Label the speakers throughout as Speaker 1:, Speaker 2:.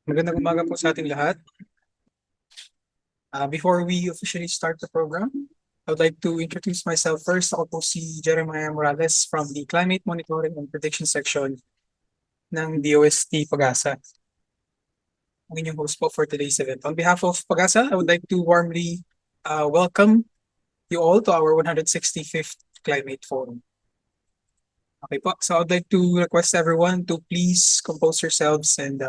Speaker 1: Magandang umaga po sa ating lahat. Before we officially start the program, I would like to introduce myself first. Ako po si Jeremiah Morales from the Climate Monitoring and Prediction Section ng DOST-PAGASA. Ang inyong host po for today's event. On behalf of PAGASA, I would like to warmly welcome you all to our 165th Climate Forum. Okay po, so I would like to request everyone to please compose yourselves and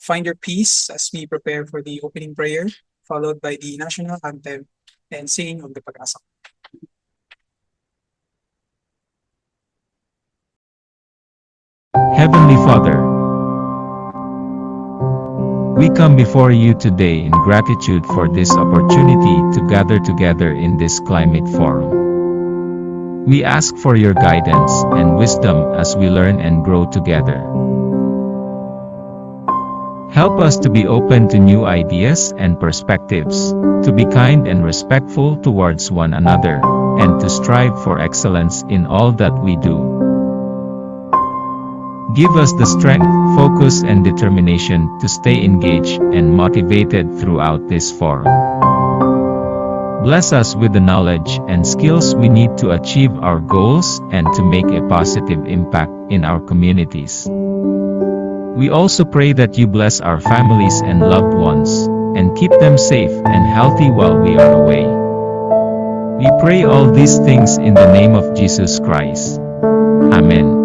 Speaker 1: find your peace as we prepare for the opening prayer, followed by the national anthem and singing of the Pag-asa.
Speaker 2: Heavenly Father, we come before you today in gratitude for this opportunity to gather together in this climate forum. We ask for your guidance and wisdom as we learn and grow together. Help us to be open to new ideas and perspectives, to be kind and respectful towards one another, and to strive for excellence in all that we do. Give us the strength, focus and determination to stay engaged and motivated throughout this forum. Bless us with the knowledge and skills we need to achieve our goals and to make a positive impact in our communities. We also pray that you bless our families and loved ones, and keep them safe and healthy while we are away. We pray all these things in the name of Jesus Christ. Amen.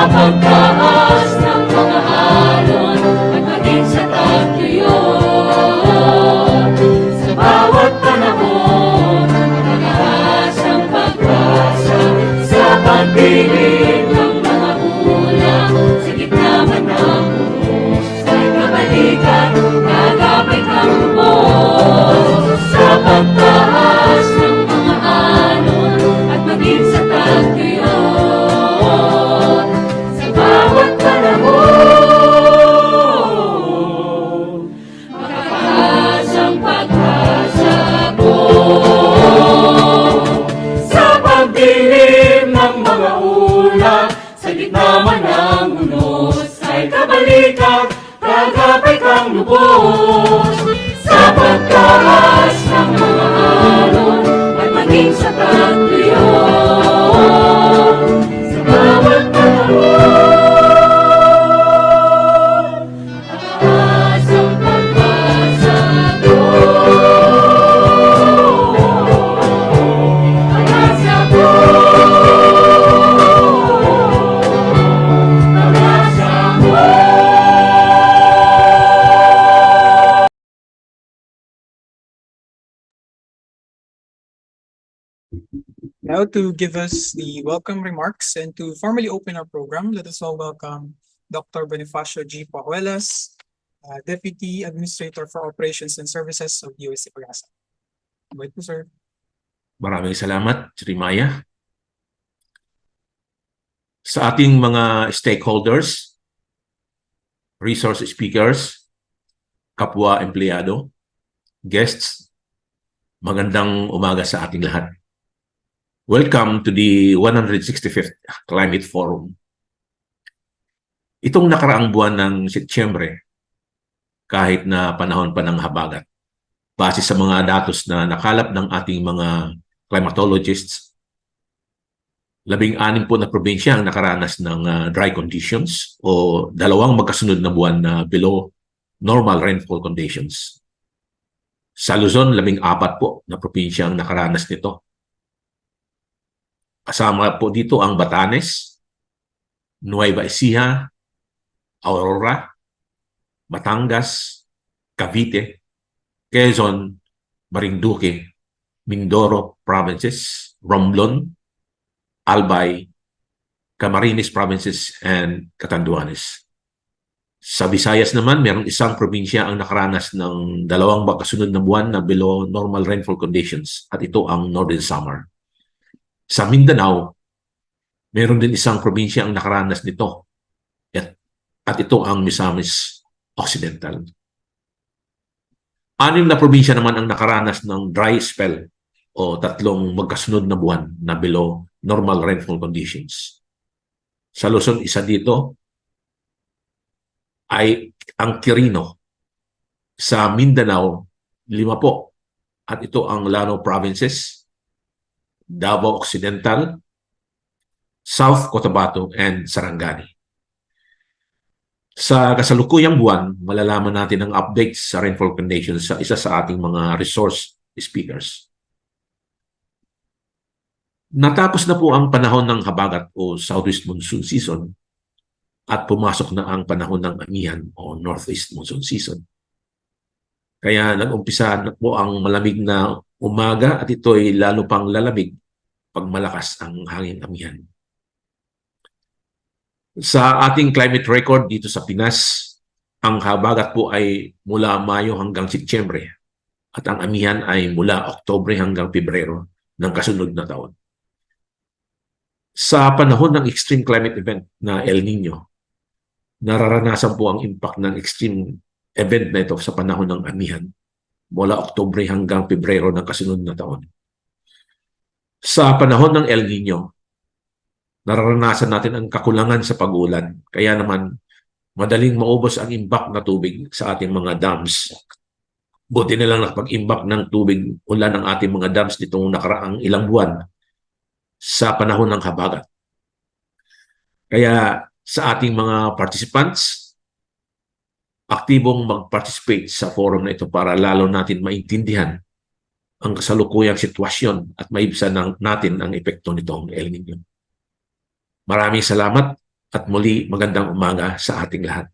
Speaker 3: Pagtaas ng pagdilim ng mga ulam, sa gitna man ng husay kabalikan, gagapay kang lubos. Sa pagtaas ng mga alon, at maging sa tagtuyon, sa bawat panahon, mataas ang pag-asa ko. Sa pagdilim ng mga ulap, sa gitna man ng unos, ay kabalikan, gagapay kang lubos. Sa pagtaas ng mga alon, at maging sa tagtuyon, sa bawat panahon, mataas ang pag-asa ko. Pag-asa ko, pag-asa ko.
Speaker 1: Now to give us the welcome remarks and to formally open our program, let us all welcome Dr. Bonifacio G. Pajuelas, Deputy Administrator for Operations and Services of DOST-PAGASA. Go ahead po, sir.
Speaker 4: Maraming salamat, Jeremiah. Sa ating mga stakeholders, resource speakers, kapwa empleyado, guests, magandang umaga sa ating lahat. Welcome to the 165th Climate Forum. Itong nakaraang buwan ng Setyembre, kahit na panahon pa ng habagat, base sa mga datos na nakalap ng ating mga climatologists, 16 po na probinsya ang nakaranas ng dry conditions o dalawang magkasunod na buwan na below normal rainfall conditions. Sa Luzon, 14 po na probinsya ang nakaranas nito. Kasama po dito ang Batanes, Nueva Ecija, Aurora, Batangas, Cavite, Quezon, Marinduque, Mindoro Provinces, Romblon, Albay, Camarines Provinces, and Catanduanes. Sa Visayas naman, mayroong isang probinsya ang nakaranas ng dalawang magkasunod na buwan na below normal rainfall conditions at ito ang Northern Samar. Sa Mindanao, mayroon din isang probinsya ang nakaranas nito at ito ang Misamis Occidental. 6 na probinsya naman ang nakaranas ng dry spell o 3 magkasunod na buwan na below normal rainfall conditions. Sa Luzon, isa dito ay ang Quirino. Sa Mindanao, 5 po. At ito ang Lanao Provinces, Davao Occidental, South Cotabato, and Sarangani. Sa kasalukuyang buwan, malalaman natin ang updates sa rainfall conditions sa isa sa ating mga resource speakers. Natapos na po ang panahon ng habagat o southeast monsoon season at pumasok na ang panahon ng amihan o northeast monsoon season. Kaya nag-umpisa na po ang malamig na umaga at ito ay lalo pang lalamig pag malakas ang hangin amihan. Sa ating climate record dito sa Pinas, ang habagat po ay mula Mayo hanggang Setyembre at ang amihan ay mula Oktubre hanggang Pebrero ng kasunod na taon. Sa panahon ng extreme climate event na El Nino, nararanasan po ang impact ng extreme event na ito sa panahon ng amihan mula Oktubre hanggang Pebrero ng kasunod na taon. Sa panahon ng El Nino, nararanasan natin ang kakulangan sa pag-ulan. Kaya naman, madaling maubos ang imbak na tubig sa ating mga dams. Buti na lang nakapag-imbak ng tubig ulan ng ating mga dams nitong nakaraang ilang buwan sa panahon ng habagat. Kaya sa ating mga participants, aktibong mag-participate sa forum na ito para lalo natin maintindihan ang kasalukuyang sitwasyon at maibsan natin ang epekto nitong El Nino. Maraming salamat at muli magandang umaga sa ating lahat.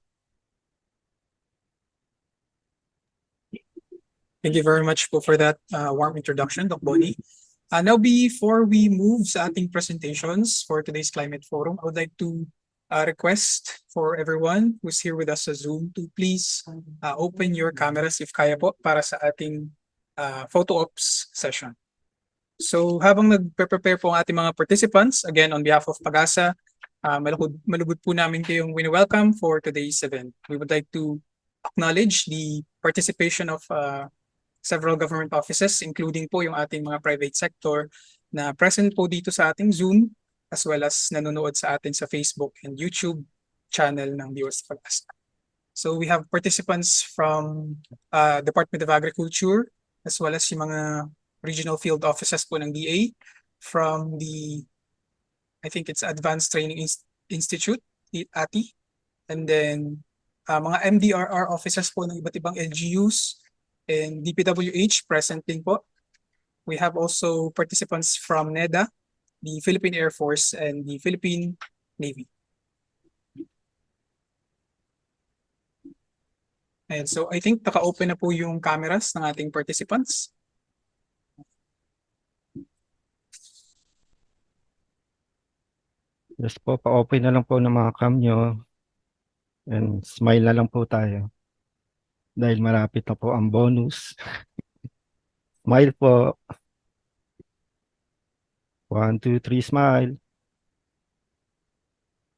Speaker 1: Thank you very much po for that warm introduction, Doc Boni. Now, before we move sa ating presentations for today's Climate Forum, I would like to request for everyone who's here with us sa Zoom to please open your cameras if kaya po para sa ating photo ops session. So habang nagpe-prepare po ang ating mga participants, again on behalf of PAGASA, malugod po namin kayong welcome for today's event. We would like to acknowledge the participation of several government offices, including po yung ating mga private sector na present po dito sa ating Zoom, as well as nanonood sa atin sa Facebook and YouTube channel ng DOST-PAGASA. So we have participants from Department of Agriculture, as well as yung mga regional field offices po ng DA, from the, I think it's Advanced Training Institute, ATI, and then mga MDRR officers po ng iba't ibang LGUs, and DPWH present din po. We have also participants from NEDA, the Philippine Air Force, and the Philippine Navy. And so I think naka-open na po yung cameras ng ating participants.
Speaker 5: Yes po, pa-open na lang po ng mga cam nyo. And smile na lang po tayo. Dahil malapit na po ang bonus. Smile po. 1, 2, 3, smile.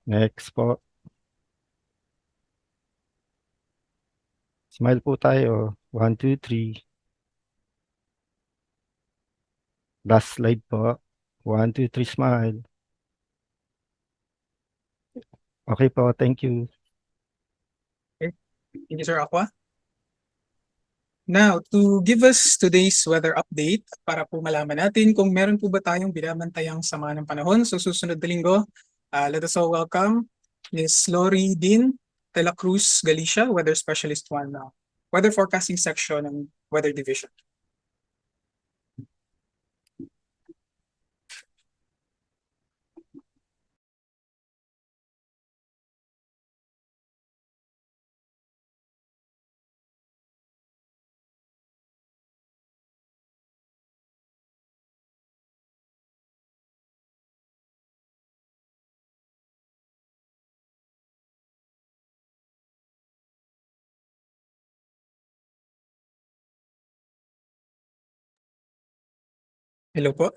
Speaker 5: Next po. Smile po tayo. 1, 2, 3. Last slide po. 1, 2, 3, smile. Okay po, thank you.
Speaker 1: Thank you, Sir Aqua. Now, to give us today's weather update, para po malaman natin kung meron po ba tayong binabantayang sama ng panahon sa susunod na linggo, let us all welcome Ms. Lori Din de la Cruz Galicia, Weather Specialist 1, Weather Forecasting Section ng Weather Division. Hello po.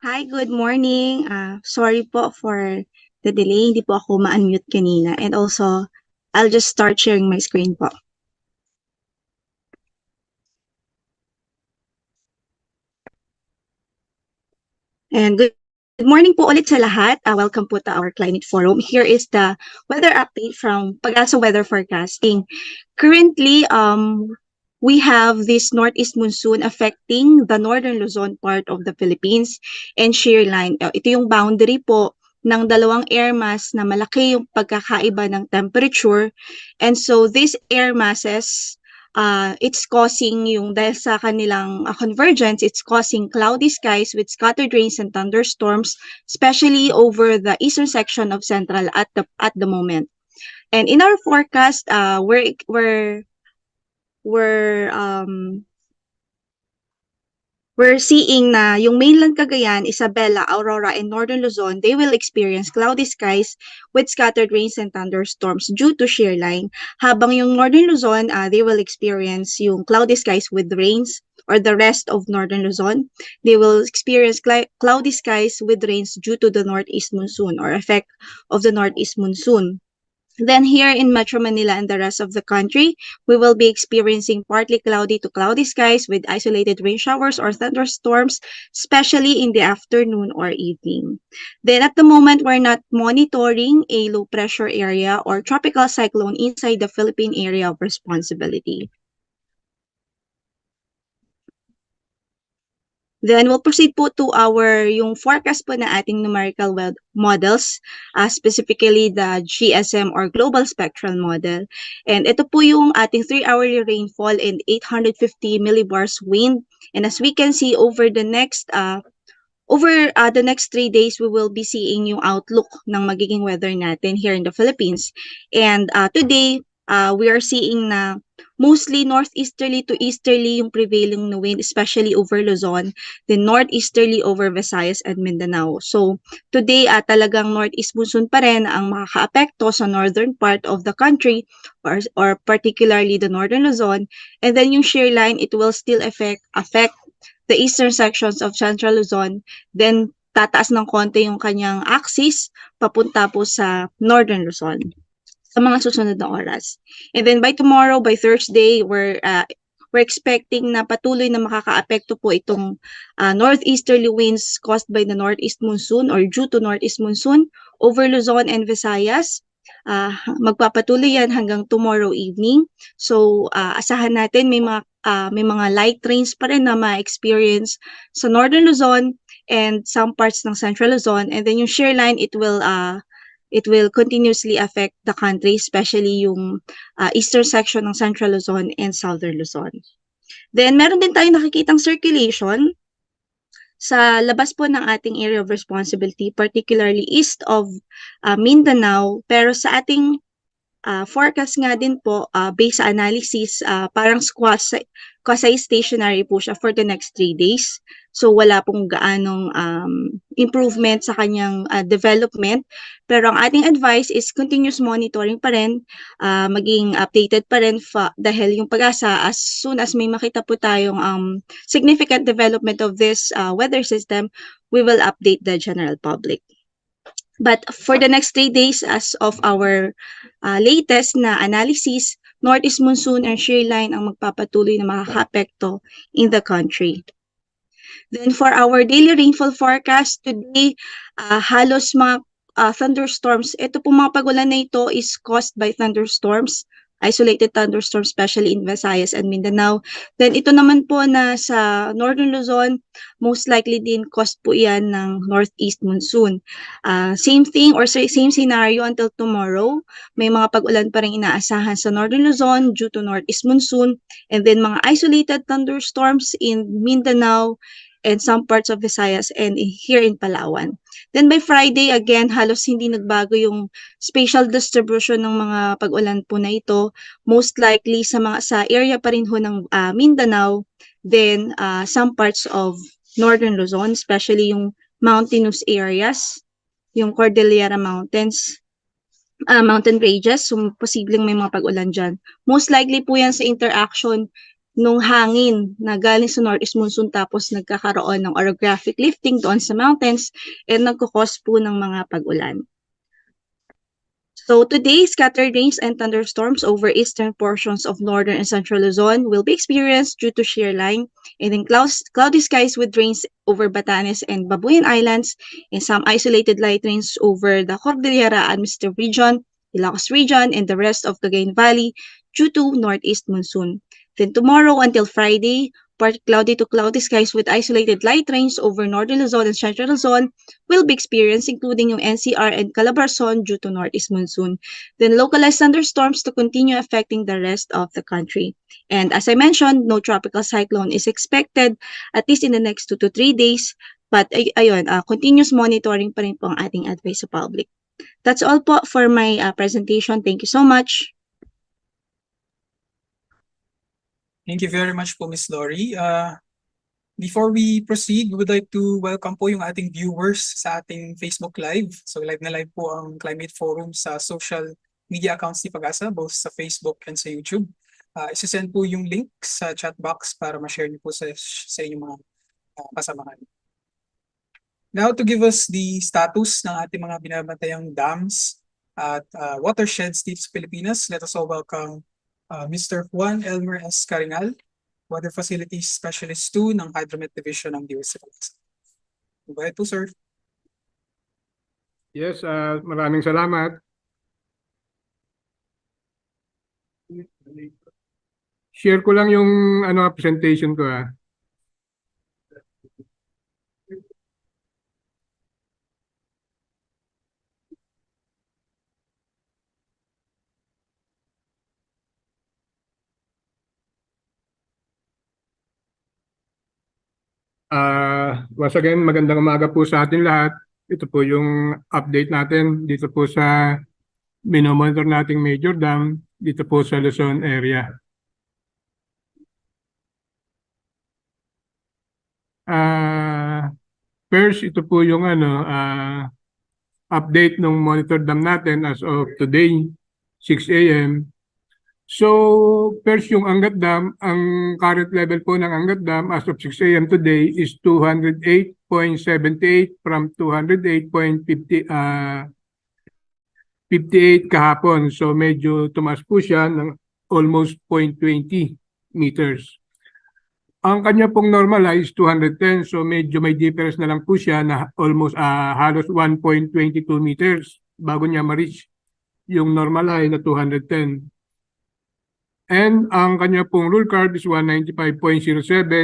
Speaker 6: Hi, good morning. Sorry po for the delay. Hindi po ako ma-unmute kanina. And also, I'll just start sharing my screen po. And good morning po ulit sa lahat. Welcome po to our Climate Forum. Here is the weather update from PAGASA Weather Forecasting. Currently, we have this northeast monsoon affecting the northern Luzon part of the Philippines and shear line. Ito yung boundary po ng dalawang air mass na malaki yung pagkakaiba ng temperature. And so these air masses, it's causing yung dahil sa kanilang convergence, it's causing cloudy skies with scattered rains and thunderstorms, especially over the eastern section of Central at the moment. And in our forecast, we're seeing na yung mainland Cagayan, Isabela, Aurora, and northern Luzon, they will experience cloudy skies with scattered rains and thunderstorms due to shear line. Habang yung northern Luzon, they will experience yung cloudy skies with rains, or the rest of northern Luzon, they will experience cloudy skies with rains due to the northeast monsoon or effect of the northeast monsoon. Then here in Metro Manila and the rest of the country, we will be experiencing partly cloudy to cloudy skies with isolated rain showers or thunderstorms, especially in the afternoon or evening. Then at the moment, we're not monitoring a low pressure area or tropical cyclone inside the Philippine area of responsibility. Then we'll proceed po to yung forecast po na ating numerical models, specifically the GSM or Global Spectral Model. And ito po yung ating 3-hourly rainfall and 850 millibars wind. And as we can see over the next 3 days, we will be seeing yung outlook ng magiging weather natin here in the Philippines. And today, we are seeing na mostly northeasterly to easterly yung prevailing na wind, especially over Luzon, then northeasterly over Visayas and Mindanao. So today, talagang northeast monsoon pa rin ang makakaapekto sa northern part of the country or particularly the northern Luzon. And then yung shear line, it will still affect the eastern sections of Central Luzon, then tataas ng konti yung kanyang axis papunta po sa Northern Luzon sa mga susunod na oras. And then by tomorrow, by Thursday, we're expecting na patuloy na makakaapekto po itong northeasterly winds caused by the northeast monsoon or due to northeast monsoon over Luzon and Visayas. Magpapatuloy yan hanggang tomorrow evening. So asahan natin may mga light rains pa rin na ma-experience sa Northern Luzon and some parts ng Central Luzon. And then yung shear line, it will continuously affect the country, especially yung eastern section ng Central Luzon and Southern Luzon. Then meron din tayong nakikitang circulation sa labas po ng ating area of responsibility, particularly east of Mindanao. Pero sa ating forecast nga din po, based sa analysis, parang quasi-stationary po siya for the next 3 days. So wala pong gaanong improvement sa kanyang development. Pero ang ating advice is continuous monitoring pa rin, maging updated pa rin dahil yung pag-asa, as soon as may makita po tayong significant development of this weather system, we will update the general public. But for the next 3 days, as of our latest na analysis, northeast monsoon and shear line ang magpapatuloy na makakaapekto in the country. Then for our daily rainfall forecast, today, halos mga thunderstorms. Ito po mga pagulan na ito is caused by thunderstorms, isolated thunderstorms, especially in Visayas and Mindanao. Then ito naman po na sa Northern Luzon, most likely din caused po yan ng northeast monsoon. Same thing or same scenario until tomorrow. May mga pag-ulan pa rin inaasahan sa Northern Luzon due to northeast monsoon. And then mga isolated thunderstorms in Mindanao and some parts of Visayas and here in Palawan. Then by Friday, again, halos hindi nagbago yung spatial distribution ng mga pag-ulan po na ito. Most likely sa area pa rin ho ng Mindanao, then some parts of Northern Luzon, especially yung mountainous areas, yung Cordillera Mountains, mountain ranges, so posibleng may mga pag-ulan dyan. Most likely po yan sa interaction nung hangin na galing sa northeast monsoon tapos nagkakaroon ng orographic lifting doon sa mountains and nagkukos po ng mga pag-ulan. So today, scattered rains and thunderstorms over eastern portions of northern and central Luzon will be experienced due to shear line, and then cloudy skies with rains over Batanes and Babuyan Islands, and some isolated light rains over the Cordillera Administrative Region, Ilocos Region, and the rest of Cagayan Valley due to northeast monsoon. Then tomorrow until Friday, partly cloudy to cloudy skies with isolated light rains over northern Luzon and central Luzon will be experienced, including yung NCR and Calabarzon due to northeast monsoon. Then localized thunderstorms to continue affecting the rest of the country. And as I mentioned, no tropical cyclone is expected at least in the next 2 to 3 days. But ayun, continuous monitoring pa rin po ang ating advice sa public. That's all po for my presentation. Thank you so much.
Speaker 1: Thank you very much po, Ms. Lori. Before we proceed, we would like to welcome po yung ating viewers sa ating Facebook Live. So live na live po ang Climate Forum sa social media accounts ni PAGASA, both sa Facebook and sa YouTube. Isisend po yung link sa chat box para ma-share niyo po sa inyong mga kasamahan. Now to give us the status ng ating mga binabantayang dams at Watersheds dito sa Pilipinas. Let us all welcome Mr. Juan Elmer S. Carinal, Water Facilities Specialist 2 ng Hydromet Division ng DOST. Go ahead po, sir.
Speaker 7: Yes, maraming salamat. Share ko lang yung presentation ko. Once again, magandang umaga po sa atin lahat. Ito po yung update natin dito po sa minomonitor nating major dam dito po sa Luzon area. First, ito po yung update ng monitor dam natin as of today, 6 a.m. So, first yung Angat Dam, ang current level po ng Angat Dam as of 6 a.m. today is 208.78 from 208.58 kahapon. So, medyo tumaas po siya ng almost 0.20 meters. Ang kanya pong normalize 210, so medyo may difference na lang po siya na almost halos 1.22 meters bago niya ma-reach yung normal high na 210. And ang kanya pong rule curve is 195.07,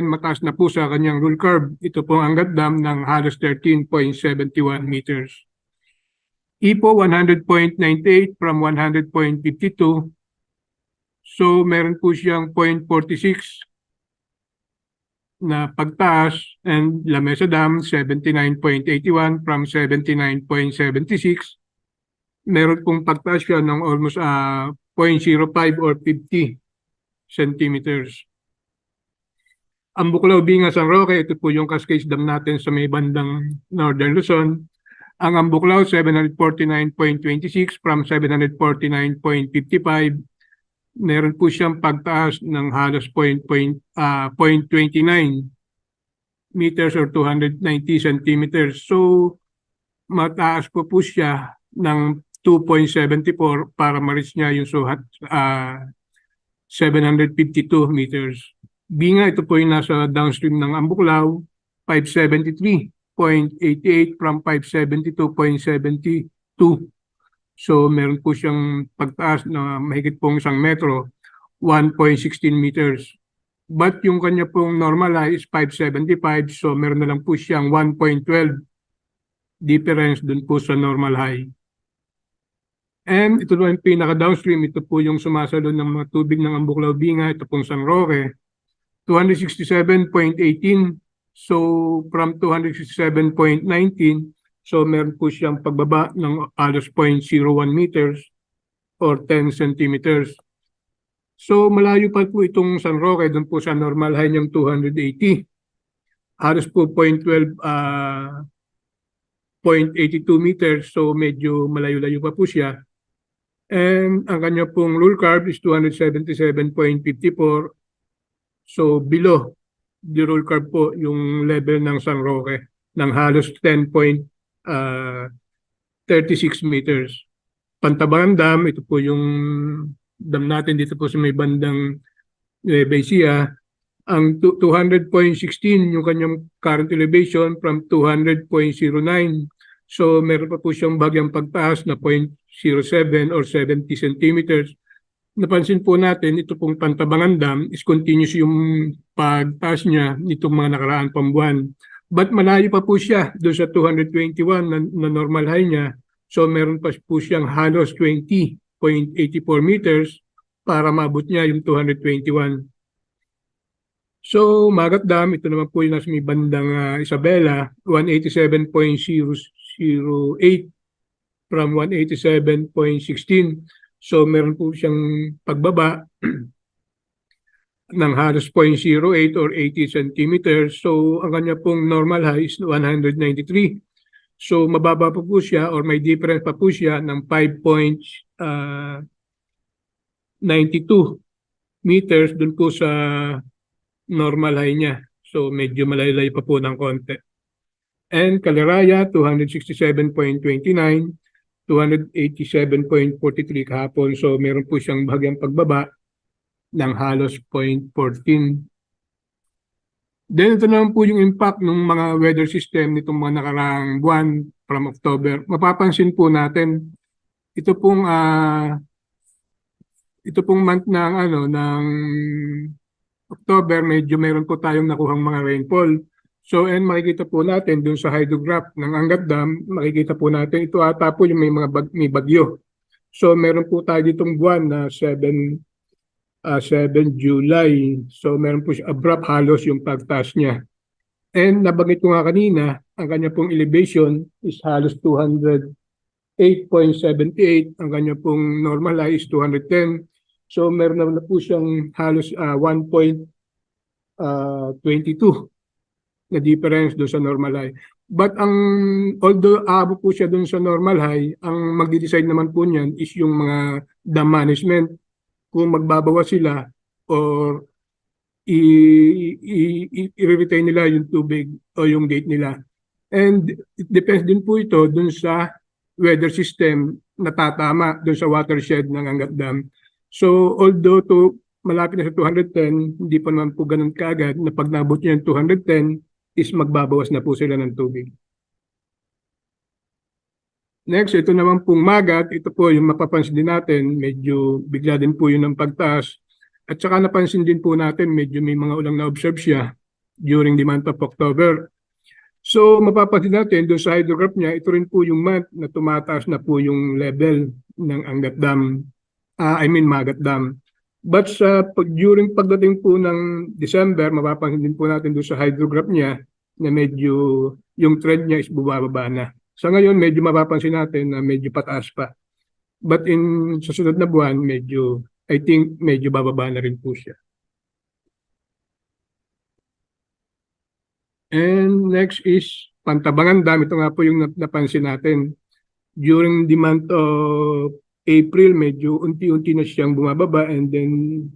Speaker 7: mataas na po sa kanyang rule curve. Ito pong Angat Dam ng halos 13.71 meters. IPO 100.98 from 100.52. So meron po siyang 0.46 na pagtaas, and Lamesa Dam 79.81 from 79.76. Meron pong pagtaas siya ng almost 0.05 or 50 centimeters. Ang Buklaw, Bingas, San Roque, ito po yung Cascades Dam natin sa may bandang Northern Luzon. Ang Ambuklaw 749.26 from 749.55. Meron po siyang pagtaas ng halos 0.29 meters or 290 centimeters. So, mataas po siya ng 2.74 para ma-reach niya yung suhat 752 meters. Binga, ito po yung nasa downstream ng Ambuklaw, 573.88 from 572.72. So, meron po siyang pagtaas na mahigit pong 1 metro, 1.16 meters. But yung kanya pong normal high is 575, so meron na lang po siyang 1.12 difference dun po sa normal high. And ito po yung pinaka-downstream, ito po yung sumasalo ng mga tubig ng Ambuklaw Binga, ito pong San Roque, 267.18, so from 267.19, so meron po siyang pagbaba ng halos 0.01 meters or 10 centimeters. So malayo pa po itong San Roque, doon po sa normal high niyang 280. Halos po 0.12, 0.82 meters, so medyo malayo-layo pa po siya. And ang kanya pong rule curve is 277.54. So below the rule curve po yung level ng San Roque ng halos 10.36 meters. Pantabangan Dam, ito po yung dam natin dito po sa may bandang Nueva Ecija. Ang 200.16 yung kanyang current elevation from 200.09. So meron pa po siyang bagyang pagtaas na 0.07 or 70 centimeters. Napansin po natin, ito pong Pantabangan Dam is continuous yung pagtaas niya nitong mga nakaraan pang buwan. But malayo pa po siya doon sa 221 na normal high niya. So meron pa po siyang halos 20.84 meters para maabot niya yung 221. So Magat Dam, ito naman po yung nasa may bandang Isabela, 187.008 from 187.16. So meron po siyang pagbaba ng halos 0.08 or 80 centimeters. So ang kanya pong normal high is 193. So mababa pa po siya or may difference pa po siya ng 5.92 meters dun po sa normal high niya. So medyo malayo-layo pa po ng konti. And Caliraya 267.29 287.43 kahapon. So meron po siyang bahagyang pagbaba ng halos 0.14. Then ito naman po yung impact ng mga weather system nitong mga nakaraang buwan from October. Mapapansin po natin ito pong month ng ng October, medyo meron po tayong nakuhang mga rainfall. So, and makikita po natin dun sa hydrograph ng Angat Dam, makikita po natin ito ata po yung may bagyo. So, meron po tayo ditong buwan na 7 July. So, meron po siya abrupt halos yung pagtaas niya. And nabanggit ko nga kanina, ang kanya pong elevation is halos 208.78. Ang kanya pong normal high is 210. So, meron na po siyang halos 1.22 na difference doon sa normal high. But although aabot po siya doon sa normal high, ang magdi-decide naman po niyan is yung mga dam management. Kung magbabawas sila or i-retain nila yung tubig o yung gate nila. And it depends din po ito doon sa weather system na tatama doon sa watershed ng Angat Dam. So although malapit na sa 210, hindi pa naman po ganun kaagad na pag nabot niya yung 210 is magbabawas na po sila ng tubig. Next, ito naman pong Magat, ito po yung mapapansin din natin, medyo bigla din po yun ng pagtaas. At saka napansin din po natin, medyo may mga ulang na-observe siya during the month of October. So mapapansin natin, doon sa hydrograph niya, ito rin po yung month na tumataas na po yung level ng Angat Dam, Magat Dam. But during pagdating po ng December, mapapansin din po natin doon sa hydrograph niya na medyo yung trend niya is bumababa na. Sa ngayon, medyo mapapansin natin na medyo pataas pa. But sa sunod na buwan, I think medyo bababa na rin po siya. And next is Pantabangan Dam. Ito nga po yung napansin natin. During the month of April, medyo unti-unti na siyang bumababa, and then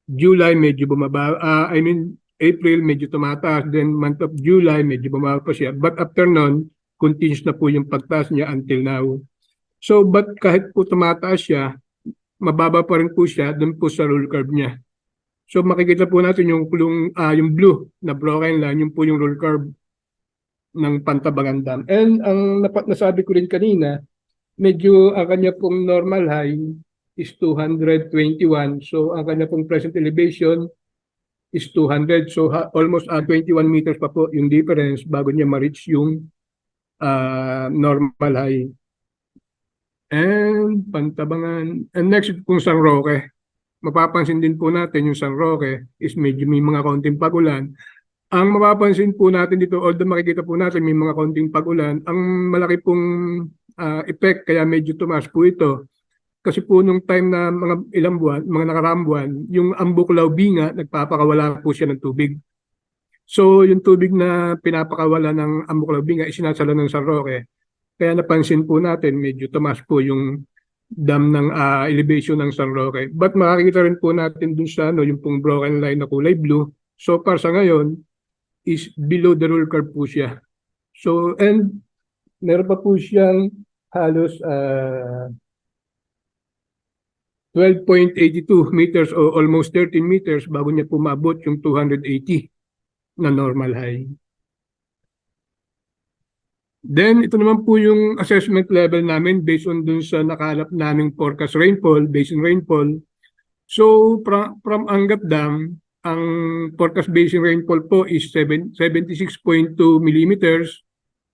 Speaker 7: July medyo bumaba. April medyo tumataas, then month of July medyo bumaba pa siya. But after nun, continues na po yung pagtaas niya until now. So, but kahit po tumataas siya, mababa pa rin po siya doon po sa roll curve niya. So, makikita po natin yung blue na broken line, yung po yung roll curve ng Pantabangan Dam. And ang nasabi ko rin kanina, medyo ang kanya pong normal high is 221. So, ang kanya pong present elevation is 200. So, almost 21 meters pa po yung difference bago niya ma-reach yung normal high. And Pantabangan. And next kung San Roque. Mapapansin din po natin yung San Roque is medyo may mga kaunting pag-ulan. Ang mapapansin po natin dito, although makikita po natin may mga kaunting pag-ulan, ang malaki pong effect kaya medyo tumaas po ito. Kasi po nung time na mga ilang buwan, mga nakaraang buwan, yung Ambuklaw Binga, nagpapakawala po siya ng tubig. So, yung tubig na pinapakawala ng Ambuklaw Binga, isinasala ng San Roque. Kaya napansin po natin, medyo tumaas po yung dam ng elevation ng San Roque. But makikita rin po natin dun sa yung pong broken line na kulay blue. So, far sa ngayon, is below the roll curve po siya. So, and meron pa po siyang halos 12.82 meters o almost 13 meters bago niya pumabot yung 280 na normal high. Then, ito naman po yung assessment level namin based on dun sa nakalap naming forecast rainfall, basin rainfall. So, from Angat Dam, ang forecast basin rainfall po is 76.2 millimeters.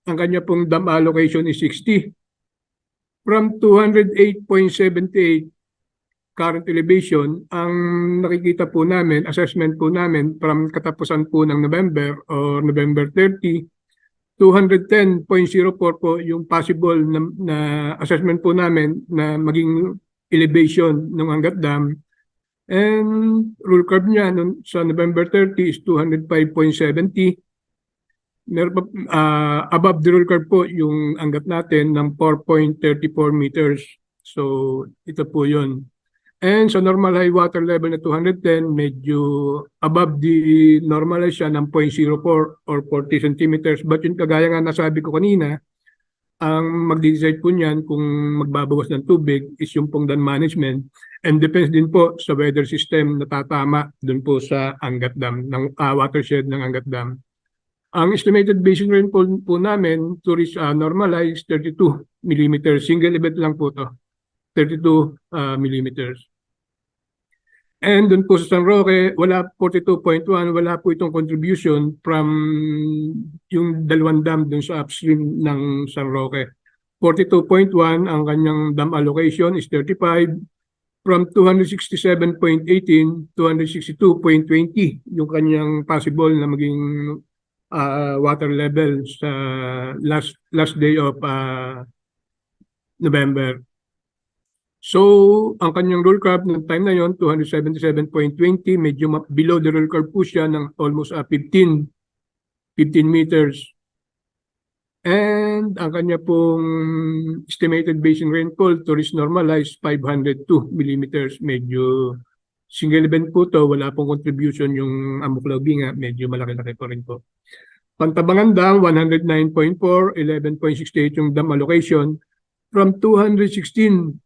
Speaker 7: Ang kanya pong dam allocation is 60. From 208.78 current elevation, ang nakikita po namin, assessment po namin from katapusan po ng November or November 30, 210.04 po yung possible na assessment po namin na maging elevation ng Angat Dam. And roll curve niya sa November 30 is 205.70. Above the roll curve po yung Angat natin ng 4.34 meters. So ito po yun. And sa normal high water level na 210, medyo above the normal siya ng 0.04 or 40 centimeters. But yung kagaya nga nasabi ko kanina, Ang mag-decide po niyan kung magbabawas ng tubig is yung pong dam management, and depends din po sa weather system na tatama dun po sa Angat Dam, ng watershed ng Angat Dam. Ang estimated basin rainfall po namin to reach normalized 32 millimeters. Single event lang po to, 32 millimeters. And dun po sa San Roque, wala 42.1, wala po itong contribution from yung dalawang dam dun sa upstream ng San Roque. 42.1, ang kanyang dam allocation is 35, from 267.18, 262.20 yung kanyang possible na maging water level sa last day of November. So, ang kanyang roll curve ng time na yon 277.20, medyo below the roll curve po siya ng almost 15 meters. And ang kanya pong estimated basin rainfall to reach normalized 502 millimeters. Medyo single event po to, wala pong contribution yung Amuklaw-Binga, medyo malaki-laki po rin po. Pantabangan Dam, 109.4, 11.68 yung dam allocation. From 216,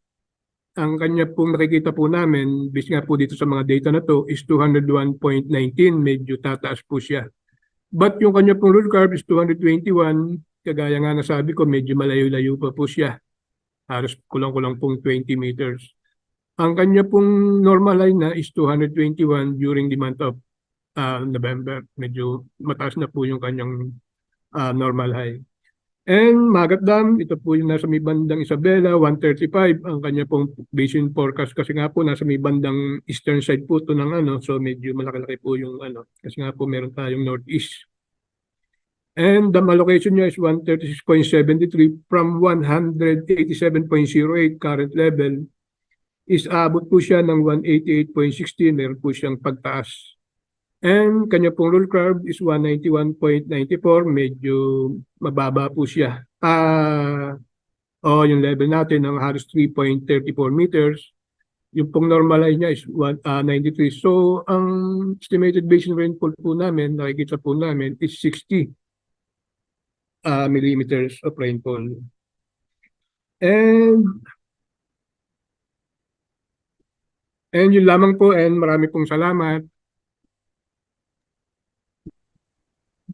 Speaker 7: ang kanya pong nakikita po namin, based nga po dito sa mga data na to, is 201.19, medyo tataas po siya. But yung kanya pong roll curve is 221, kagaya nga nasabi ko, medyo malayo-layo pa po siya. Halos kulang-kulang pong 20 meters. Ang kanya pong normal line na is 221 during the month of November. Medyo mataas na po yung kanyang normal high. And Magat Dam, ito po yung nasa may bandang Isabela, 135 ang kanya pong basin forecast kasi nga po nasa may bandang eastern side po to ng so medyo malaki-laki po yung kasi nga po meron tayong northeast. And dam allocation niya is 136.73 from 187.08 current level is abot po siya ng 188.16, meron po siyang pagtaas. And kanya pong roll curve is 191.94, medyo mababa po siya. Yung level natin ng halos 3.34 meters. Yung pong normalize niya is 93. So, ang estimated basin rainfall po namin, nakikita po namin, is 60 millimeters of rainfall. And yun lamang po, and marami pong salamat.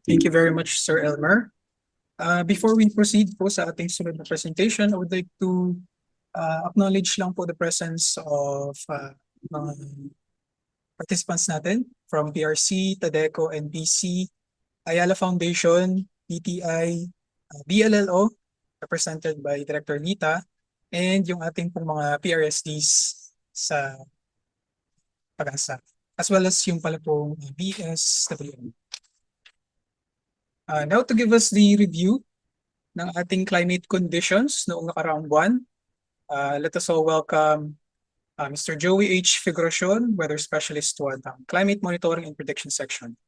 Speaker 1: Thank you very much, Sir Elmer. Before we proceed po sa ating sunod na presentation, I would like to acknowledge lang po the presence of mga participants natin from PRC, TADECO, NBC, Ayala Foundation, PTI, BLLO, represented by Director Nita, and yung ating pong mga PRSDs sa PAGASA, as well as yung pala pong BSWM. Now to give us the review ng ating climate conditions noong nakaraang buwan, let us all welcome Mr. Joey H. Figuracion, Weather Specialist to our Climate Monitoring and Prediction Section.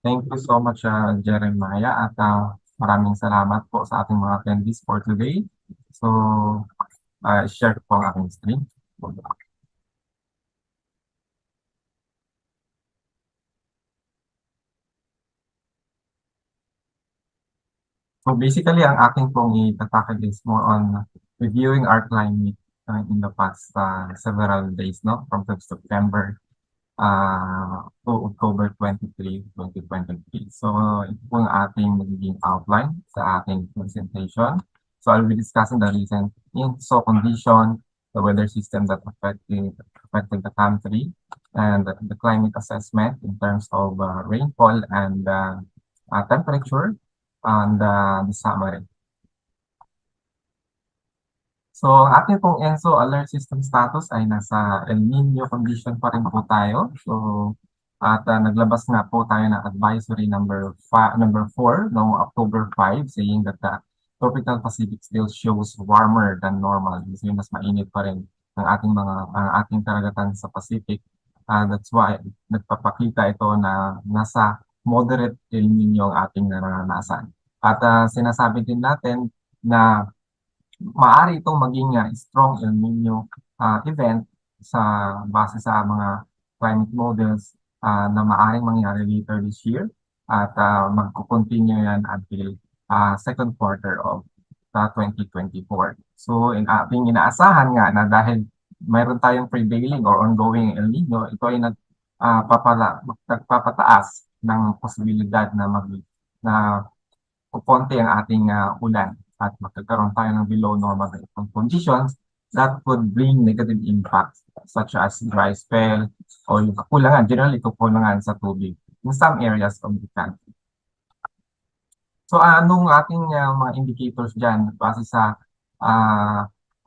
Speaker 8: Thank you so much, Jeremiah, at maraming salamat po sa ating mga attendees for today. So, share po ang aking screen. So basically, ang ating pong itatakil is more on reviewing our climate in the past several days, no? From September to October 23, 2023. So ito po ang ating magiging outline sa ating presentation. So I'll be discussing the recent INSO condition, the weather system that affected the country, and the climate assessment in terms of rainfall and temperature, and the summary. So, ating pong ENSO alert system status ay nasa El Nino condition pa rin po tayo. So, at naglabas nga po tayo ng advisory number 4 noong October 5, saying that the tropical Pacific still shows warmer than normal. Kasi mas mainit pa rin ang ating karagatan sa Pacific. That's why nagpapakita ito na nasa moderate El Nino ang ating naranasan. At sinasabi din natin na maaari itong maging strong El Nino event base sa mga climate models na maaaring mangyari later this year. at magko-continue yan until second quarter of 2024. So ating inaasahan nga na dahil mayroon tayong prevailing or ongoing El Nino, ito ay nagpapataas ng posibilidad na kukonti ang ating ulan at magkakaroon tayo ng below normal rainfall conditions that could bring negative impacts such as dry spell o yung kakulangan, generally kakulangan sa tubig in some areas of the country. So anong ating mga indicators dyan base sa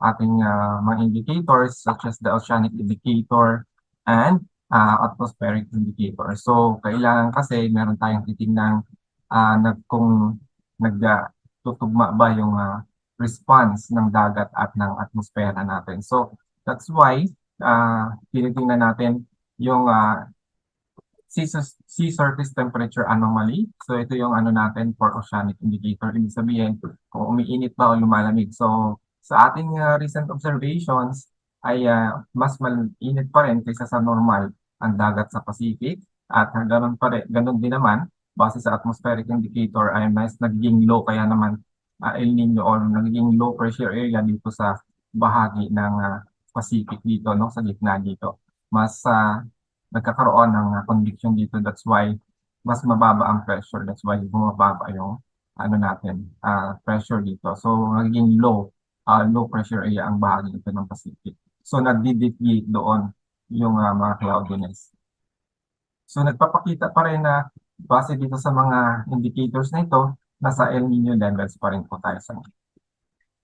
Speaker 8: ating mga indicators such as the oceanic indicator and atmospheric indicator. So kailangan kasi meron tayong titingnan kung nagtutugma ba yung response ng dagat at ng atmosfera natin. So that's why tinitingnan natin yung sea surface temperature anomaly. So ito yung ano natin for oceanic indicator. Ibig sabihin kung umiinit ba o lumalamig. So sa ating recent observations ay mas mainit pa rin kaysa sa normal ang dagat sa Pacific. At ganun din naman base sa atmospheric indicator ay mas nagiging low kaya naman El Nino or nagiging low pressure area dito sa bahagi ng Pacific dito, no, sa gitna dito. Mas nagkakaroon ng convection dito. That's why mas mababa ang pressure. That's why bumababa yung pressure dito. So nagiging low pressure area ang bahagi ito ng Pacific. So nagdi-deviate doon yung mga cloudiness. So nagpapakita pa rin na base dito sa mga indicators na ito, nasa El Nino levels pa rin po tayo sa ngayon.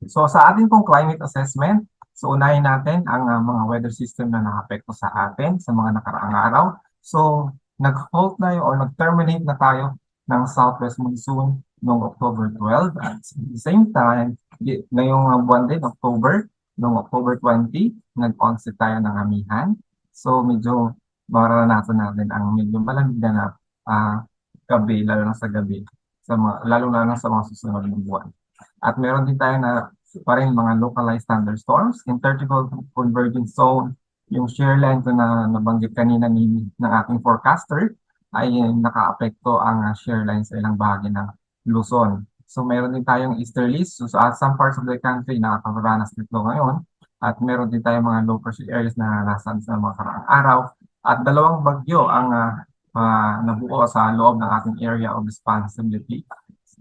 Speaker 8: So sa ating pong climate assessment, so unahin natin ang mga weather system na nakapekto sa atin sa mga nakaraang araw. So nag-halt na or nag-terminate na tayo ng southwest monsoon noong October 12. At at the same time, ngayong buwan din, noong October 20, nag-onset tayo ng amihan. So medyo mararanasan natin ang medyo malamig na gabi, lalo na sa gabi, lalo na sa mga susunod ng buwan. At meron din tayo na pa rin mga localized thunderstorms, intertropical convergence zone, yung shear line ko na nabanggit kanina ng ating forecaster ay naka-apekto ang shear line sa ilang bahagi ng Luzon. So meron din tayong easterlies, so sa some parts of the country nakakaranas nito ngayon, at meron din tayong mga low pressure areas na naranasan sa mga karaang araw, at dalawang bagyo ang nabuo sa loob ng ating area of responsibility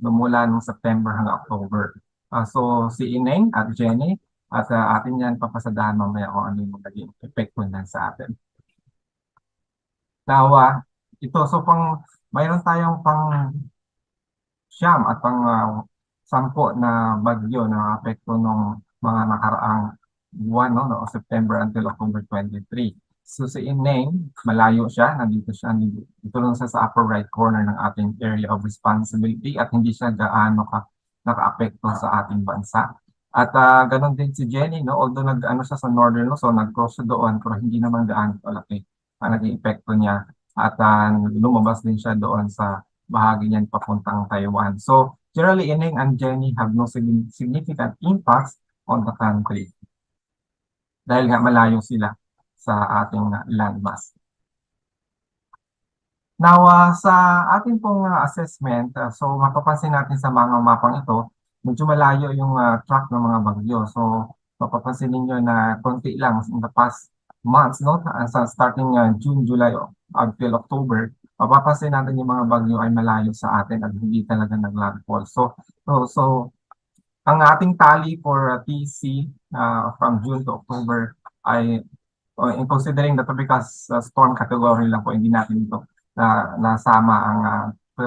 Speaker 8: mula noong September hanggang October. So si Ineng at Jenny at atin yan papasadahan mamaya kung ano yung magiging epekto niyan sa atin. Now, mayroon tayong siyam at sampo na bagyo na apekto ng mga nakaraang buwan, no, September until October 23. So si Ineng, malayo siya, dito lang siya sa upper right corner ng ating area of responsibility at hindi siya gaano naka-apekto sa ating bansa. At ganon din si Jenny, no, although siya sa northern Luzon, nag-cross siya doon, pero hindi naman gaano kalaki ang naging epekto niya. At lumabas din siya doon sa bahagi niyan papuntang Taiwan. So generally, Ineng and Jenny have no significant impacts on the country dahil nga malayo sila sa ating landmass. Now, sa ating pong assessment, so mapapansin natin sa mga mapang ito, medyo malayo yung track ng mga bagyo. So mapapansin ninyo na konti lang in the past months, no? Starting June, July, until October, mapapansin natin yung mga bagyo ay malayo sa atin at hindi talaga naglandfall. So ang ating tally for TC from June to October ay in considering the tropical storm category lang po, hindi natin ito nasama ang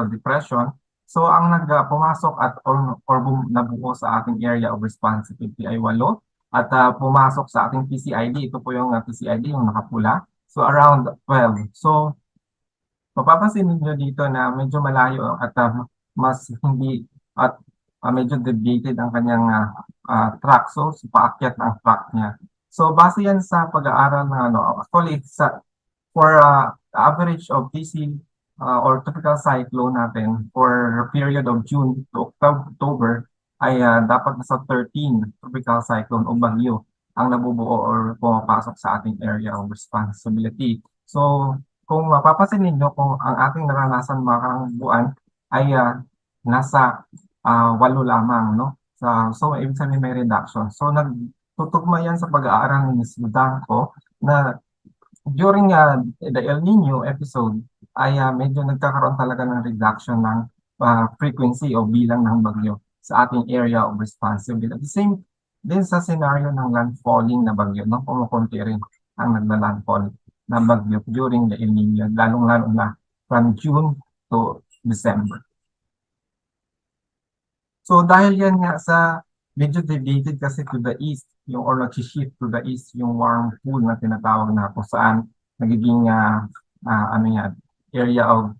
Speaker 8: depression. So ang pumasok at nabuo sa ating area of responsibility ay 8 at pumasok sa ating PCID, ito po yung PCID, yung nakapula. So around 12. So mapapansin niyo dito na medyo malayo at mas hindi at medyo deviated ang kanyang track. So paakyat ang track niya. So base yan sa pag-aaral ng actually for average of TC or tropical cyclone natin for period of June to October ay dapat nasa 13 tropical cyclone o bagyo ang nabubuo or pumapasok sa ating area of responsibility. So kung mapapansin ninyo kung ang ating naranasan mga karang buwan ay nasa 8 lamang, no? So ibig sabihin may reduction. So nagtutugma yan sa pag-aaral ni Ms. Danco na during the El Nino episode ay medyo nagkakaroon talaga ng reduction ng frequency o bilang ng bagyo sa ating area of responsibility. At the same din sa scenario ng landfalling na bagyo, no? Kumukunti rin ang nagla-landfall na bagyo during the El Nino, lalong-lalo na from June to December. So dahil yan nga sa medyo deviated kasi to the east, yung or nag-shift to the east, yung warm pool na tinatawag na kung saan nagiging ano yan, area of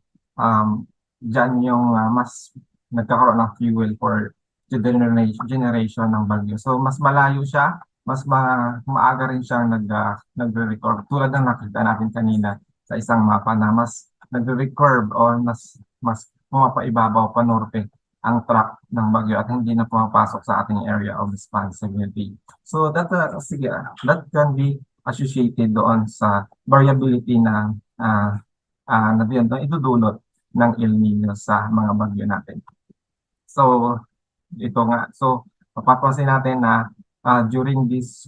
Speaker 8: dyan yung mas nagkakaroon ng fuel for the generation ng bagyo. So mas malayo siya, mas maaga rin siyang nagre-recurve. Tulad ng nakita natin kanina sa isang mapa na mas nagre-recurve o mas pumapaibabaw pa norte ang track ng bagyo at hindi na pumapasok sa ating area of responsibility. So that can be associated doon sa variability na idudulot ng El Nino sa mga bagyo natin. So ito nga, so mapapansin natin na during this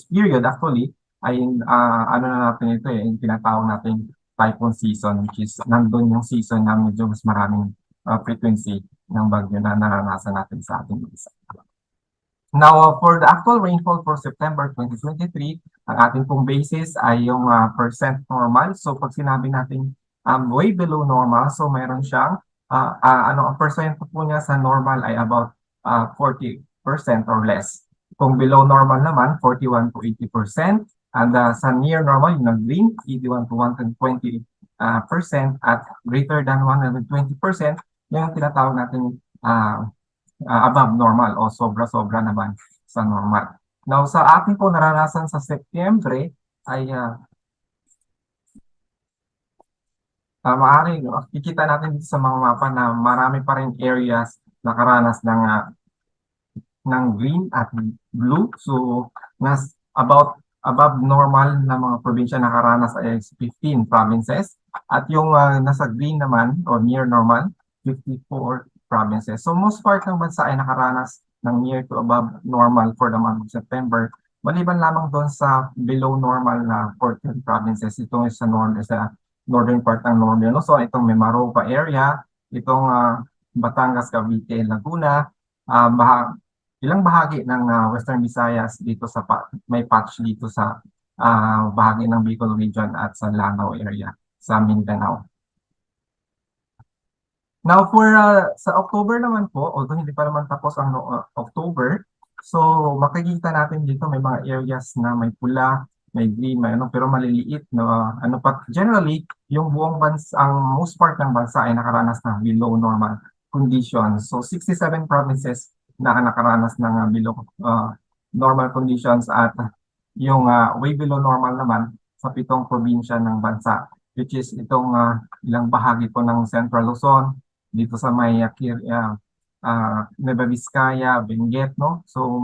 Speaker 8: period actually ay ano na natin ito yung tinatawag natin typhoon season, which is nandun yung season na medyo mas maraming frequency ng bagyo na naranasan natin sa ating bansa. Now, for the actual rainfall for September 2023, ang ating pong basis ay yung percent normal. So, pag sinabi natin way below normal, so mayroon siyang, ang percent po niya sa normal ay about 40% or less. Kung below normal naman, 41 to 80%. And sa near normal, yung nag-green, 81 to 120%. At greater than 120%, yung tinatawag natin above normal o sobra-sobra naman sa normal. Now, sa ating po naranasan sa Setyembre ay maaari kikita natin dito sa mga mapa na marami pa rin areas nakaranas ng green at blue. So, above normal na mga probinsya nakaranas ay 15 provinces. At yung nasa green naman o near normal, 54 provinces. So most part ng bansa ay nakaranas ng near to above normal for the month of September. Maliban lamang doon sa below normal na 14 provinces. Itong sa northern part ng Northern Luzon, itong Mimaropa area, itong Batangas, Cavite, Laguna, ilang bahagi ng Western Visayas dito sa may patch dito sa bahagi ng Bicol region at sa Lanao area sa Mindanao. Now for sa October naman po, although hindi pa naman tapos ang October, so makikita natin dito may mga areas na may pula, may green, may pero maliliit na generally yung buong bansa, ang most part ng bansa ay nakaranas ng below normal conditions. So 67 provinces na nakaranas ng below normal conditions at yung way below normal naman sa 7 probinsya ng bansa, which is itong ilang bahagi po ng Central Luzon, dito sa may Nueva Vizcaya, Benguet, no? So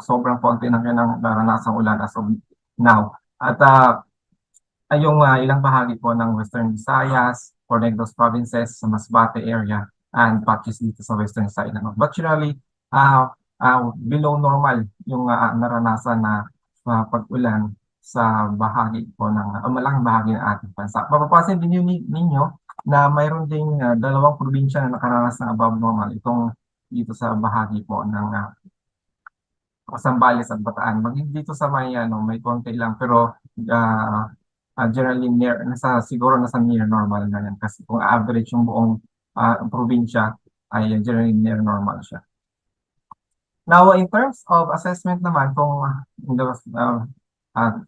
Speaker 8: sobrang konti na ng naranasang ulan as of now. At yung ilang bahagi po ng Western Visayas, or Negros provinces sa Masbate area and patches dito sa western side. But generally, below normal yung naranasan na pag-ulan sa bahagi po ng malaking bahagi ng ating bansa. Mapapansin din ninyo na mayroon ding 2 probinsya na nakaranas ng above normal. Itong dito sa bahagi po ng Zambales at Bataan. Maging dito sa may konti lang pero generally siguro nasa near normal na yan kasi kung average yung buong probinsya ay generally near normal siya. Now, in terms of assessment naman, kung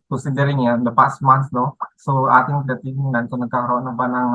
Speaker 8: considering the past months, no? So, ating titingnan kung nagkakaroon na ba ng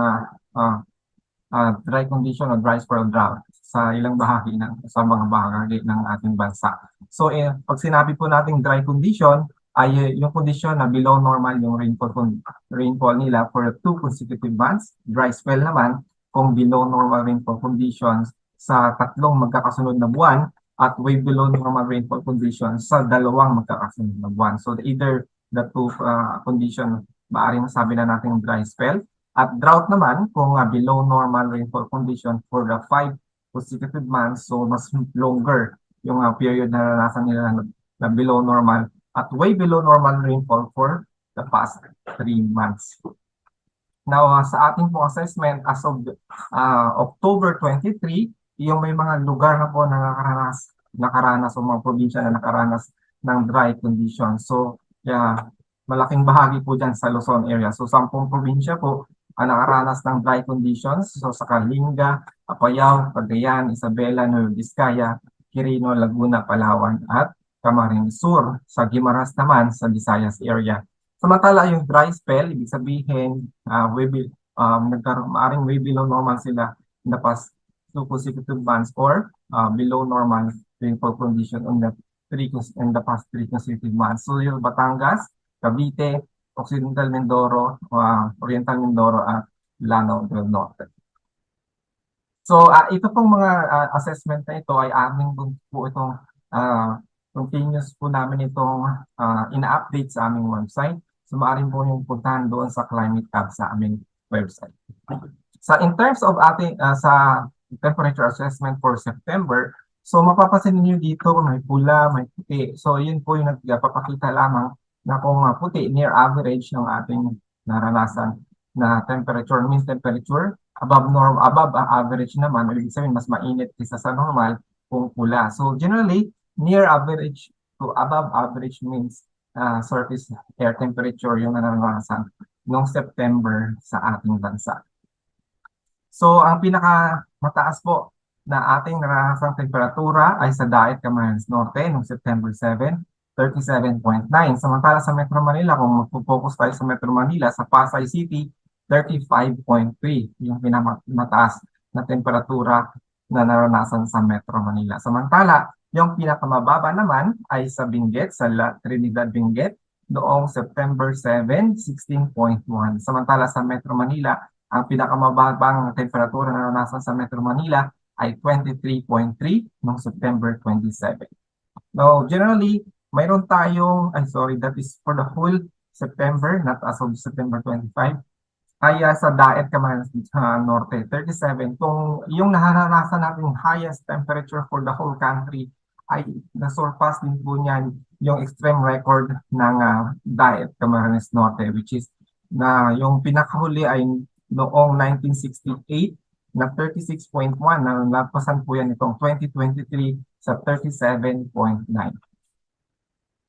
Speaker 8: dry condition o dry spell drought sa ilang bahagi sa mga bahagi ng ating bansa. So, pag sinabi po nating dry condition, ay yung condition na below normal yung rainfall nila for 2 consecutive months. Dry spell naman, kung below normal rainfall conditions sa 3 magkakasunod na buwan, at way below normal rainfall conditions sa 2 magkakasunod na buwan. So either the 2 condition maaaring masabi na natin dry spell. At drought naman, kung below normal rainfall condition for the 5 consecutive months, so mas longer yung period na naranasan nila na below normal at way below normal rainfall for the past 3 months. Now, sa ating po assessment as of October 23, yung may mga lugar na po na nakaranas o mga probinsya na nakaranas ng dry conditions. So, malaking bahagi po dyan sa Luzon area. So, 10 probinsya po ang nakaranas ng dry conditions. So, sa Kalinga, Apayao, Cagayan, Isabela, Nueva Vizcaya, Quirino, Laguna, Palawan, at Camarines Sur. Sa Guimaras naman, sa Visayas area. Samantala, yung dry spell, ibig sabihin, maaaring way below normal sila in the past 2 consecutive months or below normal rainfall condition in the past 3 consecutive months. So, yung Batangas, Cavite, Occidental Mindoro, Oriental Mindoro, at Lanao del Norte. So, ito pong mga assessment na ito ay aming po itong continuous po namin itong ina-update sa aming website. So, maaaring po yung puntahan doon sa Climate Tab sa aming website. So, in terms of ating sa temperature assessment for September, so mapapansin niyo dito may pula, may puti. So, yun po yung nagpapakita lamang na kung puti, near average ng ating naranasan na temperature, mean temperature, above average naman, ibig sabihin mas mainit kaysa sa normal kung pula. So, generally, near average to above average means surface air temperature yung naranasan noong September sa ating bansa. So, ang pinakamataas po na ating naranasang temperatura ay sa Daet, Camarines Norte noong September 7, 37.9. Samantala sa Metro Manila, kung magpo-focus tayo sa Metro Manila, sa Pasay City, 35.3 yung pinakamataas na temperatura na naranasan sa Metro Manila. Samantala, yung pinakamababa naman ay sa Benguet, sa Trinidad Benguet, noong September 7, 16.1. Samantala sa Metro Manila, ang pinakamababang temperatura na naranasan sa Metro Manila ay 23.3 noong September 27. Now, generally, mayroon tayong, that is for the whole September, not as of September 25, ay sa Daet, Camarines Norte, 37. Kung yung naranasan natin highest temperature for the whole country ay nasurpass din po niyan yung extreme record ng Daet, Camarines Norte, which is na yung pinakahuli ay noong 1968 na 36.1, na napasan po yan itong 2023 sa 37.9.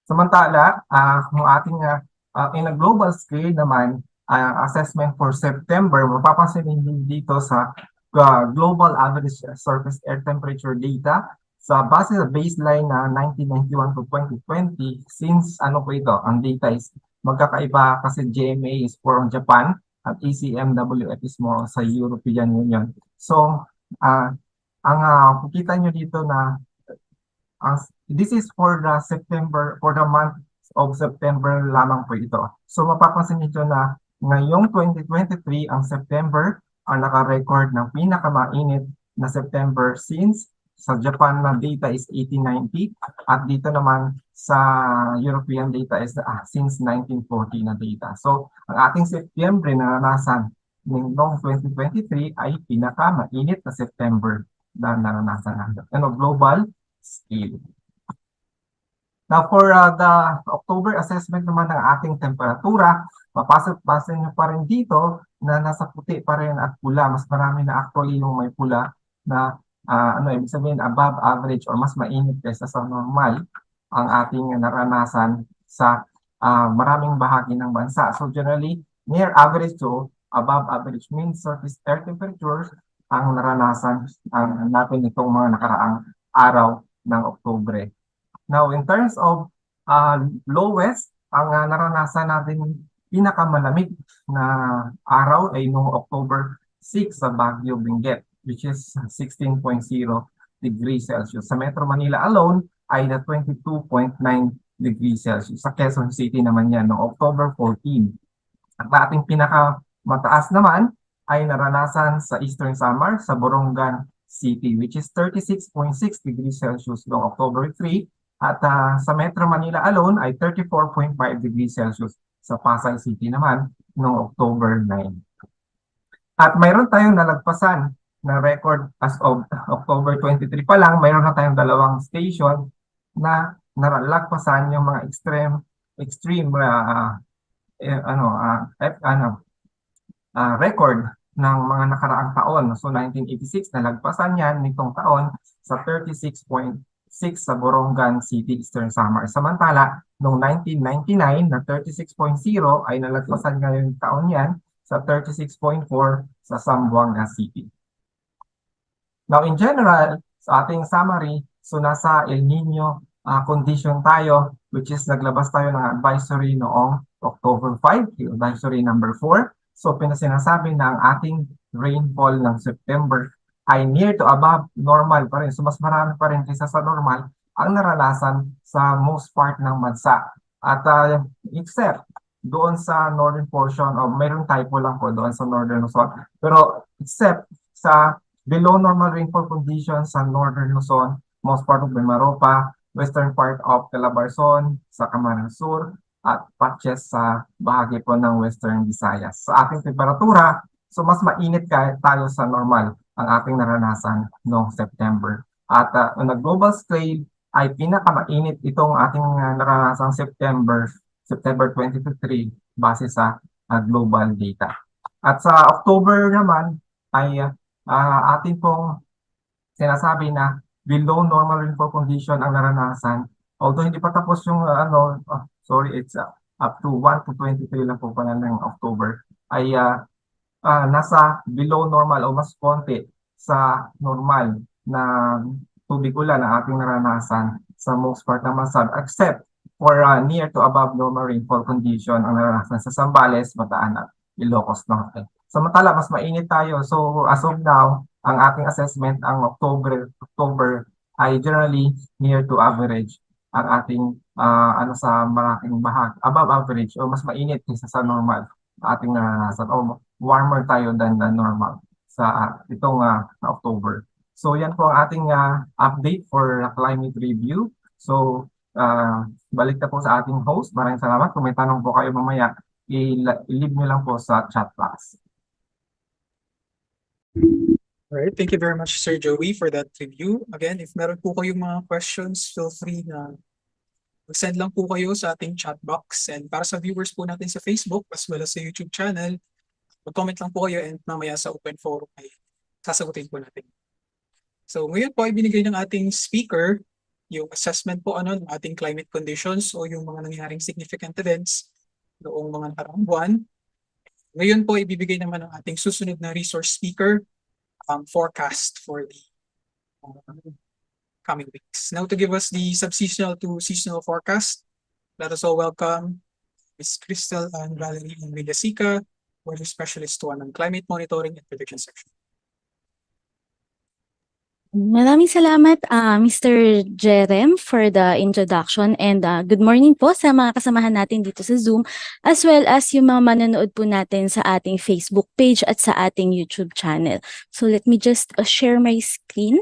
Speaker 8: Samantala, kung ating in a global scale naman, assessment for September, mapapansin niyo dito sa global average surface air temperature data sa base sa baseline na 1991 to 2020, since po ito, ang data is magkakaiba kasi GMA is for Japan at ECMWF is more sa European Union. So, kikita nyo dito na this is for the September, for the month of September lamang po ito. So, mapapansin nyo na ngayong 2023, ang September, ang naka-record ng pinakamainit na September since sa Japan na data is 1890 at dito naman sa European data is since 1940 na data. So, ang ating September na naranasan noong 2023 ay pinakamainit na September na naranasan natin. Global scale. Now, for the October assessment naman ng ating temperatura, mapasok-pasin nyo pa rin dito na nasa puti pa rin at pula. Mas marami na actually yung may pula na ibig sabihin above average or mas mainit kaysa sa normal ang ating naranasan sa maraming bahagi ng bansa. So generally, near average to above average means surface air temperature ang naranasan natin itong mga nakaraang araw ng Oktubre. Now, in terms of lowest, ang naranasan natin pinakamalamig na araw ay noong October 6 sa Baguio, Benguet, which is 16.0 degrees Celsius. Sa Metro Manila alone ay na 22.9 degrees Celsius. Sa Quezon City naman yan, noong October 14. At ating pinakamataas naman ay naranasan sa Eastern Samar, sa Borongan City, which is 36.6 degrees Celsius noong October 3. At sa Metro Manila alone ay 34.5 degrees Celsius sa Pasay City naman noong October 9. At mayroon tayong nalagpasan na record as of October 23 pa lang, mayroon na tayong dalawang station na nalagpasan yung mga extreme record ng mga nakaraang taon. So 1986 nalagpasan yan nitong taon sa 36.6 sa Borongan City, Eastern Samar. Samantala, noong 1999 na 36.0 ay nalagpasan ngayon taon yan sa 36.4 sa Zamboanga City. Now, in general, sa ating summary, so nasa El Nino condition tayo, which is naglabas tayo ng advisory noong October 5, advisory number 4. So, pinasinasabi na ang ating rainfall ng September ay near to above normal pa rin. So, mas marami pa rin kaysa sa normal ang naranasan sa most part ng bansa. At except doon sa northern portion, mayroong typo lang po doon sa northern Luzon. Pero except sa below normal rainfall conditions sa northern Luzon, most part of Mimaropa, western part of Calabarzon, sa Camarines Sur, at patches sa bahagi po ng Western Visayas. Sa ating temperatura, so mas mainit tayo sa normal ang ating naranasan noong September. At on a global scale, ay pinakamainit itong ating naranasang September 23 base sa global data. At sa October naman ay atin pong sinasabi na below normal rainfall condition ang naranasan. Although hindi pa tapos yung it's up to 1 to 23 lang po pala ng October, ay nasa below normal o mas konti sa normal na tubig ulan ang ating naranasan sa most part ng bansa, except for near to above normal rainfall condition ang naranasan sa Zambales, Bataan at Ilocos Norte. Samantala, mas mainit tayo. So as of now, ang ating assessment ang October ay generally near to average ang ating sa malaking bahag, above average o mas mainit kaysa sa normal ating naranasan o warmer tayo than the normal sa itong October. So yan po ang ating update for climate review. So balik na po sa ating host. Maraming salamat. Kung may tanong po kayo mamaya, i-leave nyo lang po sa chat box.
Speaker 1: Alright, thank you very much, Sir Joey, for that review. Again, if meron po kayong mga questions, feel free na mag-send lang po kayo sa ating chat box. And para sa viewers po natin sa Facebook as well as sa YouTube channel, mag-comment lang po kayo and mamaya sa open forum ay sasagutin po natin. So ngayon po ay binigay ng ating speaker yung assessment po ng ating climate conditions o yung mga nangyaring significant events noong mga nakaraang buwan. Ngayon po ibibigay naman ng ating susunod na resource speaker forecast for the coming weeks. Now to give us the subseasonal to seasonal forecast, let us all welcome Ms. Crystal and Valerie and Villasica, weather specialist to ng climate monitoring and prediction section.
Speaker 9: Maraming salamat, Mr. Jerem, for the introduction, and good morning po sa mga kasamahan natin dito sa Zoom, as well as yung mga manonood po natin sa ating Facebook page at sa ating YouTube channel. So let me just share my screen.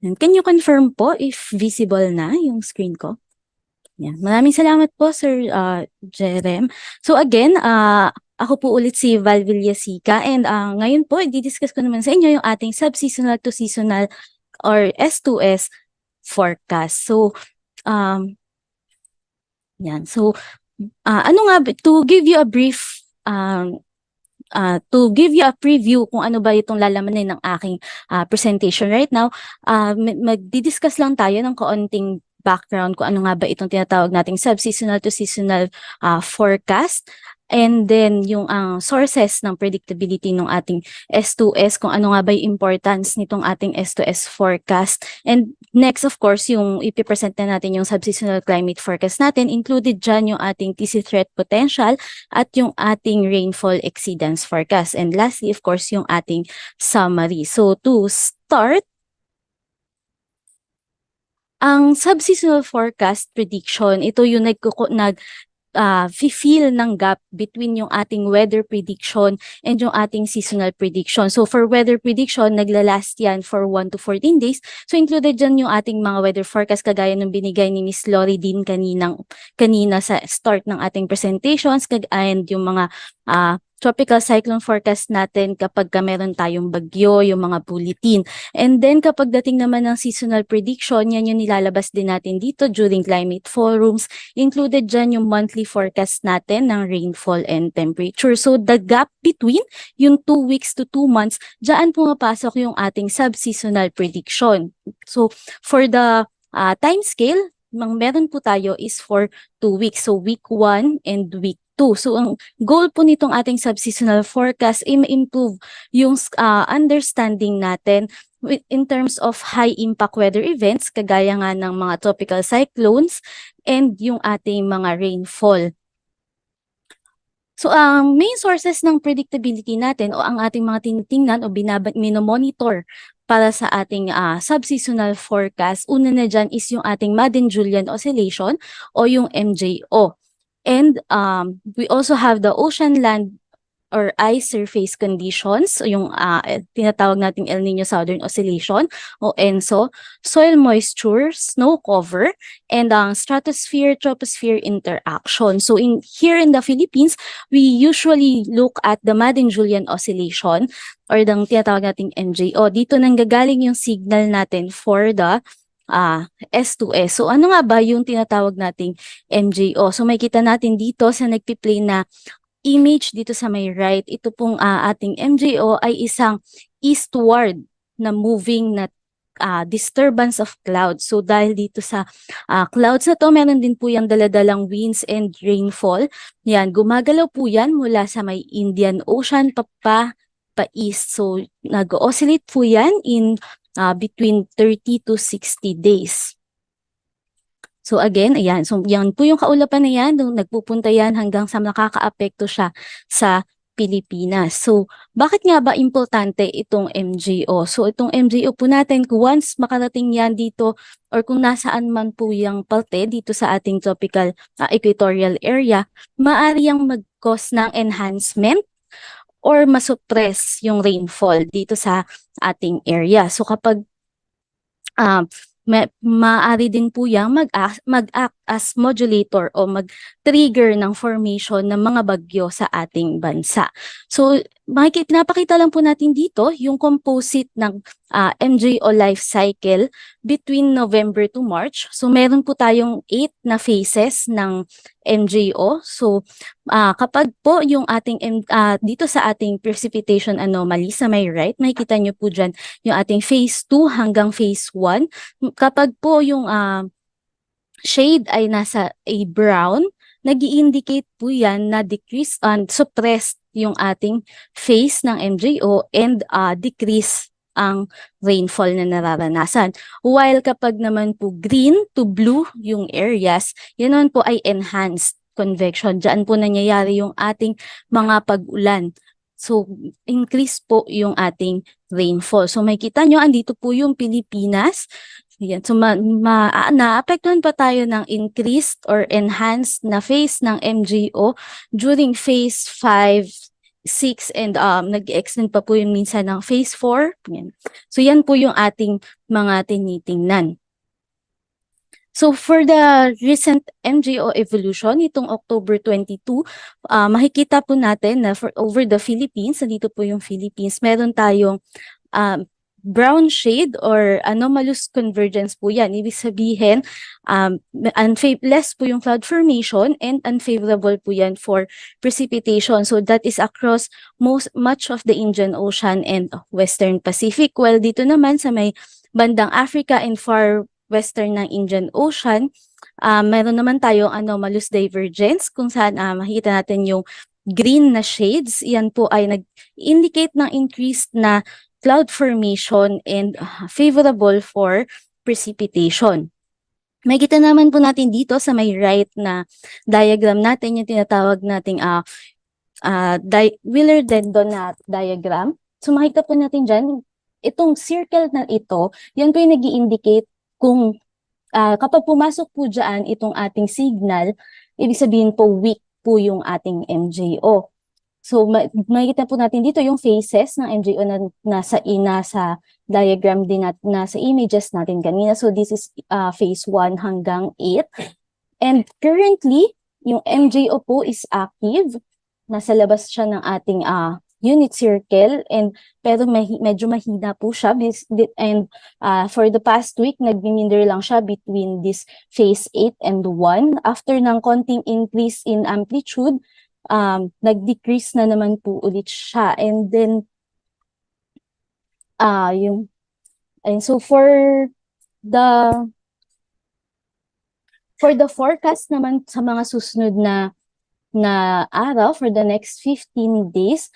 Speaker 9: And can you confirm po if visible na yung screen ko? Yeah. Maraming salamat po, Sir Jerem. So again, ako po ulit si Val Villasica, and ngayon po, i-discuss ko naman sa inyo yung ating subseasonal to seasonal or S2S forecast. So, yan. So, to give you a brief, to give you a preview kung ano ba itong lalamanin ng aking presentation right now, magdi-discuss lang tayo ng kaunting background kung ano nga ba itong tinatawag nating subseasonal to seasonal forecast. And then yung sources ng predictability ng ating S2S, kung ano nga ba yung importance nitong ating S2S forecast. And next, of course, yung ipipresent na natin yung subseasonal climate forecast natin. Included dyan yung ating TC threat potential at yung ating rainfall exceedance forecast. And lastly, of course, yung ating summary. So to start, ang subseasonal forecast prediction, ito yung feel ng gap between yung ating weather prediction and yung ating seasonal prediction. So for weather prediction, naglalast yan for 1 to 14 days. So included dyan yung ating mga weather forecast kagaya ng binigay ni Miss Lori din kanina sa start ng ating presentations, and yung mga tropical cyclone forecast natin kapag meron tayong bagyo, yung mga bulletin. And then kapag dating naman ng seasonal prediction, yan yung nilalabas din natin dito during climate forums. Included dyan yung monthly forecast natin ng rainfall and temperature. So the gap between yung 2 weeks to 2 months, dyan pumapasok yung ating sub-seasonal prediction. So for the time scale, meron po tayo is for 2 weeks. So week 1 and week 2. So ang goal po nitong ating sub-seasonal forecast ay ma-improve yung understanding natin in terms of high impact weather events kagaya nga ng mga tropical cyclones and yung ating mga rainfall. So ang main sources ng predictability natin o ang ating mga tinitingnan o minomonitor para sa ating sub-seasonal forecast, una na dyan is yung ating Madden-Julian Oscillation o yung MJO. And we also have the ocean, land, or ice surface conditions, yung tinatawag nating El Niño Southern Oscillation o ENSO, soil moisture, snow cover, and stratosphere-troposphere interaction. So here in the Philippines, we usually look at the Madden-Julian Oscillation or the tinatawag nating MJO. Dito nanggagaling yung signal natin for the S2S. So ano nga ba yung tinatawag nating MJO? So makikita natin dito sa nagpi-play na image dito sa may right, ito pong ating MJO ay isang eastward na moving na disturbance of clouds. So dahil dito sa clouds na to, meron din po yung daladalang winds and rainfall. Yan, gumagalaw po yan mula sa may Indian Ocean pa-east. So nag-oscillate po yan in between 30 to 60 days. So again, ayan. So yan po yung kaulapan na yan. Nagpupunta yan hanggang sa nakakaapekto siya sa Pilipinas. So bakit nga ba importante itong MJO? So itong MJO po natin, once makarating yan dito or kung nasaan man po yung parte dito sa ating tropical equatorial area, maaari yang mag-cause ng enhancement or masuppress yung rainfall dito sa ating area. So kapag maaari din po yang mag-act as modulator o mag-trigger ng formation ng mga bagyo sa ating bansa. So pinapakita lang po natin dito yung composite ng MJO life cycle between November to March. So meron po tayong 8 na phases ng MJO. So kapag po yung ating dito sa ating precipitation anomaly sa may right, makikita nyo po dyan yung ating phase 2 hanggang phase 1. Kapag po yung shade ay nasa a brown, nag-i-indicate po yan na decrease and suppressed yung ating phase ng MJO and decrease ang rainfall na nararanasan. While kapag naman po green to blue yung areas, yan naman po ay enhanced convection. Diyan po nangyayari yung ating mga pag-ulan. So, increase po yung ating rainfall. So, makikita nyo, andito po yung Pilipinas. Yan. So, naapektuhan pa tayo ng increased or enhanced na phase ng MJO during phase 5, 6, and nag-extend pa po yung minsan ng phase 4. Yan. So, yan po yung ating mga tinitingnan. So, for the recent MJO evolution, itong October 22, makikita po natin na over the Philippines, nandito po yung Philippines, meron tayong brown shade or anomalous convergence po yan. Ibig sabihin, less po yung cloud formation and unfavorable po yan for precipitation. So that is across much of the Indian Ocean and Western Pacific. While dito naman sa may bandang Africa and far western ng Indian Ocean, meron naman tayong anomalous divergence kung saan makikita natin yung green na shades. Yan po ay nag-indicate ng increased na cloud formation and favorable for precipitation. Makikita naman po natin dito sa may right na diagram natin, yung tinatawag nating Wheeler-Dendon diagram. So makikita po natin dyan, itong circle na ito, yan po yung nag-i-indicate kung kapag pumasok po dyan itong ating signal, ibig sabihin po weak po yung ating MJO. So makikita po natin dito yung phases ng MJO na nasa diagram din nasa images natin kanina. So this is phase 1 hanggang 8. And currently, yung MJO po is active. Nasa labas siya ng ating unit circle, and pero medyo mahina po siya, and for the past week nagmiminder lang siya between this phase 8 and 1. After ng konting increase in amplitude, nag-decrease na naman po ulit siya. And then so for the forecast naman sa mga susunod na araw, for the next 15 days,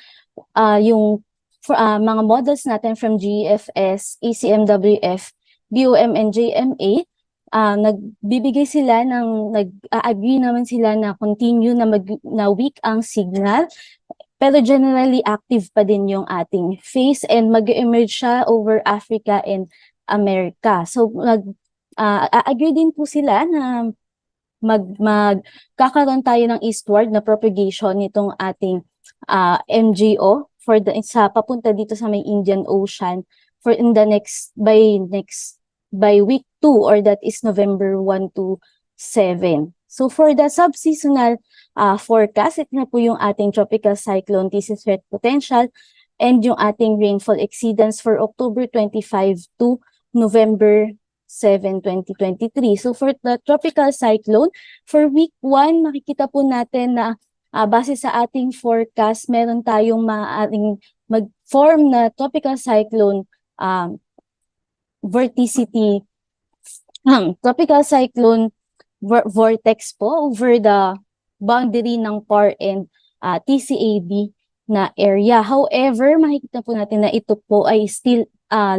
Speaker 9: yung mga models natin from GFS, ECMWF, BOM, and JMA, nagbibigay sila nag-agree naman sila na continue na weak ang signal, pero generally active pa din yung ating phase, and mag-emerge siya over Africa and America. So agree din po sila na magkakaroon tayo ng eastward na propagation nitong ating MJO sa papunta dito sa may Indian Ocean in the by week 2, or that is November 1 to 7. So for the subseasonal forecast, ito na po yung ating tropical cyclone thesis threat potential and yung ating rainfall exceedance for October 25 to November 7, 2023. So for the tropical cyclone, for week 1, makikita po natin na base sa ating forecast, meron tayong maaaring mag-form na tropical cyclone vorticity, tropical cyclone vortex po over the boundary ng PAR and TCAD na area. However, makikita po natin na ito po ay still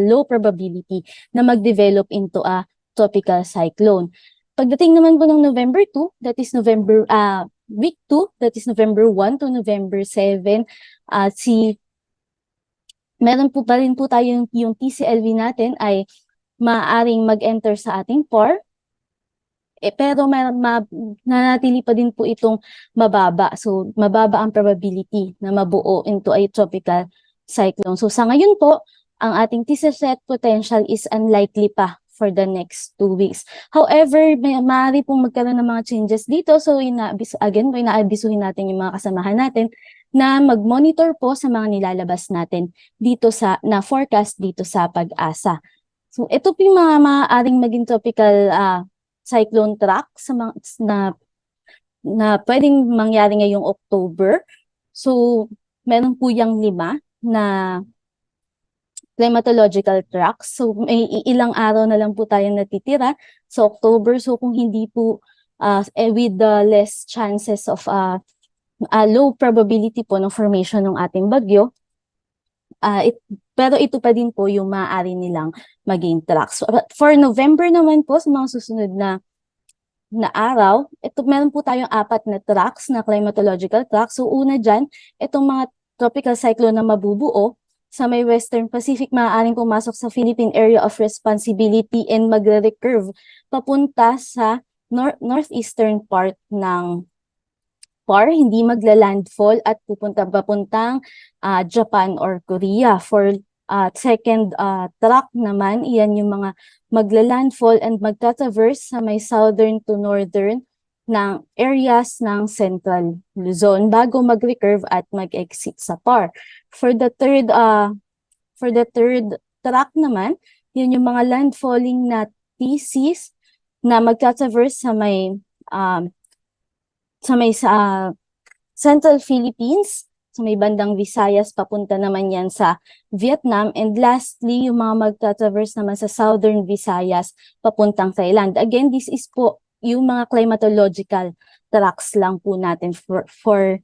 Speaker 9: low probability na mag-develop into a tropical cyclone. Pagdating naman po ng November 2, that is week 2, that is November 1 to November 7, meron po pa rin po tayong yung TCLV natin ay maaaring mag-enter sa ating PAR, pero nanatili pa din po itong mababa. So, mababa ang probability na mabuo into a tropical cyclone. So, sa ngayon po, ang ating TCSET potential is unlikely pa for the next 2 weeks. However, maaari pong magkaroon ng mga changes dito. So, inaabisuhin natin yung mga kasamahan natin na mag-monitor po sa mga nilalabas natin dito na forecast dito sa PAGASA. So, ito po yung mga maaaring maging tropical cyclone track na pwedeng mangyari ngayong October. So, meron po yung 5 na climatological tracks. So, may ilang araw na lang po tayong natitira sa October. So, kung hindi po with the less chances of low probability po ng formation ng ating bagyo, pero ito pa din po yung maaari nilang maging tracks. So, for November naman po, sa mga susunod na araw, meron po tayong 4 na tracks, na climatological tracks. So, una dyan, itong mga tropical cyclone na mabubuo sa may Western Pacific, maaaring pumasok sa Philippine Area of Responsibility and magre-recurve papunta sa northeastern part ng PAR, hindi magla-landfall at papuntang Japan or Korea. For second track naman, iyan yung mga magla-landfall and magta-traverse sa may southern to northern ng areas ng Central Luzon bago mag-recurve at mag-exit sa PAR. For the third track naman, yun yung mga landfalling na thesis na magta-traverse sa may Central Philippines, sa may bandang Visayas, papunta naman yan sa Vietnam. And lastly, yung mga magta-traverse naman sa Southern Visayas, papuntang Thailand. Again, this is po yung mga climatological tracks lang po natin for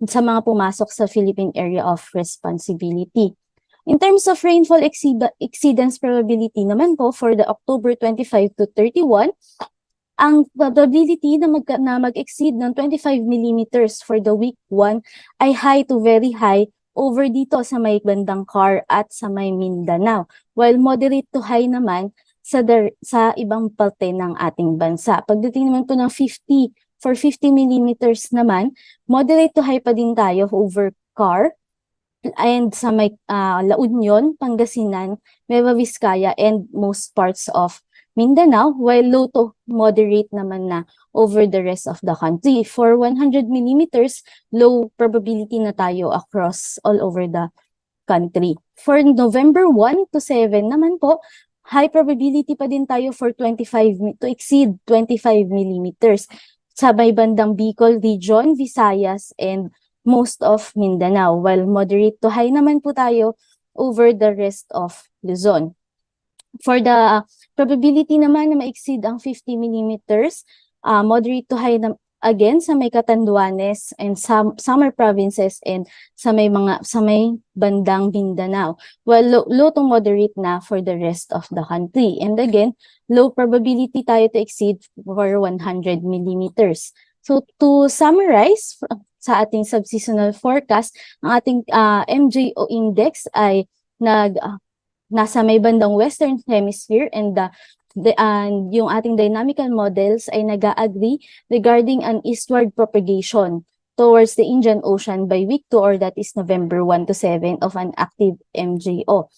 Speaker 9: sa mga pumasok sa Philippine Area of Responsibility. In terms of rainfall exceedance probability naman po for the October 25 to 31, ang probability na mag-exceed ng 25 millimeters for the week 1 ay high to very high over dito sa may bandang CAR at sa may Mindanao, while moderate to high naman sa ibang parte ng ating bansa. Pagdating naman po ng 50 For 50 millimeters naman, moderate to high pa din tayo over CAR and sa may La Union, Pangasinan, Nueva Vizcaya, and most parts of Mindanao, while low to moderate naman na over the rest of the country. For 100 millimeters, low probability na tayo across all over the country. For November 1 to 7 naman po, high probability pa din tayo for 25 to exceed 25 millimeters sa may bandang Bicol region, Visayas, and most of Mindanao, while moderate to high naman po tayo over the rest of Luzon. For the probability naman na ma-exceed ang 50 millimeters, moderate to high na, again sa may Catanduanes and summer provinces and sa may bandang Mindanao, while low to moderate na for the rest of the country. And again, low probability tayo to exceed for 100 millimeters. So to summarize, sa ating subseasonal forecast, ang ating MJO index ay nasa may bandang Western Hemisphere, and yung ating dynamical models ay nag-agree regarding an eastward propagation towards the Indian Ocean by week 2, or that is November 1 to 7 of an active MJO.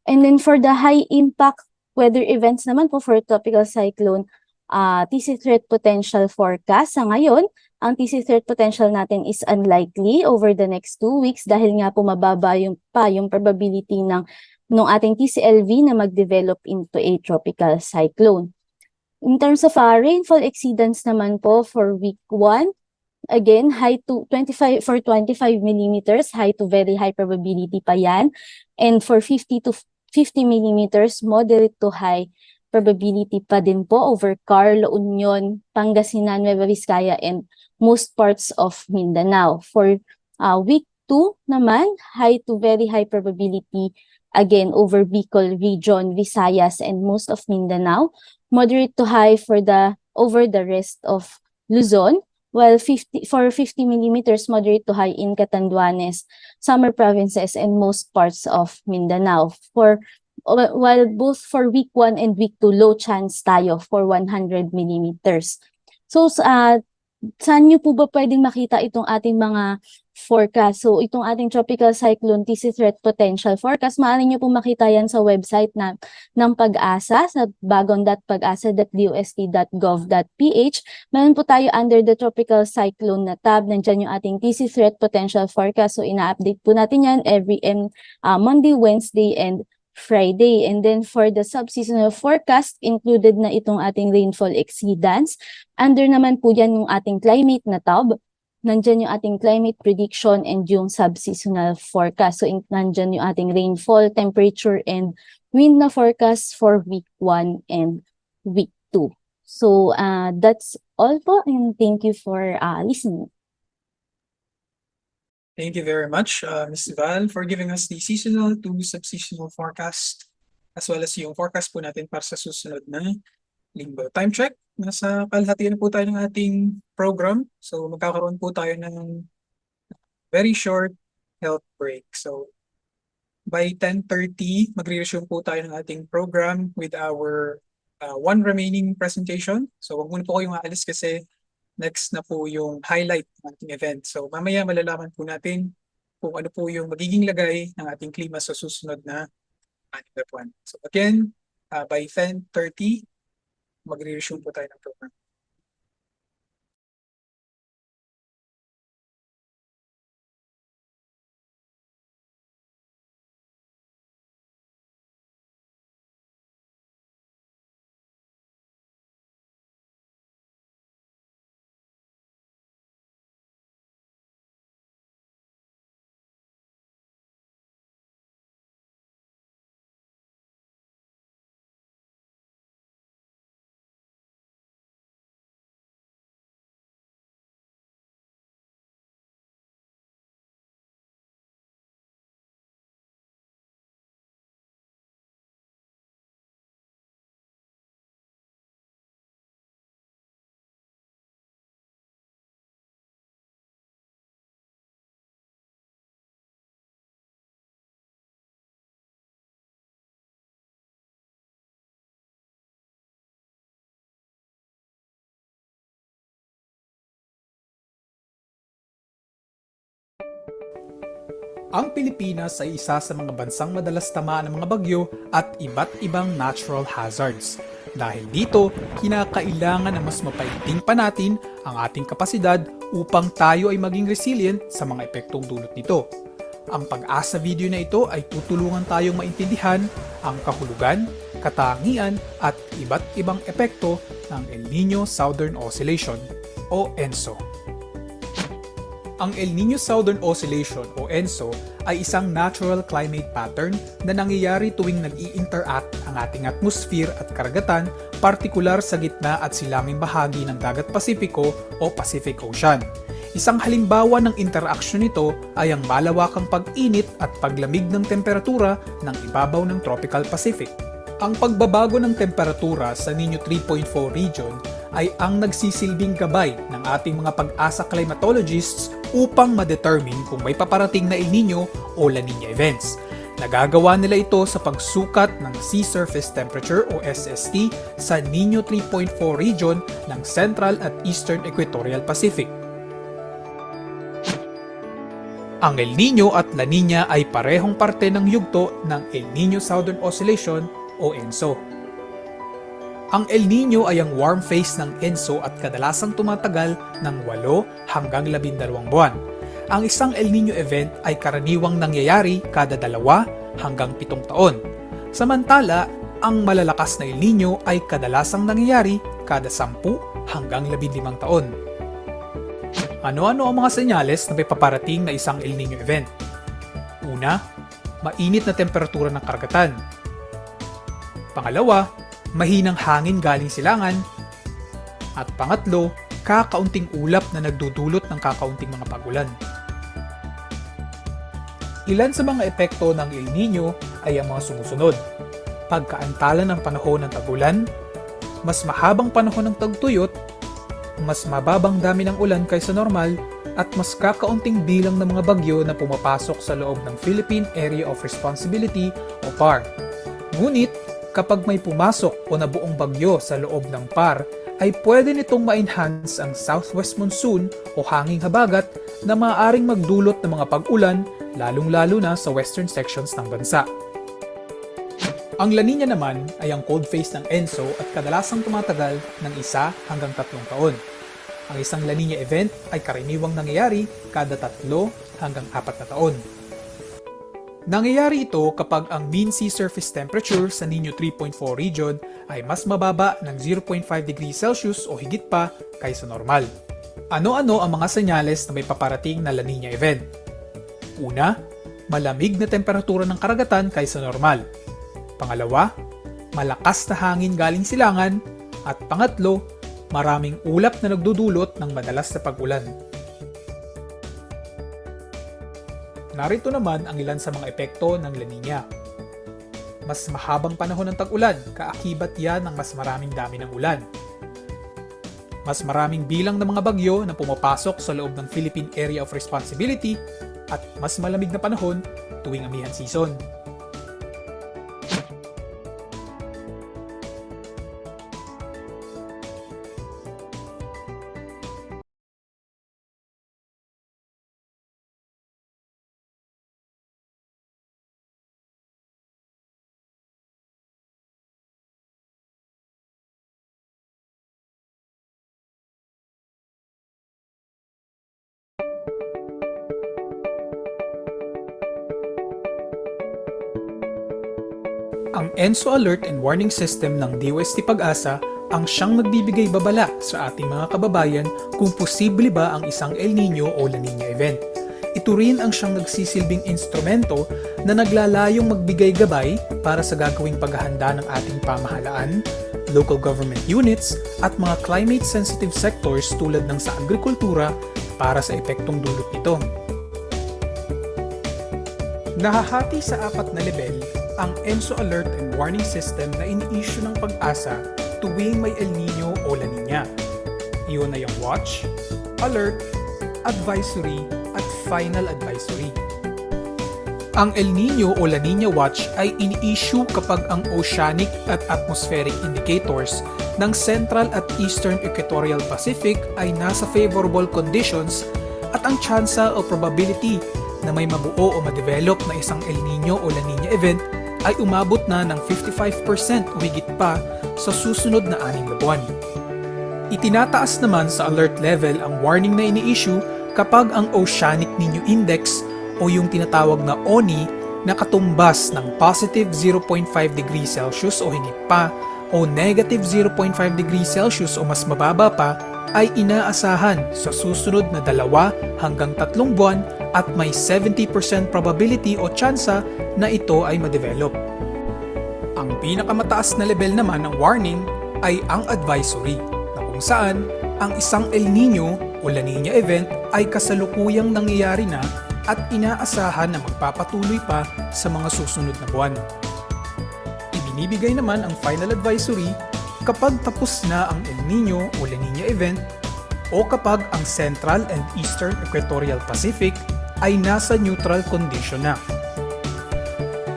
Speaker 9: And then for the high impact weather events naman po for tropical cyclone, TC threat potential forecast sa ngayon, ang TC threat potential natin is unlikely over the next 2 weeks dahil nga po mababa yung probability ng ating TCLV na mag-develop into a tropical cyclone. In terms of rainfall exceedance naman po for week 1, again, high to 25 millimeters, high to very high probability pa yan. And for 50 to 50 millimeters, moderate to high probability pa din po over CAR, La Union, Pangasinan, Nueva Vizcaya, and most parts of Mindanao. For week 2 naman, high to very high probability again over Bicol region, Visayas, and most of Mindanao. Moderate to high over the rest of Luzon, while for 50 millimeters, moderate to high in Catanduanes, summer provinces, and most parts of Mindanao. While both for week 1 and week 2, low chance tayo for 100 millimeters. So, saan nyo po ba pwedeng makita itong ating mga forecast? So, itong ating tropical cyclone TC threat potential forecast, maaari nyo po makita yan sa website ng Pag-asa sa bagon.pagasa.dost.gov.ph. Meron po tayo under the tropical cyclone na tab. Nandyan yung ating TC threat potential forecast. So, ina-update po natin yan every Monday, Wednesday, and Friday. And then for the subseasonal forecast, included na itong ating rainfall exceedance. Under naman po yan yung ating climate na tab. Nandyan yung ating climate prediction and yung subseasonal forecast. So nandyan yung ating rainfall, temperature, and wind na forecast for week 1 and week 2. So that's all po, and thank you for listening.
Speaker 1: Thank you very much, Ms. Val, for giving us the seasonal to subseasonal forecast, as well as yung forecast po natin para sa susunod na linggo. Time check, nasa kalahatian na po tayo ng ating program. So magkakaroon po tayo ng very short health break. So by 10:30, magre-resume po tayo ng ating program with our one remaining presentation. So wag muna po kayong aalis kasi next na po yung highlight ng ating event. So mamaya malalaman po natin kung ano po yung magiging lagay ng ating klima sa susunod na ating na buwan. So again, by 10:30, magre-resume po tayo ng program. Ang Pilipinas ay isa sa mga bansang madalas tamaan ng mga bagyo at iba't ibang natural hazards. Dahil dito, kinakailangan na mas mapaigting pa natin ang ating kapasidad upang tayo ay maging resilient sa mga epektong dulot nito. Ang pag-asa video na ito ay tutulungan tayong maintindihan ang kahulugan, katangian at iba't ibang epekto ng El Niño Southern Oscillation o ENSO. Ang El Niño Southern Oscillation o ENSO ay isang natural climate pattern na nangyayari tuwing nag-i-interact ang ating atmosphere at karagatan, partikular sa gitna at silanging bahagi ng Dagat Pasipiko o Pacific Ocean. Isang halimbawa ng interaksyon nito ay ang malawakang pag-init at paglamig ng temperatura ng ibabaw ng Tropical Pacific. Ang pagbabago ng temperatura sa Niño 3.4 region ay ang nagsisilbing gabay ng ating mga pag-asa climatologists upang ma-determine kung may paparating na El Niño o La Niña events. Nagagawa nila ito sa pagsukat ng Sea Surface Temperature o SST sa Niño 3.4 region ng Central at Eastern Equatorial Pacific. Ang El Niño at La Niña ay parehong parte ng yugto ng El Niño Southern Oscillation o ENSO. Ang El Niño ay ang warm phase ng ENSO at kadalasang tumatagal ng 8 hanggang 12 buwan. Ang isang El Niño event ay karaniwang nangyayari kada 2 hanggang 7 taon. Samantala, ang malalakas na El Niño ay kadalasang nangyayari kada 10 hanggang 15 taon. Ano-ano ang mga senyales na may paparating na isang El Niño event? Una, mainit na temperatura ng karagatan. Pangalawa, mahinang hangin galing silangan. At pangatlo, kakaunting ulap na nagdudulot ng kakaunting mga pagulan. Ilan sa mga epekto ng El Niño ay ang mga sumusunod. Pagkaantala ng panahon ng tag-ulan, mas mahabang panahon ng tagtuyot, mas mababang dami ng ulan kaysa normal, at mas kakaunting bilang ng mga bagyo na pumapasok sa loob ng Philippine Area of Responsibility o PAR. Ngunit, kapag may pumasok o nabuong bagyo sa loob ng PAR, ay pwede nitong ma-enhance ang southwest monsoon o hanging habagat na maaaring magdulot ng mga pag-ulan, lalong-lalo na sa western sections ng bansa. Ang La Niña naman ay ang cold phase ng ENSO at kadalasang tumatagal ng 1 hanggang 3 taon. Ang isang La Niña event ay karaniwang nangyayari kada 3 hanggang 4 na taon. Nangyayari ito kapag ang mean sea surface temperature sa Niño 3.4 region ay mas mababa ng 0.5 degrees Celsius o higit pa kaysa normal. Ano-ano ang mga senyales na may paparating na La Niña event? Una, malamig na temperatura ng karagatan kaysa normal. Pangalawa, malakas na hangin galing silangan. At pangatlo, maraming ulap na nagdudulot ng madalas na pag-ulan. Narito naman ang ilan sa mga epekto ng La Niña. Mas mahabang panahon ng tag-ulan, kaakibat yan ng mas maraming dami ng ulan. Mas maraming bilang ng mga bagyo na pumapasok sa loob ng Philippine Area of Responsibility at mas malamig na panahon tuwing amihan season. Ang ENSO Alert and Warning System ng DOST-PAGASA ang siyang nagbibigay babala sa ating mga kababayan kung posible ba ang isang El Niño o La Niña event. Ito rin ang siyang nagsisilbing instrumento na naglalayong magbigay gabay para sa gagawing paghahanda ng ating pamahalaan, local government units at mga climate-sensitive sectors tulad ng sa agrikultura para sa epektong dulot nito. Nahahati sa 4 na level ang ENSO Alert and Warning System na ini-issue ng Pag-asa tuwing may El Niño o La Niña. Iyon ay ang Watch, Alert, Advisory at Final Advisory. Ang El Niño o La Niña Watch ay ini-issue kapag ang oceanic at atmospheric indicators ng Central at Eastern Equatorial Pacific ay nasa favorable conditions at ang tsansa o probability na may mabuo o ma-develop na isang El Nino o La Nina event ay umabot na ng 55% o higit pa sa susunod na 6 na buwan. Itinataas naman sa alert level ang warning na ini-issue kapag ang Oceanic Nino Index o yung tinatawag na ONI na katumbas ng positive 0.5 degrees Celsius o higit pa o negative 0.5 degrees Celsius o mas mababa pa ay inaasahan sa susunod na 2 hanggang 3 buwan at may 70% probability o tsansa na ito ay ma-develop. Ang pinakamataas na level naman ng warning ay ang advisory na kung saan ang isang El Nino o La Nina event ay kasalukuyang nangyayari na at inaasahan na magpapatuloy pa sa mga susunod na buwan. Ibinibigay naman ang final advisory kapag tapos na ang El Nino o La Nina event o kapag ang Central and Eastern Equatorial Pacific ay nasa neutral condition na.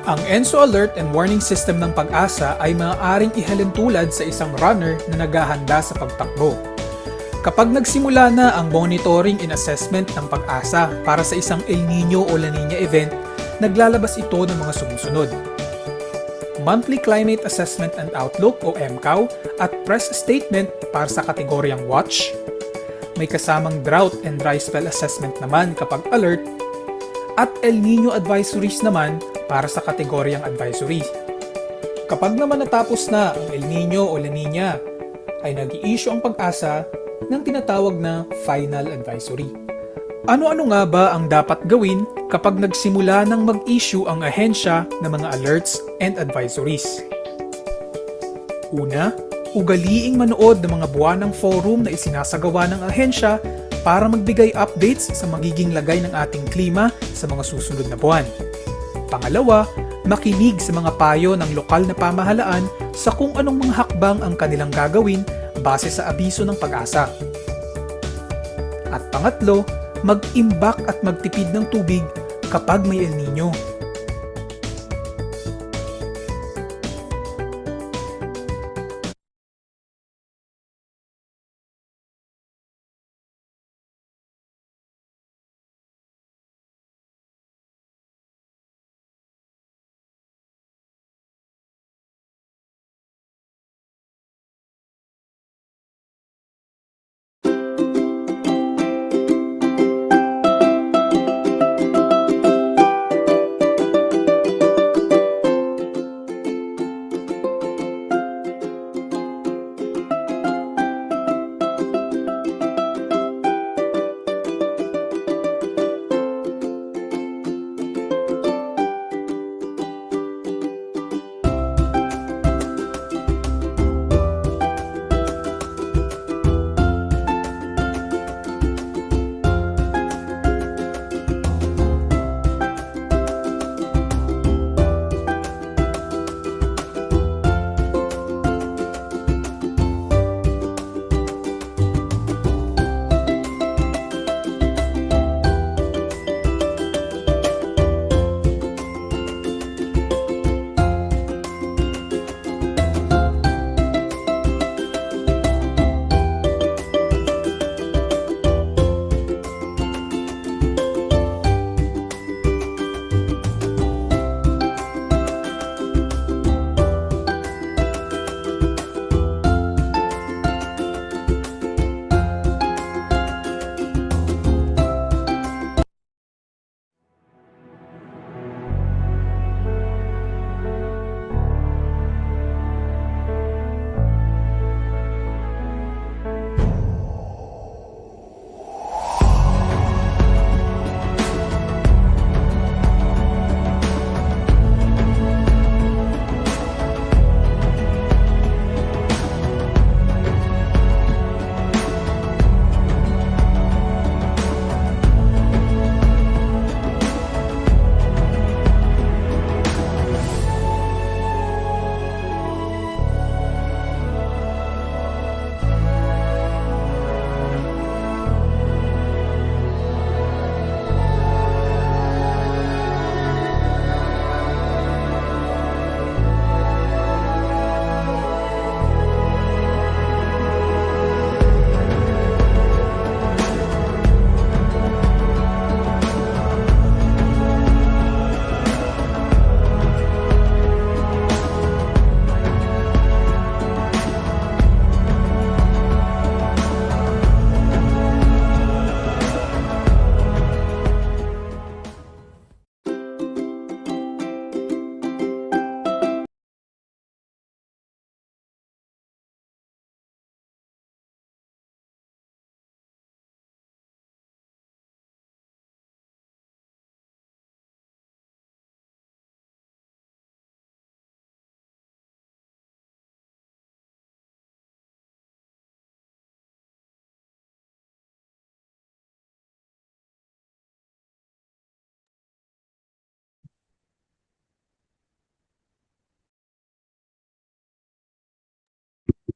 Speaker 1: Ang ENSO Alert and Warning System ng Pag-asa ay maaaring ihalintulad sa isang runner na naghahanda sa pagtakbo. Kapag nagsimula na ang monitoring and assessment ng Pag-asa para sa isang El Nino o La Nina event, naglalabas ito ng mga sumusunod: Monthly Climate Assessment and Outlook o MCAO at Press Statement para sa kategoryang Watch. May kasamang Drought and Dry Spell Assessment naman kapag Alert, at El Nino Advisories naman para sa kategoryang Advisories. Kapag naman natapos na ang El Nino o La Nina, ay nag-i-issue ang Pag-asa ng tinatawag na Final Advisory. Ano-ano nga ba ang dapat gawin kapag nagsimula ng mag-issue ang ahensya ng mga alerts and advisories? Una, ugaliing manood ng mga buwanang forum na isinasagawa ng ahensya para magbigay updates sa magiging lagay ng ating klima sa mga susunod na buwan. Pangalawa, makinig sa mga payo ng lokal na pamahalaan sa kung anong mga hakbang ang kanilang gagawin base sa abiso ng Pag-asa. At pangatlo, mag-imbak at magtipid ng tubig kapag may El Nino.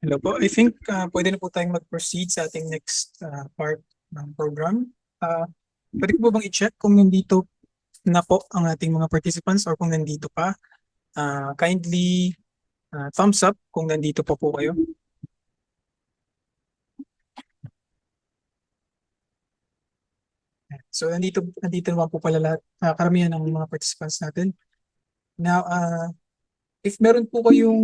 Speaker 1: Hello po. I think pwede na po tayong mag-proceed sa ating next part ng program. Pwede ko po bang i-check kung nandito na po ang ating mga participants or kung nandito pa? Kindly thumbs up kung nandito pa po kayo. So nandito naman po pala lahat, karamihan ng mga participants natin. Now, if meron po kayong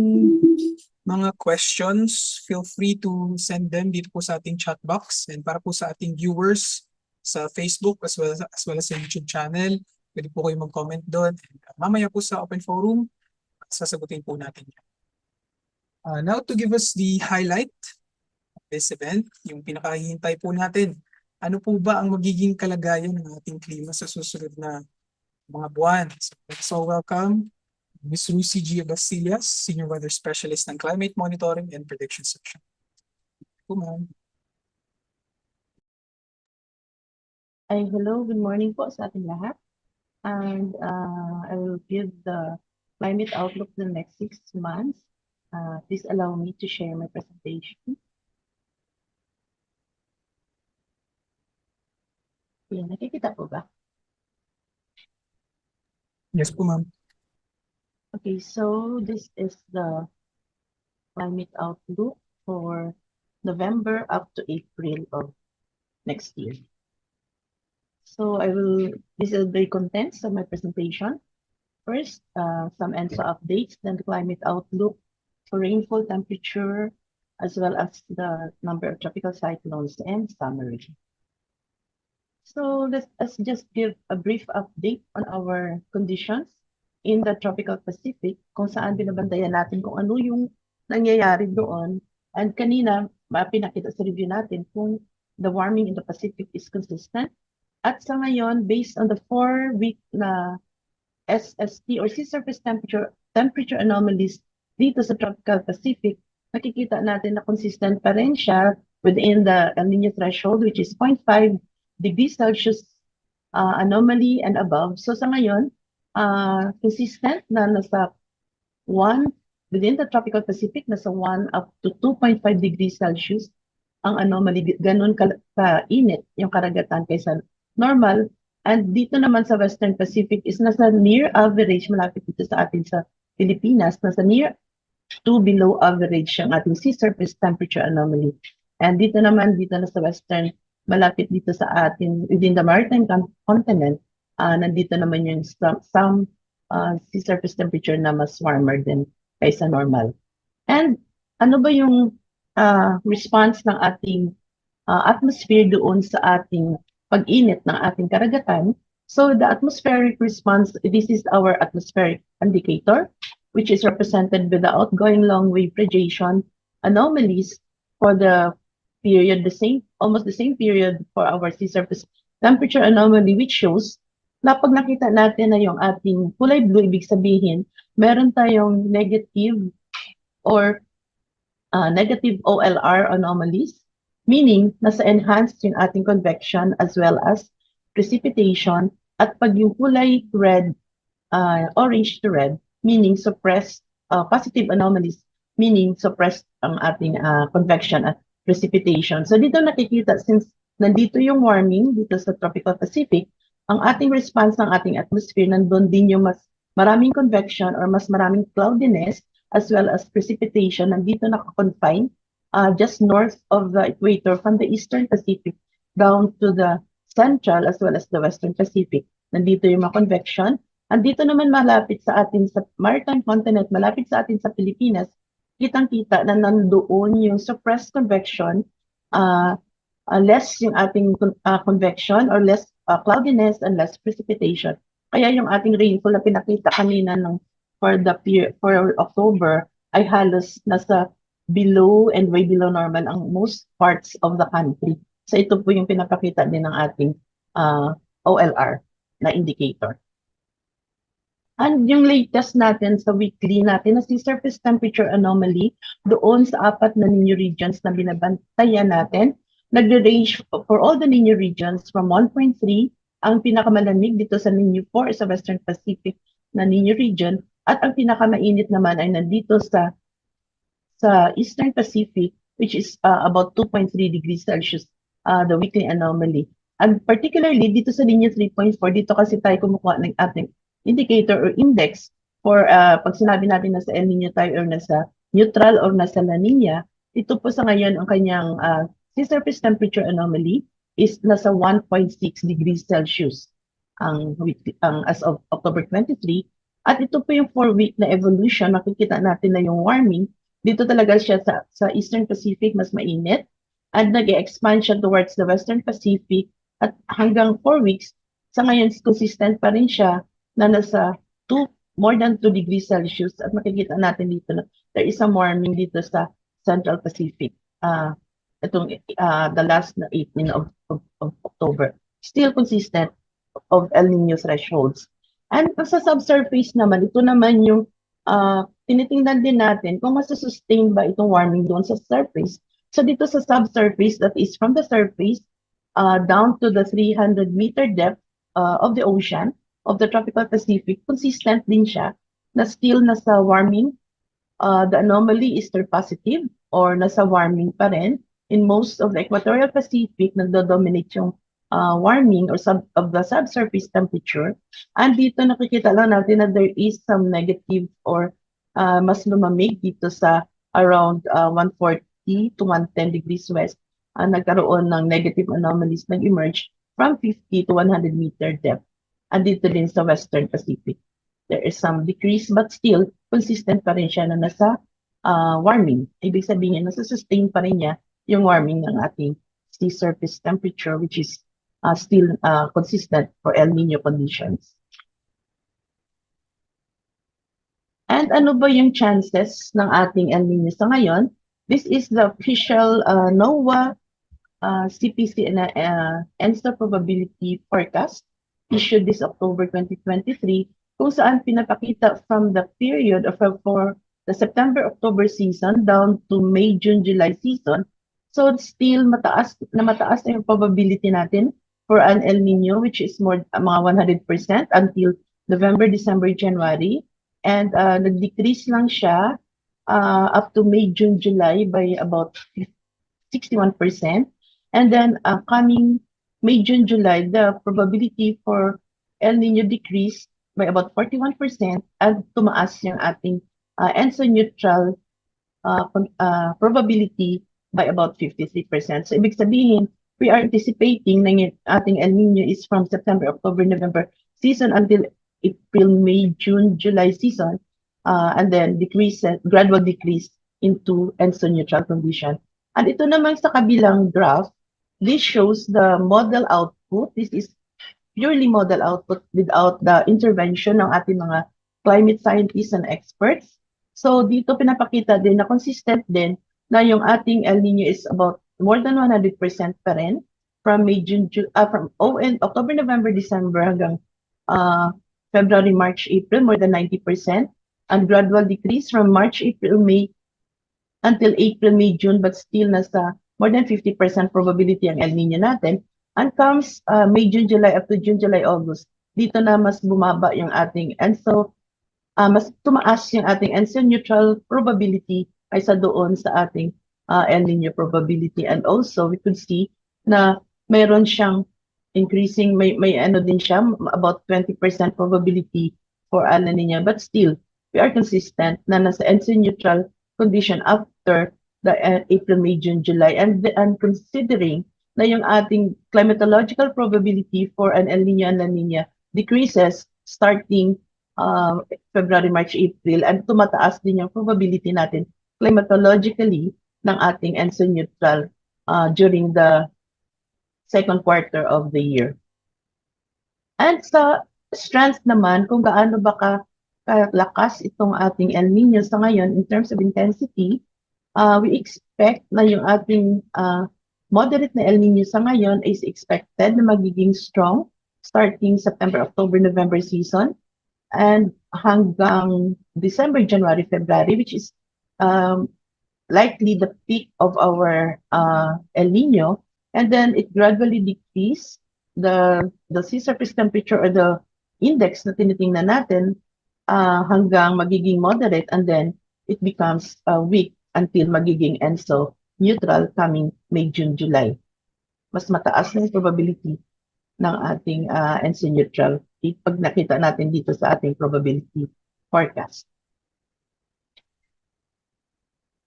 Speaker 1: mga questions, feel free to send them dito po sa ating chat box. And para po sa ating viewers sa Facebook as well as sa YouTube channel, pwede po kayo mag-comment doon. And, mamaya po sa open forum, sasagutin po natin yan. Now to give us the highlight of this event, yung pinakahihintay po natin. Ano po ba ang magiging kalagayan ng ating klima sa susunod na mga buwan? So welcome, Ms. Lucy G. Basillas, Senior Weather Specialist ng Climate Monitoring and Prediction Section. Po, ma'am.
Speaker 10: Hello, good morning po sa ating lahat. And I will give the climate outlook for the next 6 months. Please allow me to share my presentation. Yan, nakikita po ba?
Speaker 1: Yes po, ma'am.
Speaker 10: Okay, so this is the climate outlook for November up to April of next year. So this is the contents of my presentation. First, some ENSO updates, then the climate outlook for rainfall, temperature, as well as the number of tropical cyclones and summary. So let's just give a brief update on our conditions in the tropical Pacific, kung saan binabantayan natin kung ano yung nangyayari doon. And kanina, pinakita sa review natin kung the warming in the Pacific is consistent. At sa ngayon, based on the 4-week na SST or sea surface temperature anomalies dito sa tropical Pacific, nakikita natin na consistent pa rin siya within the El Niño threshold, which is 0.5 degrees Celsius anomaly and above. So sa ngayon, consistent na nasa 1 within the tropical Pacific, nasa 1 up to 2.5 degrees Celsius ang anomaly. Ganun ka-init yung karagatan kaysa normal. And dito naman sa Western Pacific is nasa near average, malapit dito sa atin sa Pilipinas, nasa near to below average ang ating sea surface temperature anomaly. And dito naman, dito na sa Western, malapit dito sa atin, within the maritime continent, nandito naman yung some sea surface temperature na mas warmer din kaysa normal. And ano ba yung response ng ating atmosphere doon sa ating pag-init ng ating karagatan? So the atmospheric response, this is our atmospheric indicator, which is represented by the outgoing long wave radiation anomalies for the period, almost the same period for our sea surface temperature anomaly, which shows na pag nakita natin na yung ating kulay blue, ibig sabihin, meron tayong negative or negative OLR anomalies, meaning nasa enhanced yung ating convection as well as precipitation. At pag yung kulay red, orange to red, meaning suppressed, positive anomalies, meaning suppressed ang ating convection at precipitation. So dito nakikita, since nandito yung warming dito sa tropical Pacific, ang ating response ng ating atmosphere, nandun din yung mas maraming convection or mas maraming cloudiness as well as precipitation, nandito nakakonfine just north of the equator from the Eastern Pacific down to the Central as well as the Western Pacific. Nandito yung mga convection. Andito naman malapit sa atin sa maritime continent, malapit sa atin sa Pilipinas, kitang-kita na nandoon yung suppressed convection, less yung ating convection or less cloudiness and less precipitation. Kaya yung ating rainfall na pinakita kanina for October ay halos nasa below and way below normal ang most parts of the country. So ito po yung pinapakita din ng ating OLR na indicator. And yung latest natin sa weekly natin na sea surface temperature anomaly doon sa 4 na Niño regions na binabantayan natin, nagre-range for all the Niño regions from 1.3, ang pinakamalamig dito sa Niño 4 sa Western Pacific na Niño region, at ang pinakamainit naman ay nandito sa sa Eastern Pacific, which is about 2.3 degrees Celsius, the weekly anomaly. And particularly dito sa linya 3.4, dito kasi tayo kumukuha ng ating indicator or index for pag sinabi natin nasa El Nino tayo or nasa neutral or nasa La Nina, ito po sa ngayon ang kanyang sea surface temperature anomaly is nasa 1.6 degrees Celsius ang as of October 23. At ito po yung 4-week na evolution, makikita natin na yung warming, dito talaga siya sa Eastern Pacific mas mainit at nag-expand siya towards the Western Pacific at hanggang 4 weeks, sa ngayon consistent pa rin siya na nasa more than 2 degrees Celsius at makikita natin dito na there is some warming dito sa Central Pacific. The last na 18 of October. Still consistent of El Nino thresholds. And sa subsurface naman, ito naman yung tinitingnan din natin kung masusustain ba itong warming doon sa surface. So dito sa subsurface, that is from the surface down to the 300-meter depth of the ocean, of the tropical Pacific, consistent din siya na still nasa warming. The anomaly is still positive or nasa warming pa rin. In most of the equatorial Pacific, nagdo-dominate yung warming or of the subsurface temperature. And dito nakikita lang natin na there is some negative or mas lumamig dito sa around 140 to 110 degrees west. Nagkaroon ng negative anomalies nag-emerge from 50 to 100 meter depth. And dito din sa Western Pacific. There is some decrease but still consistent pa rin siya na nasa warming. Ibig sabihin, nasa-sustain pa rin niya yung warming ng ating sea surface temperature which is still consistent for El Nino conditions. And ano ba yung chances ng ating El Nino sa ngayon? This is the official NOAA CPC and ENSO probability forecast issued this October 2023 kung saan pinapakita from the period of for the September-October season down to May, June, July season. So still mataas na yung probability natin for an El Nino which is more mga 100% until November, December, January. And nag-decrease lang siya up to May, June, July by about 61%. And then coming May, June, July, the probability for El Nino decreased by about 41% at tumaas yung ating ENSO neutral probability by about 53%. So ibig sabihin, we are anticipating na yung ating El Nino is from September, October, November season until April, May, June, July season, and then gradual decrease into ENSO neutral condition. And ito naman sa kabilang graph, this shows the model output. This is purely model output without the intervention ng ating mga climate scientists and experts. So dito pinapakita din na consistent din na yung ating El Nino is about more than 100% pa rin from May, June, from October, November, December hanggang February, March, April, more than 90%, and gradual decrease from March, April, May until April, May, June, but still nasa more than 50% probability ang El Nino natin. And comes May, June, July up to June, July, August. Dito na mas bumaba yung ating ENSO, mas tumaas yung ating ENSO neutral probability kaysa doon sa ating El Nino probability. And also, we could see na mayroon siyang increasing, may ano din siya, about 20% probability for El Nino. But still, we are consistent na nasa ENSO neutral condition after the April, May, June, July. And considering na yung ating climatological probability for an El Nino and La Nina decreases starting February, March, April, and tumataas din yung probability natin climatologically ng ating ENSO neutral during the second quarter of the year. And sa strength naman, kung gaano ba kalakas itong ating El Nino sa ngayon in terms of intensity, we expect na yung ating moderate na El Nino sa ngayon is expected na magiging strong starting September, October, November season and hanggang December, January, February, which is likely the peak of our El Nino. And then it gradually decrease the sea surface temperature or the index na tinitingnan natin hanggang magiging moderate, and then it becomes weak until magiging ENSO neutral coming May, June, July. Mas mataas na yung probability ng ating ENSO neutral pag nakita natin dito sa ating probability forecast.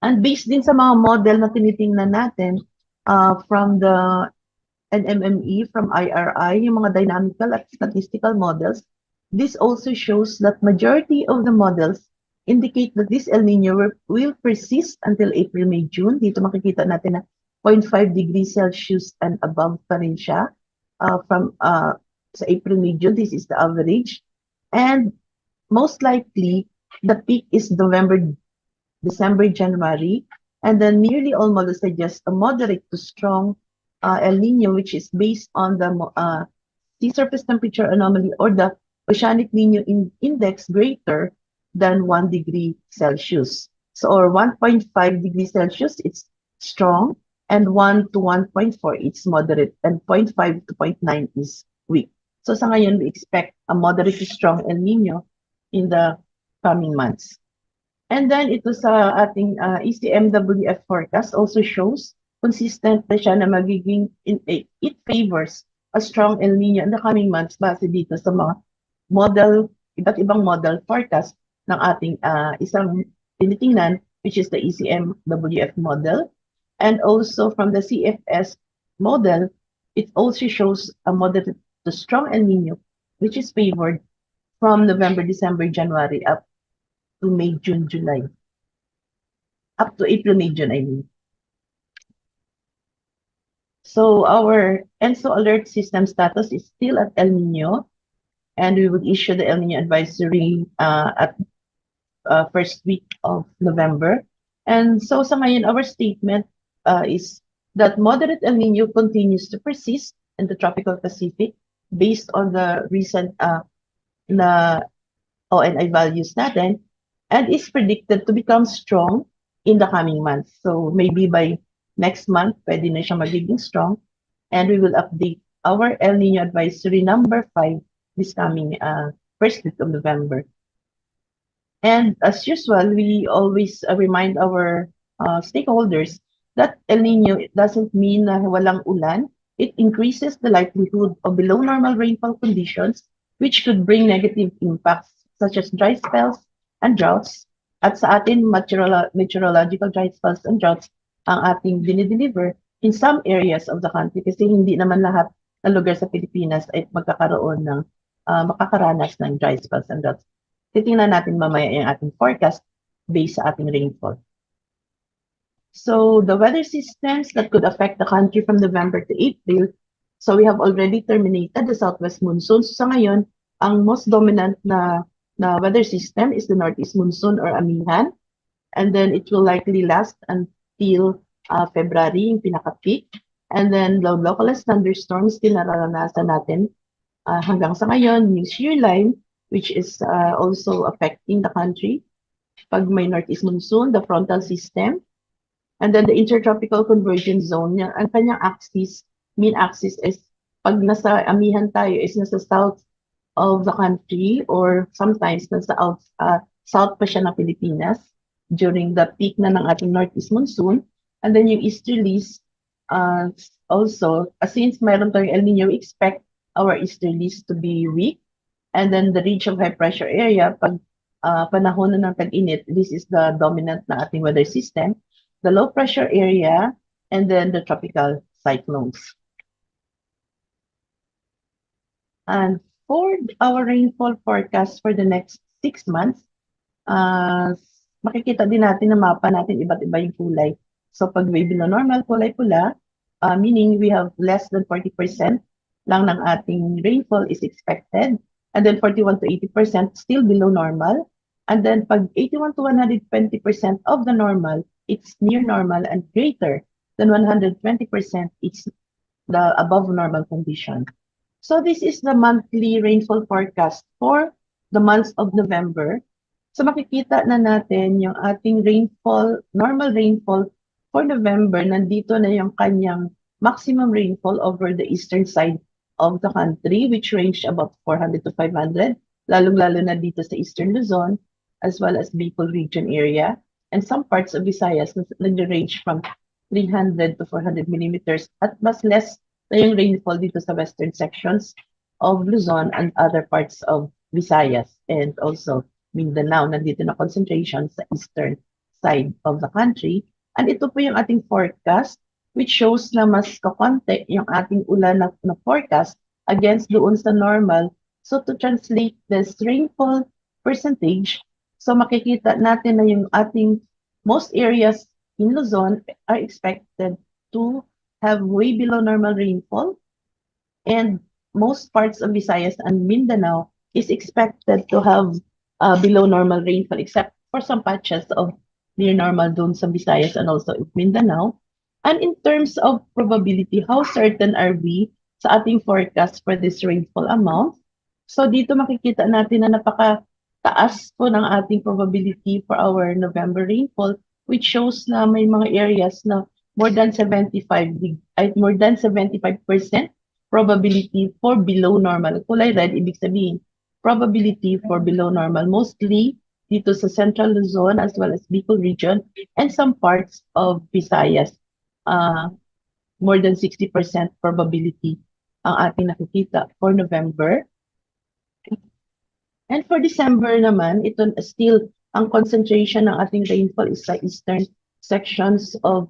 Speaker 10: And based din sa mga model na tinitingnan natin from the NMME, from IRI, yung mga dynamical at statistical models, this also shows that majority of the models indicate that this El Nino will persist until April, May, June. Dito makikita natin na 0.5 degrees Celsius and above pa rin siya from sa April, May, June. This is the average. And most likely, the peak is November, December, January. And then nearly all models suggest a moderate to strong El Nino, which is based on the sea surface temperature anomaly or the oceanic Nino index greater than 1 degree Celsius. So, or 1.5 degrees Celsius, it's strong, and 1 to 1.4, it's moderate, and 0.5 to 0.9 is weak. So, sa ngayon, we expect a moderate to strong El Nino in the coming months. And then, ito sa ating ECMWF forecast also shows consistent na siya na magiging, it favors a strong El Nino in the coming months base dito sa mga model, iba't ibang model forecast ng ating isang tinitingnan, which is the ECMWF model. And also from the CFS model, it also shows a moderate to strong El Nino, which is favored from November, December, January up to May, June, July. Up to April, May, June, I mean. So our ENSO alert system status is still at El Nino, and we will issue the El Nino advisory at first week of November. And so sa ngayon, our statement is that moderate El Nino continues to persist in the tropical Pacific based on the recent na ONI values natin, and is predicted to become strong in the coming months. So maybe by next month, pwede na siya magiging strong, and we will update our El Nino advisory number 5 this coming first week of November. And as usual, we always remind our stakeholders that El Nino doesn't mean na walang ulan. It increases the likelihood of below normal rainfall conditions, which could bring negative impacts such as dry spells and droughts. At sa atin, meteorological dry spells and droughts ang ating dinideliver in some areas of the country kasi hindi naman lahat ng lugar sa Pilipinas ay magkakaroon ng makakaranas ng dry spells and droughts. Titingnan natin mamaya yung ating forecast based sa ating rainfall. So the weather systems that could affect the country from November to April, so we have already terminated the southwest monsoon. So sa ngayon, ang most dominant na weather system is the northeast monsoon or amihan, and then it will likely last until February, yung pinaka-peak. And then the localized thunderstorms still nararanasan natin hanggang sa ngayon, yung shear line, which is also affecting the country. Pag may northeast monsoon, the frontal system, and then the intertropical convergence zone, ang kanyang axis, mean axis is pag nasa amihan tayo is nasa south of the country or sometimes nasa south pa siya ng Pilipinas during the peak na ng ating northeast monsoon. And then yung easterlies also, since mayroon tayong El Nino, we expect our easterlies to be weak. And then the ridge of high pressure area, pag panahon na ng tag-init, this is the dominant na ating weather system. The low pressure area, and then the tropical cyclones. And for our rainfall forecast for the next 6 months, makikita din natin na mapa natin iba't iba yung kulay. So pag way below normal, kulay pula, meaning we have less than 40% lang ng ating rainfall is expected. And then 41 to 80% still below normal. And then pag 81 to 120% of the normal, it's near normal, and greater than 120%, it's the above normal condition. So this is the monthly rainfall forecast for the months of November. So makikita na natin yung ating rainfall, normal rainfall for November, nandito na yung kanyang maximum rainfall over the eastern side of the country, which ranged about 400 to 500, lalong-lalo na dito sa Eastern Luzon, as well as Bicol region area. and some parts of Visayas nag-range from 300 to 400 millimeters at mas less na yung rainfall dito sa western sections of Luzon and other parts of Visayas and also Mindanao. Nandito na concentration sa eastern side of the country. And ito po yung ating forecast which shows na mas kakonte yung ating ulan na forecast against doon sa normal. So to translate this rainfall percentage, so makikita natin na yung ating most areas in Luzon are expected to have way below normal rainfall, and most parts of Visayas and Mindanao is expected to have below normal rainfall, except for some patches of near normal dun sa Visayas and also in Mindanao. And in terms of probability, how certain are we sa ating forecast for this rainfall amount? So dito makikita natin na napaka-taas po ng ating probability for our November rainfall, which shows na may mga areas na more than 75% probability for below normal. Kulay red, ibig sabihin, probability for below normal, mostly dito sa Central Luzon as well as Bicol region and some parts of Visayas. More than 60% probability ang ating nakikita for November. And for December naman, ito still ang concentration ng ating rainfall is sa eastern sections of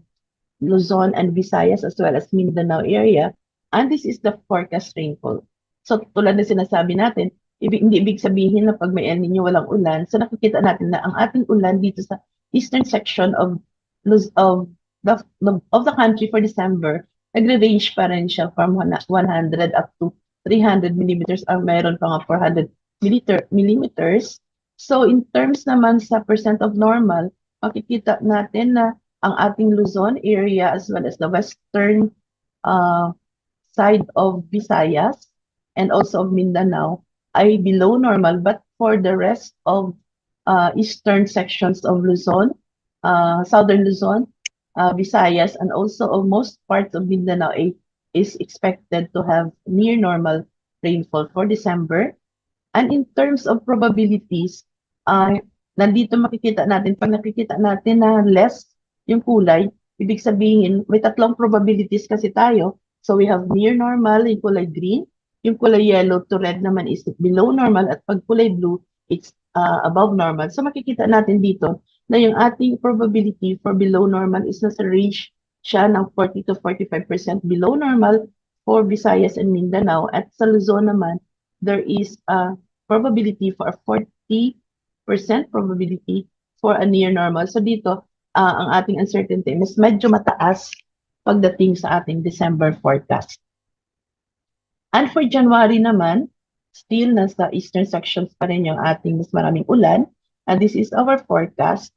Speaker 10: Luzon and Visayas as well as Mindanao area. And this is the forecast rainfall. So tulad na sinasabi natin, hindi ibig sabihin na pag may El Niño walang ulan. So nakikita natin na ang ating ulan dito sa eastern section of the country for December, nagre-range pa rin siya from 100 up to 300 millimeters or meron pa nga 400 millimeters. So in terms naman sa percent of normal, makikita natin na ang ating Luzon area as well as the western side of Visayas and also of Mindanao ay below normal, but for the rest of eastern sections of Luzon, southern Luzon, Visayas, and also of most parts of Mindanao is expected to have near normal rainfall for December. And in terms of probabilities, nandito makikita natin, pag nakikita natin na less yung kulay, ibig sabihin, may tatlong probabilities kasi tayo. So we have near normal, yung kulay green, yung kulay yellow to red naman is below normal, at pag kulay blue, it's above normal. So makikita natin dito na yung ating probability for below normal is nasa range siya ng 40 to 45% below normal for Visayas and Mindanao. At sa Luzon naman, there is a probability for a 40% probability for a near normal. So dito, ang ating uncertainty is medyo mataas pagdating sa ating December forecast. And for January naman, still nasa eastern sections pa rin yung ating mas maraming ulan. And this is our forecast.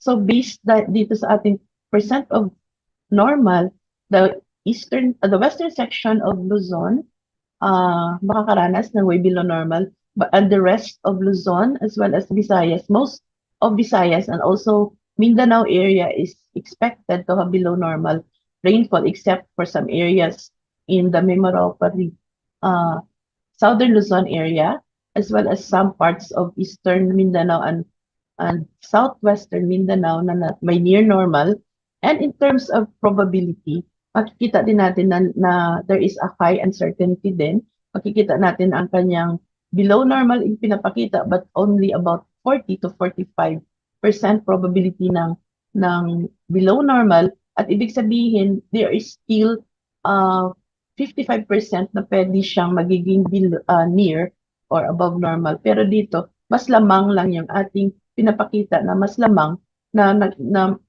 Speaker 10: So based dito sa ating percent of normal, the western section of Luzon makakaranas ng way below normal, and the rest of Luzon as well as Visayas, most of Visayas and also Mindanao area is expected to have below normal rainfall, except for some areas in the Mimaropa, southern Luzon area, as well as some parts of eastern Mindanao and southwestern Mindanao na may near normal. And in terms of probability, makikita din natin na there is a high uncertainty din. Makikita natin ang kanyang below normal yung pinapakita, but only about 40 to 45% probability ng below normal. At ibig sabihin, there is still 55% na pwede siyang magiging near or above normal. Pero dito, mas lamang lang yung ating pinapakita na mas lamang na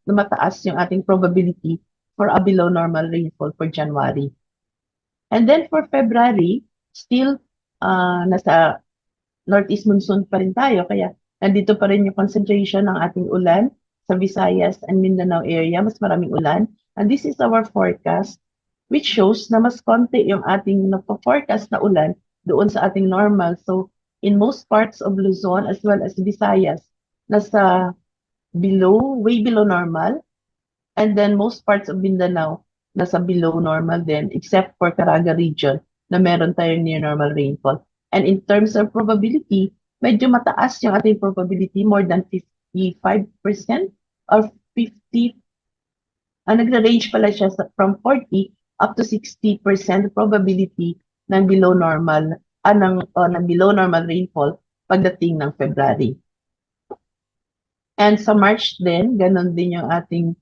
Speaker 10: mataas yung ating probability for a below normal rainfall for January. And then for February, still nasa northeast monsoon pa rin tayo, kaya nandito pa rin yung concentration ng ating ulan sa Visayas and Mindanao area, mas maraming ulan. And this is our forecast, which shows na mas konti yung ating nagpo-forecast na ulan doon sa ating normal. So in most parts of Luzon as well as Visayas, nasa way below normal. And then most parts of Mindanao, nasa below normal din, except for Caraga region na meron tayong near normal rainfall. And in terms of probability, medyo mataas yung ating probability, more than 55% or 50, nagre-range pala siya from 40 up to 60% probability ng below normal, ng below normal rainfall pagdating ng February. And sa March din, ganun din yung ating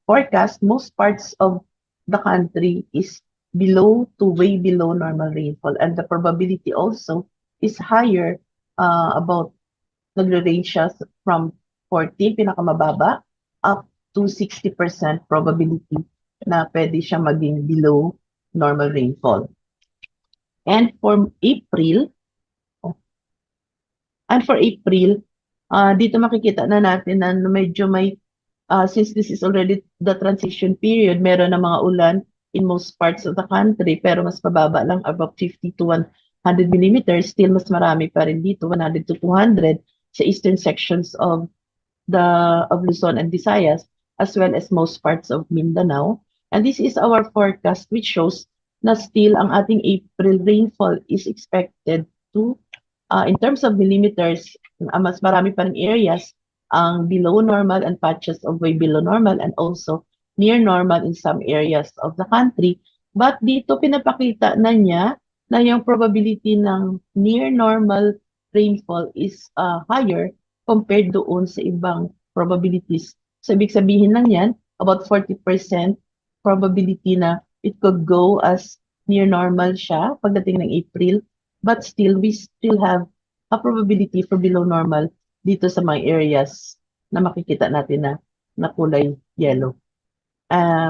Speaker 10: forecast. Most parts of the country is below to way below normal rainfall, and the probability also is higher, about nagre-range siya from 40, pinakamababa, up to 60% probability na pwede siya maging below normal rainfall. And for April, dito makikita na natin na medyo may, since this is already the transition period, meron na mga ulan in most parts of the country, pero mas mababa lang, about 50 to 100 millimeters. Still, mas marami pa rin dito, 100 to 200 sa eastern sections of Luzon and Visayas, as well as most parts of Mindanao. And this is our forecast, which shows na still ang ating April rainfall is expected to, in terms of millimeters, mas marami pa rin areas ang below normal and patches of way below normal, and also near normal in some areas of the country. But dito pinapakita na niya na yung probability ng near normal rainfall is higher compared doon sa ibang probabilities. So, ibig sabihin lang yan, about 40% probability na it could go as near normal siya pagdating ng April, but still, we still have a probability for below normal dito sa mga areas na makikita natin na kulay yellow.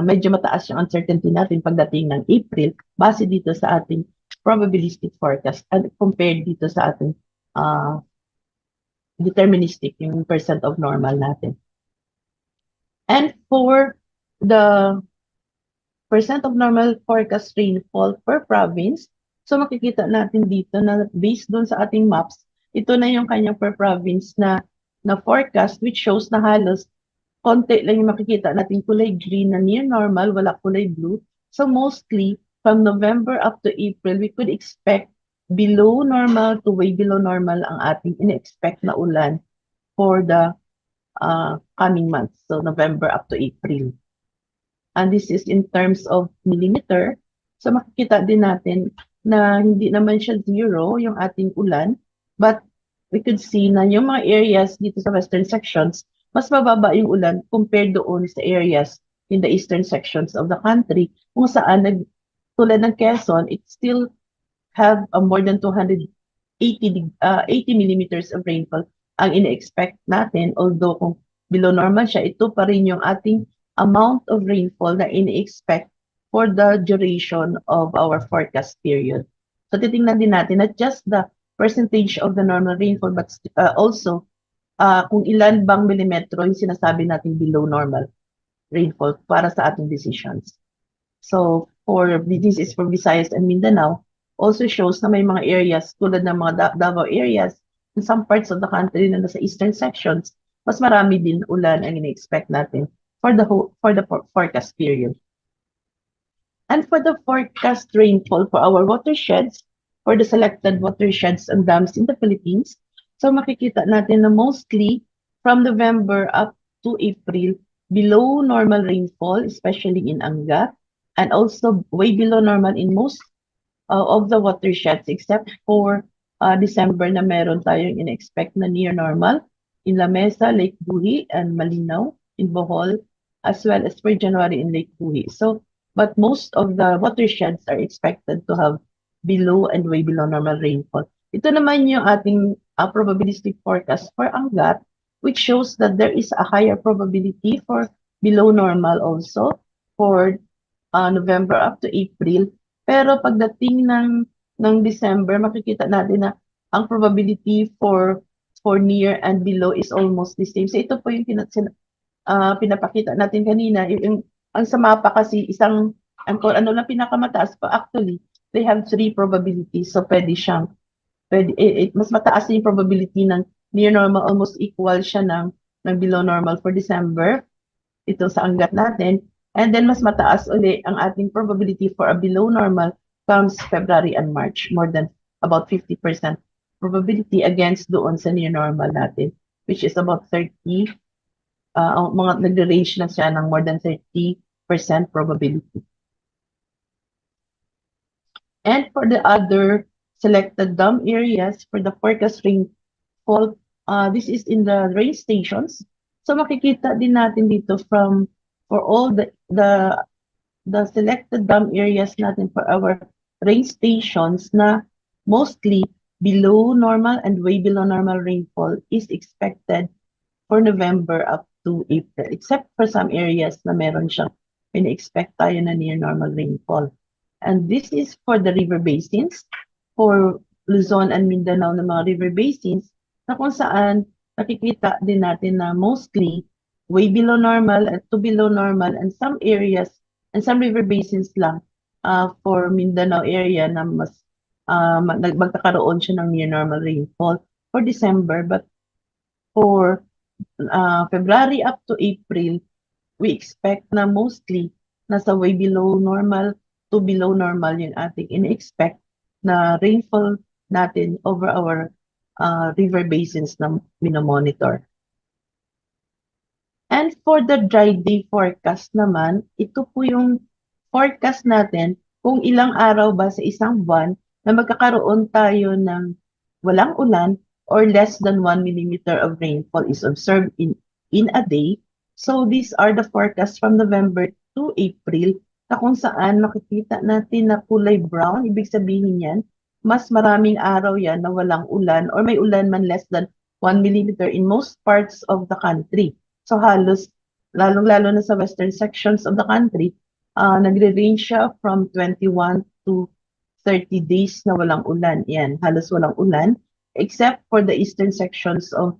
Speaker 10: Medyo mataas yung uncertainty natin pagdating ng April base dito sa ating probabilistic forecast and compared dito sa ating deterministic, yung percent of normal natin. And for the percent of normal forecast rainfall per province, so makikita natin dito na based dun sa ating maps, ito na yung kanyang per province na forecast, which shows na halos konti lang yung makikita natin kulay green na near normal, wala kulay blue. So mostly, from November up to April, we could expect below normal to way below normal ang ating in-expect na ulan for the coming months. So November up to April. And this is in terms of millimeter. So makikita din natin na hindi naman siya zero yung ating ulan, but we could see na yung mga areas dito sa western sections, mas mababa yung ulan compared doon sa areas in the eastern sections of the country, kung saan tulad ng Quezon, it still have more than 280 millimeters of rainfall ang ina-expect natin. Although kung below normal siya, ito pa rin yung ating amount of rainfall na ina-expect for the duration of our forecast period. So titingnan din natin not just the percentage of the normal rainfall, but also kung ilan bang milimetro yung sinasabi natin below normal rainfall para sa ating decisions. So this is for Visayas and Mindanao, also shows na may mga areas tulad ng mga Davao areas in some parts of the country na nasa eastern sections, mas marami din ulan ang ina-expect natin for the forecast period. And for the forecast rainfall for our watersheds, for the selected watersheds and dams in the Philippines, so makikita natin na mostly from November up to April, below normal rainfall, especially in Angat, and also way below normal in most of the watersheds, except for December na meron tayong in-expect na near normal in La Mesa, Lake Buhi, and Malinaw in Bohol, as well as for January in Lake Buhi. So, but most of the watersheds are expected to have below and way below normal rainfall. Ito naman yung ating probabilistic forecast for Angat, which shows that there is a higher probability for below normal also for November up to April. Pero pagdating ng December, makikita natin na ang probability for near and below is almost the same. So ito po yung pinapakita natin kanina. Ang sa mapa kasi ano lang pinakamataas pa, actually they have 3 probabilities. So mas mataas yung probability ng near normal, almost equal siya ng below normal for December. Ito sa Angat natin. And then mas mataas uli ang ating probability for a below normal comes February and March, more than about 50% probability against doon sa near normal natin, which is about 30 mga nagre-range na siya ng more than 30% probability. And for the other selected dam areas for the forecast rainfall, this is in the rain stations. So makikita din natin dito for all the selected dam areas natin for our rain stations na mostly below normal and way below normal rainfall is expected for November up to April, except for some areas na meron siyang pina-expect tayo na near normal rainfall. And this is for the river basins, for Luzon and Mindanao na mga river basins, na kung saan nakikita din natin na mostly way below normal and to below normal, and some areas and some river basins lang for Mindanao area na mas magkakaroon siya ng near normal rainfall for December. But for February up to April, we expect na mostly nasa way below normal to below normal yung ating in-expect na rainfall natin over our river basins na minomonitor. And for the dry day forecast naman, ito po yung forecast natin kung ilang araw ba sa isang buwan na magkakaroon tayo ng walang ulan or less than 1 millimeter of rainfall is observed in a day. So these are the forecasts from November to April na kung saan makikita natin na kulay brown, ibig sabihin yan, mas maraming araw yan na walang ulan or may ulan man less than 1 millimeter in most parts of the country. So halos, lalong-lalo na sa western sections of the country, nagre-range siya from 21 to 30 days na walang ulan. Yan, halos walang ulan, except for the eastern sections of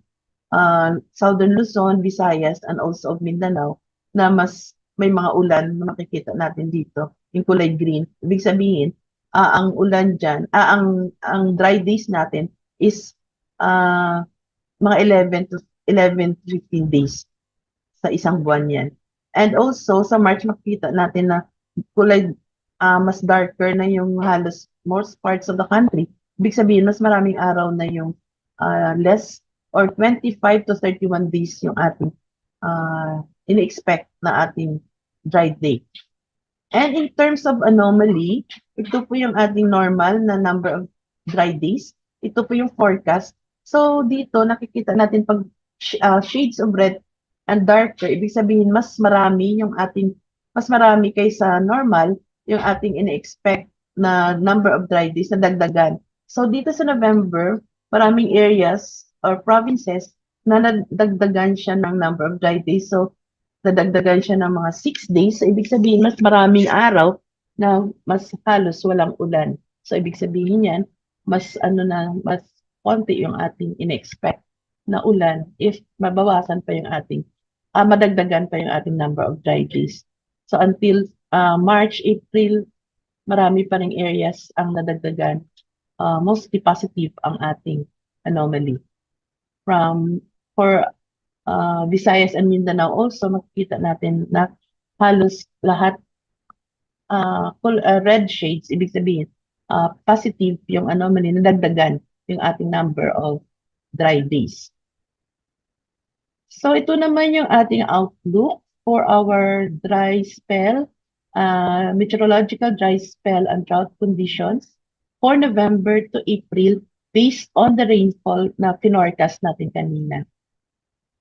Speaker 10: southern Luzon, Visayas, and also of Mindanao, na mas may mga ulan na makikita natin dito, yung kulay green. Ibig sabihin, ang ulan dyan, ang dry days natin is mga 11 to 15 days sa isang buwan yan. And also, sa March, makikita natin na kulay mas darker na yung halos most parts of the country. Ibig sabihin, mas maraming araw na yung less or 25 to 31 days yung ating in-expect na ating dry day. And in terms of anomaly, ito po yung ating normal na number of dry days. Ito po yung forecast. So dito nakikita natin pag shades of red and darker, ibig sabihin mas marami kaysa normal yung ating in-expect na number of dry days na dagdagan. So dito sa November, maraming areas or provinces na nadagdagan siya ng number of dry days. So nadagdagan siya ng mga 6 days. So ibig sabihin mas maraming araw na mas halos walang ulan. So ibig sabihin yan, mas konti yung ating in-expect na ulan if mabawasan pa yung ating madagdagan pa yung ating number of dry days. So until March, April, marami pa ring areas ang nadagdagan. Mostly positive ang ating anomaly. For Visayas and Mindanao also, makikita natin na halos lahat red shades, ibig sabihin, positive yung anomaly, nadagdagan yung ating number of dry days. So ito naman yung ating outlook for our dry spell, meteorological dry spell and drought conditions for November to April based on the rainfall na pinorcast natin kanina.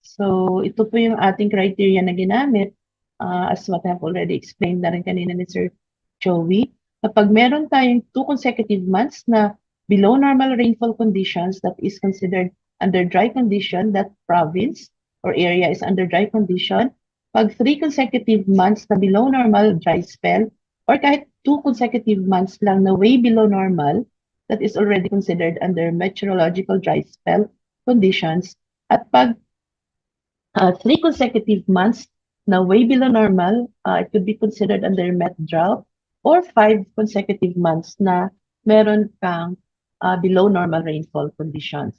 Speaker 10: So ito po yung ating criteria na ginamit as what I have already explained na rin kanina ni Sir Joey. Kapag meron tayong 2 consecutive months na below normal rainfall conditions, that is considered under dry condition, that province or area is under dry condition. Pag 3 consecutive months na below normal dry spell, or kahit 2 consecutive months lang na way below normal, that is already considered under meteorological dry spell conditions. At pag 3 consecutive months na way below normal, it could be considered under met drought, or 5 consecutive months na meron kang below normal rainfall conditions.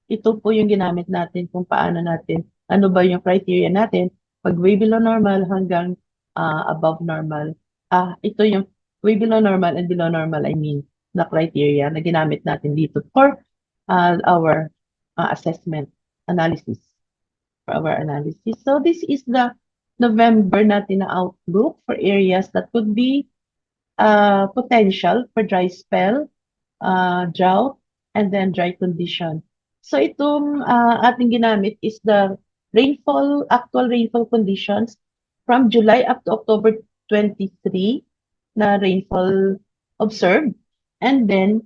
Speaker 10: Ito po yung ginamit natin kung paano natin, ano ba yung criteria natin, pag way below normal hanggang above normal. Ito yung way below normal and below normal, I mean, na criteria na ginamit natin dito for our assessment analysis. for our analysis. So this is the November natin na outlook for areas that could be potential for dry spell, drought, and then dry condition. So itong ating ginamit is the actual rainfall conditions from July up to October 23 na rainfall observed. And then,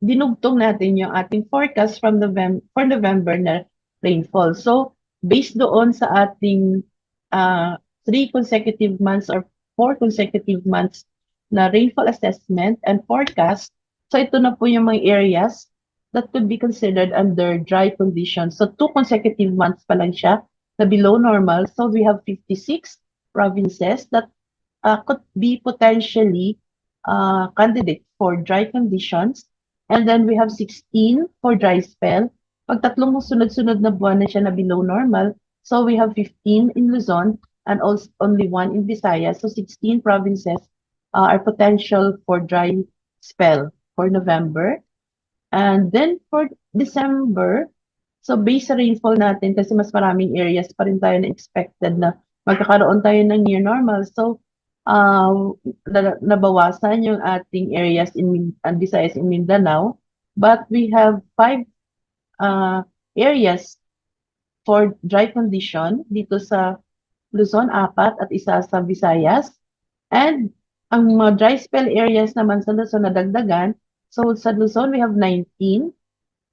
Speaker 10: dinugtong natin yung ating forecast for November na rainfall. So, based doon sa ating 3 consecutive months or 4 consecutive months na rainfall assessment and forecast, so ito na po yung mga areas that could be considered under dry conditions. So 2 consecutive months pa lang siya na below normal. So we have 56 provinces that could be potentially candidate for dry conditions. And then we have 16 for dry spell. Pag tatlong sunod-sunod na buwan na siya na below normal, so we have 15 in Luzon and also only 1 in Visayas. So 16 provinces are potential for dry spell for November. And then for December, so based sa rainfall natin, kasi mas maraming areas pa rin tayo na expected na magkakaroon tayo ng near normal. So, nabawasan yung ating areas in Visayas in Mindanao. But we have 5 areas for dry condition dito sa Luzon, 4 at isa sa Visayas. And ang mga dry spell areas naman sa Luzon nadagdagan. So sa Luzon, we have 19.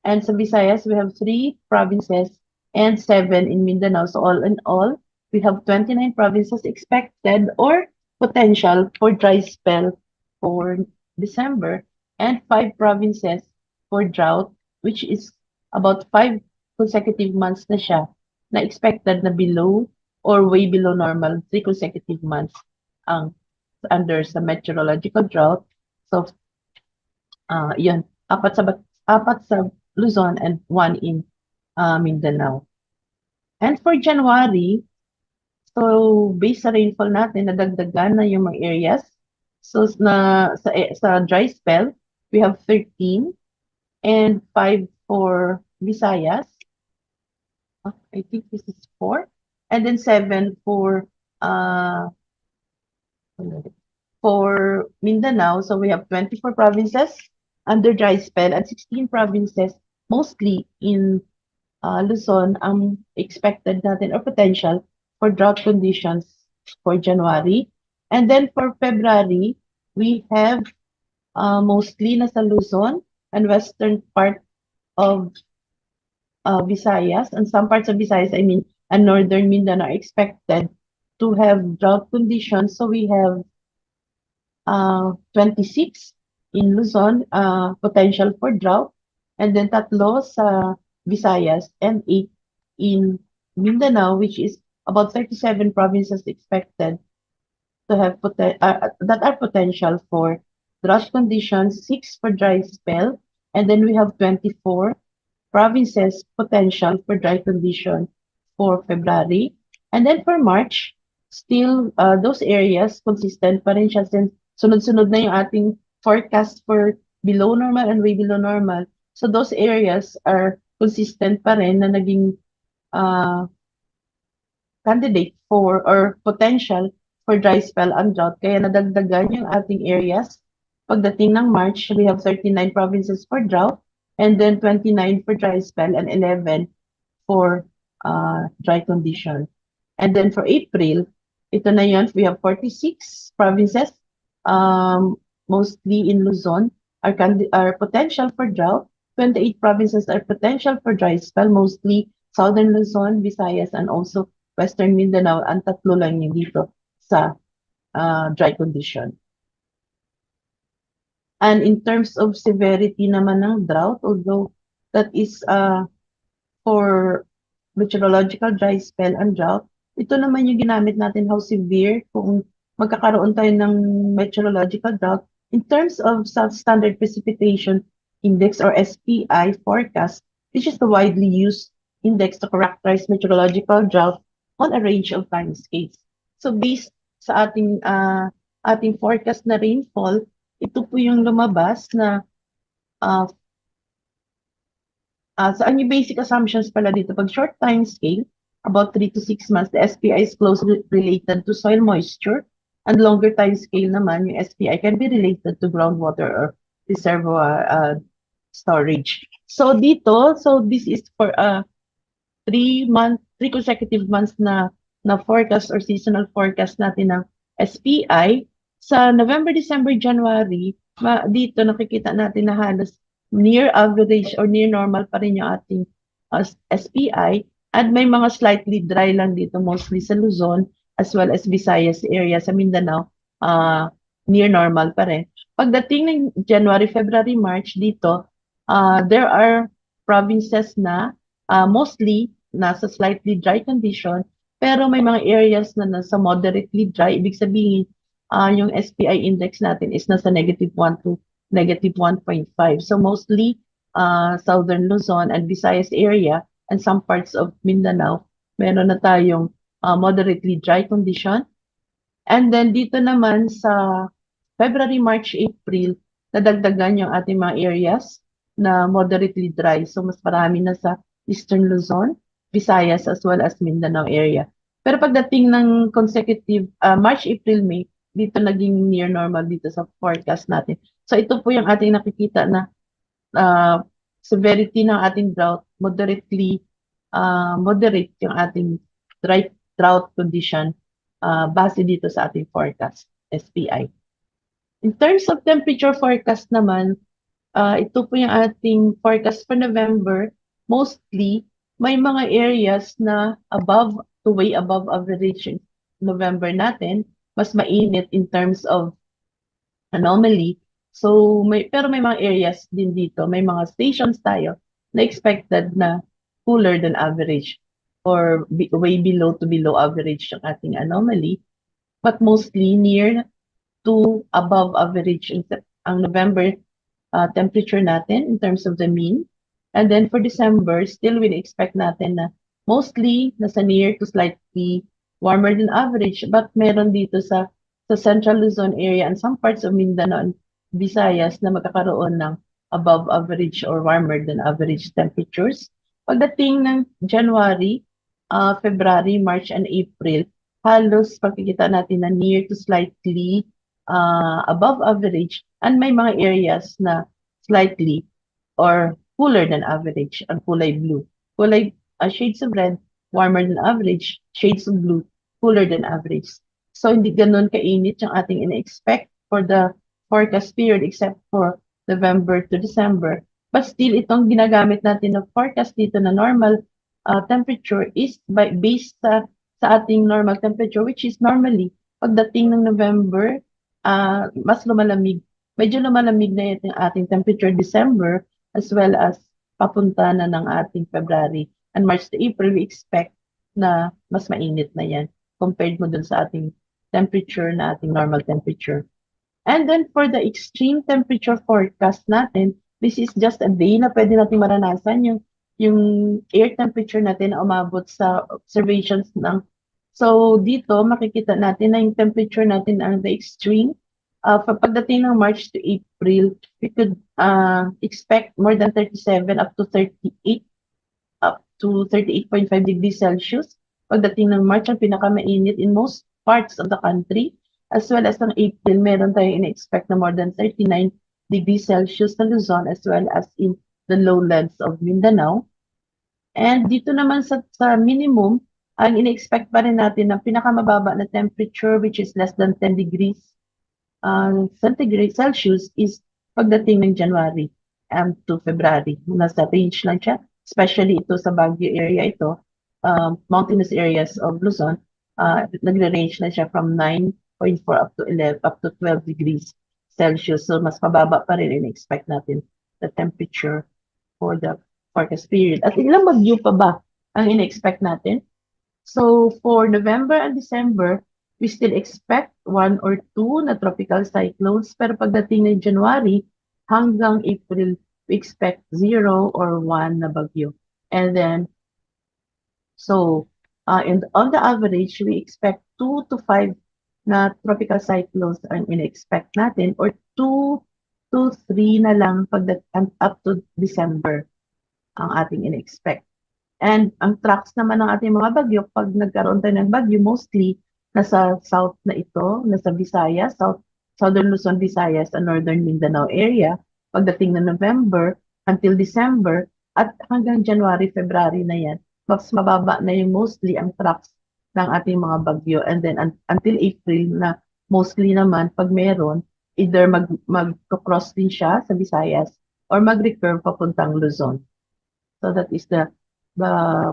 Speaker 10: And sa Visayas, we have 3 provinces and 7 in Mindanao. So all in all, we have 29 provinces expected or potential for dry spell for December and 5 provinces for drought, which is about 5 consecutive months na siya na expected na below or way below normal, 3 consecutive months ang under sa meteorological drought. So, yun, 4 sa Luzon and 1 in Mindanao. And for January, so based sa rainfall natin, nadagdagan na yung mga areas. So sa dry spell, we have 13 and 5 for Visayas. I think this is 4. And then 7 for Mindanao. So we have 24 provinces under dry spell and 16 provinces, mostly in Luzon, ang expected natin or potential for drought conditions for January. And then for February, we have mostly nasa Luzon and western part of Visayas, and some parts of Visayas, I mean, and northern Mindanao are expected to have drought conditions. So we have 26 in Luzon, potential for drought, and then 3 sa Visayas and 8 in Mindanao, which is about 37 provinces expected to have that are potential for drought conditions, 6 for dry spell, and then we have 24 provinces potential for dry condition for February. And then for March, still those areas consistent pa rin siya since sunod-sunod na yung ating forecast for below normal and way below normal. So those areas are consistent pa rin na naging candidate for or potential for dry spell and drought. Kaya nadagdagan yung ating areas. Pagdating ng March, we have 39 provinces for drought and then 29 for dry spell and 11 for dry condition. And then for April, ito na yun, we have 46 provinces, mostly in Luzon, are potential for drought. 28 provinces are potential for dry spell, mostly southern Luzon, Visayas, and also western Mindanao. Ang 3 lang yung dito sa dry condition. And in terms of severity naman ng drought, although that is for meteorological dry spell and drought, ito naman yung ginamit natin how severe kung magkakaroon tayo ng meteorological drought. In terms of substandard precipitation index or SPI forecast, which is the widely used index to characterize meteorological drought on a range of time scales. So based sa ating forecast na rainfall, ito po yung lumabas na sa yung basic assumptions pala dito. Pag short time scale, about 3 to 6 months, the SPI is closely related to soil moisture, and longer time scale naman, yung SPI can be related to groundwater or reservoir storage. So dito, so this is for 3 consecutive months na forecast or seasonal forecast natin ng SPI. Sa November, December, January, dito nakikita natin na halos near average or near normal pa rin yung ating SPI, at may mga slightly dry lang dito, mostly sa Luzon as well as Visayas area. Sa Mindanao, near normal pa rin. Pagdating ng January, February, March dito, there are provinces na mostly nasa slightly dry condition, pero may mga areas na nasa moderately dry. Ibig sabihin, yung SPI index natin is nasa -1 to -1.5. So mostly southern Luzon and Visayas area and some parts of Mindanao, meron na tayong moderately dry condition. And then dito naman sa February, March, April, nadagdagan yung ating mga areas na moderately dry. So mas marami na sa Eastern Luzon, Visayas as well as Mindanao area. Pero pagdating ng consecutive March, April, May, dito naging near normal dito sa forecast natin. So ito po yung ating nakikita na severity ng ating drought, moderate yung ating drought condition base dito sa ating forecast, SPI. In terms of temperature forecast naman, ito po yung ating forecast for November. Mostly, may mga areas na way above average in November natin, mas mainit in terms of anomaly. So, pero may mga areas din dito, may mga stations tayo na expected na cooler than average or way below to below average yung ating anomaly, but mostly near to above average ang November temperature natin in terms of the mean. And then for December, still we expect natin na mostly nasa near to slightly warmer than average, but meron dito sa Central Luzon area and some parts of Mindanao and Visayas na magkakaroon ng above average or warmer than average temperatures. Pagdating ng January, February, March, and April, halos pagkikita natin na near to slightly above average, and may mga areas na slightly or cooler than average, ang kulay blue. Shades of red, warmer than average, shades of blue, cooler than average. So hindi ganun kainit yung ating ina-expect for the forecast period except for November to December. But still, itong ginagamit natin na forecast dito na normal temperature is based sa ating normal temperature, which is normally pagdating ng November, mas lumalamig. Medyo lumalamig na yung ating temperature December as well as papunta na ng ating February. And March to April, we expect na mas mainit na yan compared mo dun sa ating temperature na ating normal temperature. And then for the extreme temperature forecast natin, this is just a day na pwede natin maranasan yung air temperature natin na umabot sa observations ng. So dito makikita natin na yung temperature natin ang the extreme. Pagdating ng March to April, we could expect more than 37 up to 38.5 degrees Celsius. Pagdating ng March, ang pinakamainit in most parts of the country, as well as ng April, meron tayong in-expect na more than 39 degrees Celsius sa Luzon, as well as in the lowlands of Mindanao. And dito naman sa minimum, ang in-expect pa rin natin na pinakamababa na temperature, which is less than 10 degrees centigrade Celsius, is pagdating ng January to February. Nasa range lang siya, especially ito sa Baguio area ito, mountainous areas of Luzon, nagre-range na siya from 9.4 up to 12 degrees Celsius. So mas mababa pa rin in-expect natin the temperature for the forecast period. At ilang bagyo pa ba ang in-expect natin? So for November and December, we still expect 1 or 2 na tropical cyclones, pero pagdating ng January hanggang April, we expect 0 or 1 na bagyo. And then, so on the average, we expect 2 to 5 na tropical cyclones ang in-expect natin, or 2 to 3 na lang up to December ang ating in-expect. And ang tracks naman ng ating mga bagyo, pag nagkaroon tayo ng bagyo, mostly nasa south na ito, nasa Visayas, southern Luzon, Visayas, and northern Mindanao area. Pagdating ng November until December, at hanggang January, February na yan, mas mababa na yung mostly ang tracks ng ating mga bagyo. And then until April na mostly naman, pag meron, either mag-cross din siya sa Visayas or mag-recurve papuntang Luzon. So that is the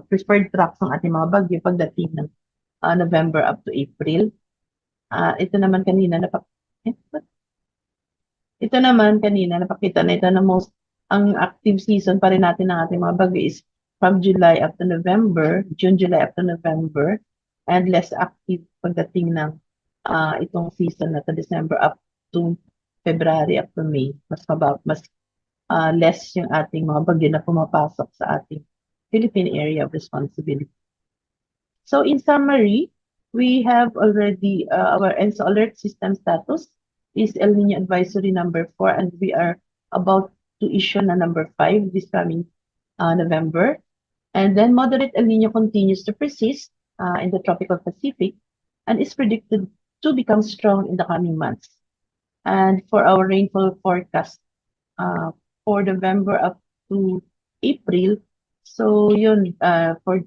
Speaker 10: preferred tracks ng ating mga bagyo pagdating ng November up to April. Ito naman kanina napakita na ito na most ang active season pa rin natin ng ating mga bagyo is from July up to November, June, July up to November, and less active pagdating ng itong season na to December up to February up to May. Mas less yung ating mga bagyo na pumapasok sa ating Philippine area of responsibility. So in summary, we have already our ENSO alert system status is El Nino Advisory number 4, and we are about to issue na number 5 this coming November. And then moderate El Nino continues to persist in the tropical Pacific and is predicted to become strong in the coming months. And for our rainfall forecast for November up to April, so yun, for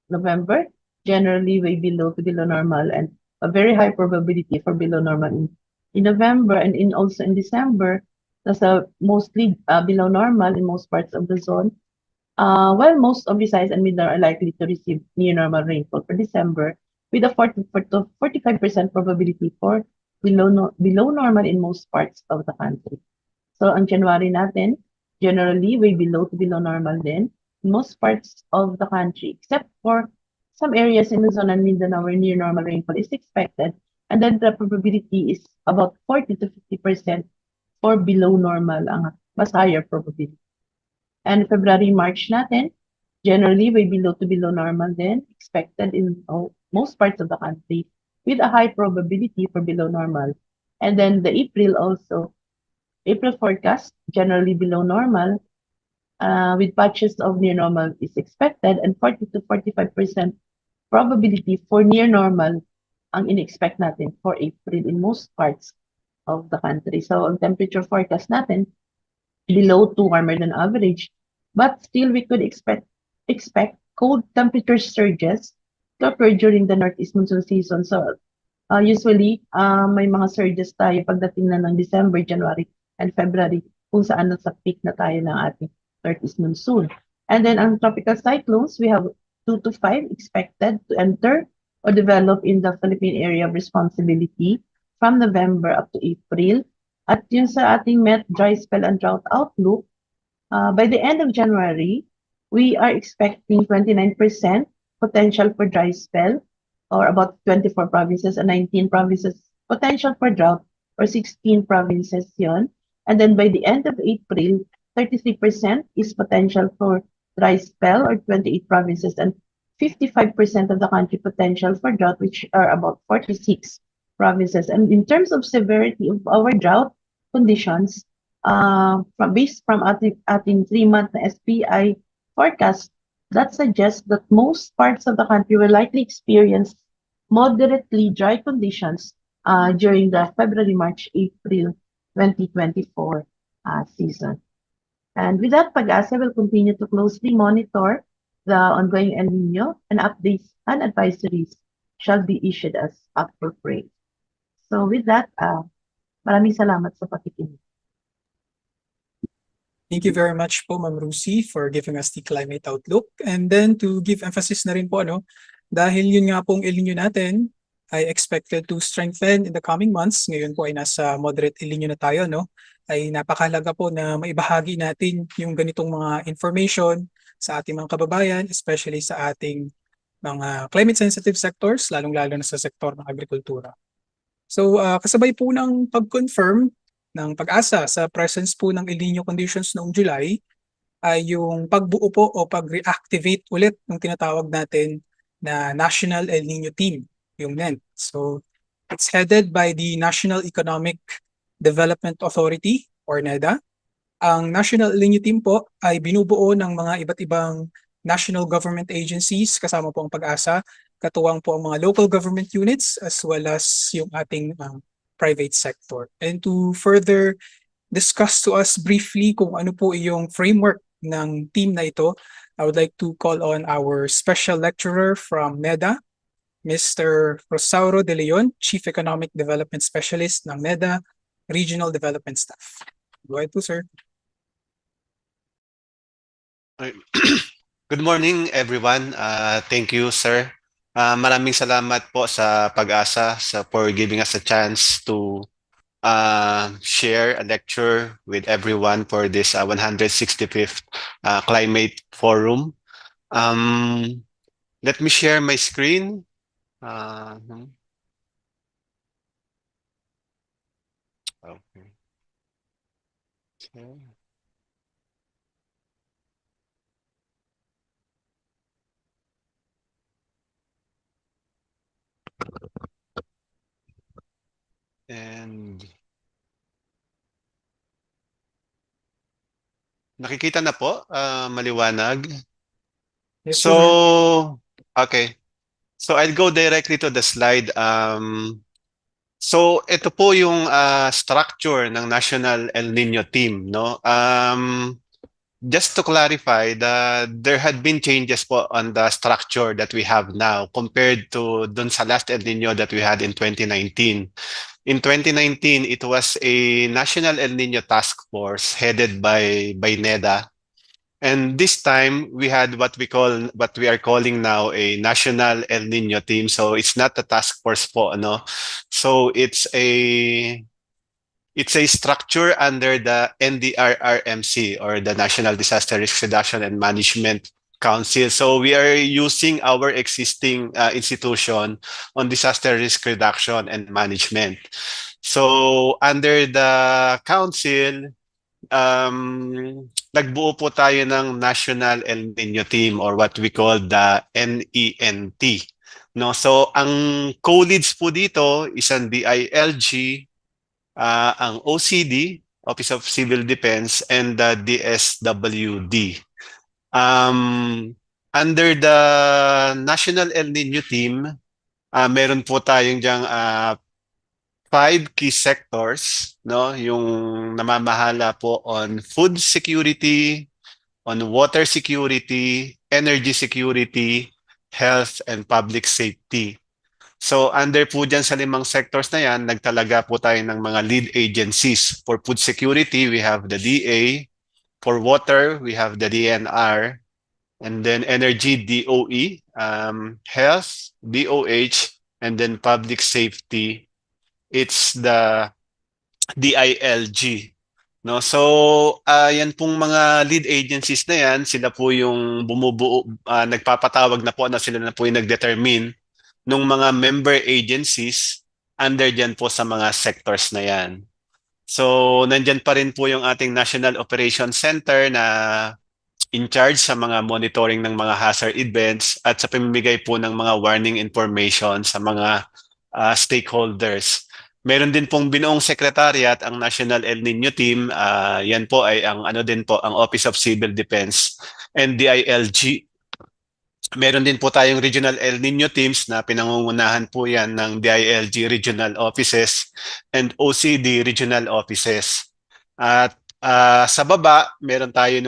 Speaker 10: November, generally way below to below normal, and a very high probability for below normal in November, and also in December, nasa mostly below normal in most parts of the zone. While most of Visayas and Mindanao are likely to receive near normal rainfall for December, with a 40 to 45% probability for below normal in most parts of the country. So ang January natin, generally way below to below normal din in most parts of the country, except for some areas in Luzon and Mindanao where near normal rainfall is expected, and then the probability is about 40 to 50% for below normal, ang mas higher probability. And February, March natin, generally way below to below normal din, expected in most parts of the country, with a high probability for below normal. And then the April also, April forecast, generally below normal, with patches of near normal is expected, and 40 to 45% probability for near normal ang in-expect natin for April in most parts of the country. So ang temperature forecast natin, below to warmer than average, but still we could expect cold temperature surges to occur during the northeast monsoon season. So usually may mga surges tayo pagdating na ng December, January, and February, kung saan nasa peak na tayo ng ating northeast monsoon. And then ang tropical cyclones, we have 2 to 5 expected to enter or develop in the Philippine area of responsibility from November up to April. At yun sa ating MET dry spell and drought outlook, by the end of January, we are expecting 29% potential for dry spell, or about 24 provinces, and 19 provinces potential for drought, or 16 provinces yun. And then by the end of April, 33% is potential for dry spell, or 28 provinces, and 55% of the country potential for drought, which are about 46 provinces. And in terms of severity of our drought conditions, based from ating 3-month SPI forecast, that suggests that most parts of the country will likely experience moderately dry conditions during the February, March, April 2024 season. And with that, PAGASA will continue to closely monitor the ongoing El Nino, and updates and advisories shall be issued as appropriate. So with that, maraming salamat sa pakikinig.
Speaker 1: Thank you very much po, Ma'am Rusi, for giving us the climate outlook. And then to give emphasis na rin po, dahil yun nga pong El Nino natin ay expected to strengthen in the coming months, ngayon po ay nasa moderate El Nino na tayo, ay napakahalaga po na maibahagi natin yung ganitong mga information sa ating mga kababayan, especially sa ating mga climate-sensitive sectors, lalong-lalo na sa sektor ng agrikultura. So kasabay po ng pag-confirm ng PAGASA sa presence po ng El Nino conditions noong July, ay yung pagbuo po o pag-reactivate ulit ng tinatawag natin na National El Nino Team, yung NENT. So it's headed by the National Economic Development Authority, or NEDA. Ang National El Nino Team po ay binubuo ng mga iba't ibang national government agencies, kasama po ang PAGASA, katuwang po ang mga local government units as well as yung ating private sector. And to further discuss to us briefly kung ano po yung framework ng team na ito, I would like to call on our special lecturer from NEDA, Mr. Rosauro De Leon, Chief Economic Development Specialist ng NEDA Regional Development Staff. Go ahead po, sir.
Speaker 11: Good morning, everyone. Thank you, sir. Maraming salamat po sa PAGASA for giving us a chance to share a lecture with everyone for this 165th Climate Forum. Let me share my screen. Okay. And nakikita na po, maliwanag.
Speaker 1: Yes, po, sir.
Speaker 11: So, okay. So I'll go directly to the slide. So ito po yung structure ng National El Nino Team, no? Just to clarify, there had been changes po on the structure that we have now compared to dun sa last El Nino that we had in 2019. In 2019, it was a National El Nino Task Force headed by NEDA. And this time we had what we are calling now a National El Nino Team. So it's not a task force po, no? So it's a structure under the NDRRMC, or the National Disaster Risk Reduction and Management Council. So we are using our existing institution on disaster risk reduction and management. So under the council, nagbuo po tayo ng National El Nino Team, or what we call the NENT. No, so ang co-leads po dito is ang DILG, ang OCD, Office of Civil Defense, and the DSWD. Under the National El Nino Team, meron po tayong diyang 5 key sectors, no? Yung namamahala po on food security, on water security, energy security, health, and public safety. So under po dyan sa 5 sectors na yan, nagtalaga po tayo ng mga lead agencies. For food security, we have the DA. For water, we have the DNR. And then energy, DOE. Health, DOH. And then public safety, it's the DILG. No, so yan pong mga lead agencies na yan, sila po yung bumubuo, nagpapatawag na po na sila na po yung nagdetermine ng mga member agencies under dyan po sa mga sectors na yan. So nandyan pa rin po yung ating National Operations Center na in charge sa mga monitoring ng mga hazard events at sa pamimigay po ng mga warning information sa mga stakeholders. Meron din pong binuong secretariat ang National El Nino Team. Yan po ay ang ang Office of Civil Defense and DILG. Meron din po tayong Regional El Nino Teams na pinangungunahan po yan ng DILG Regional Offices and OCD Regional Offices. At sa baba, meron tayo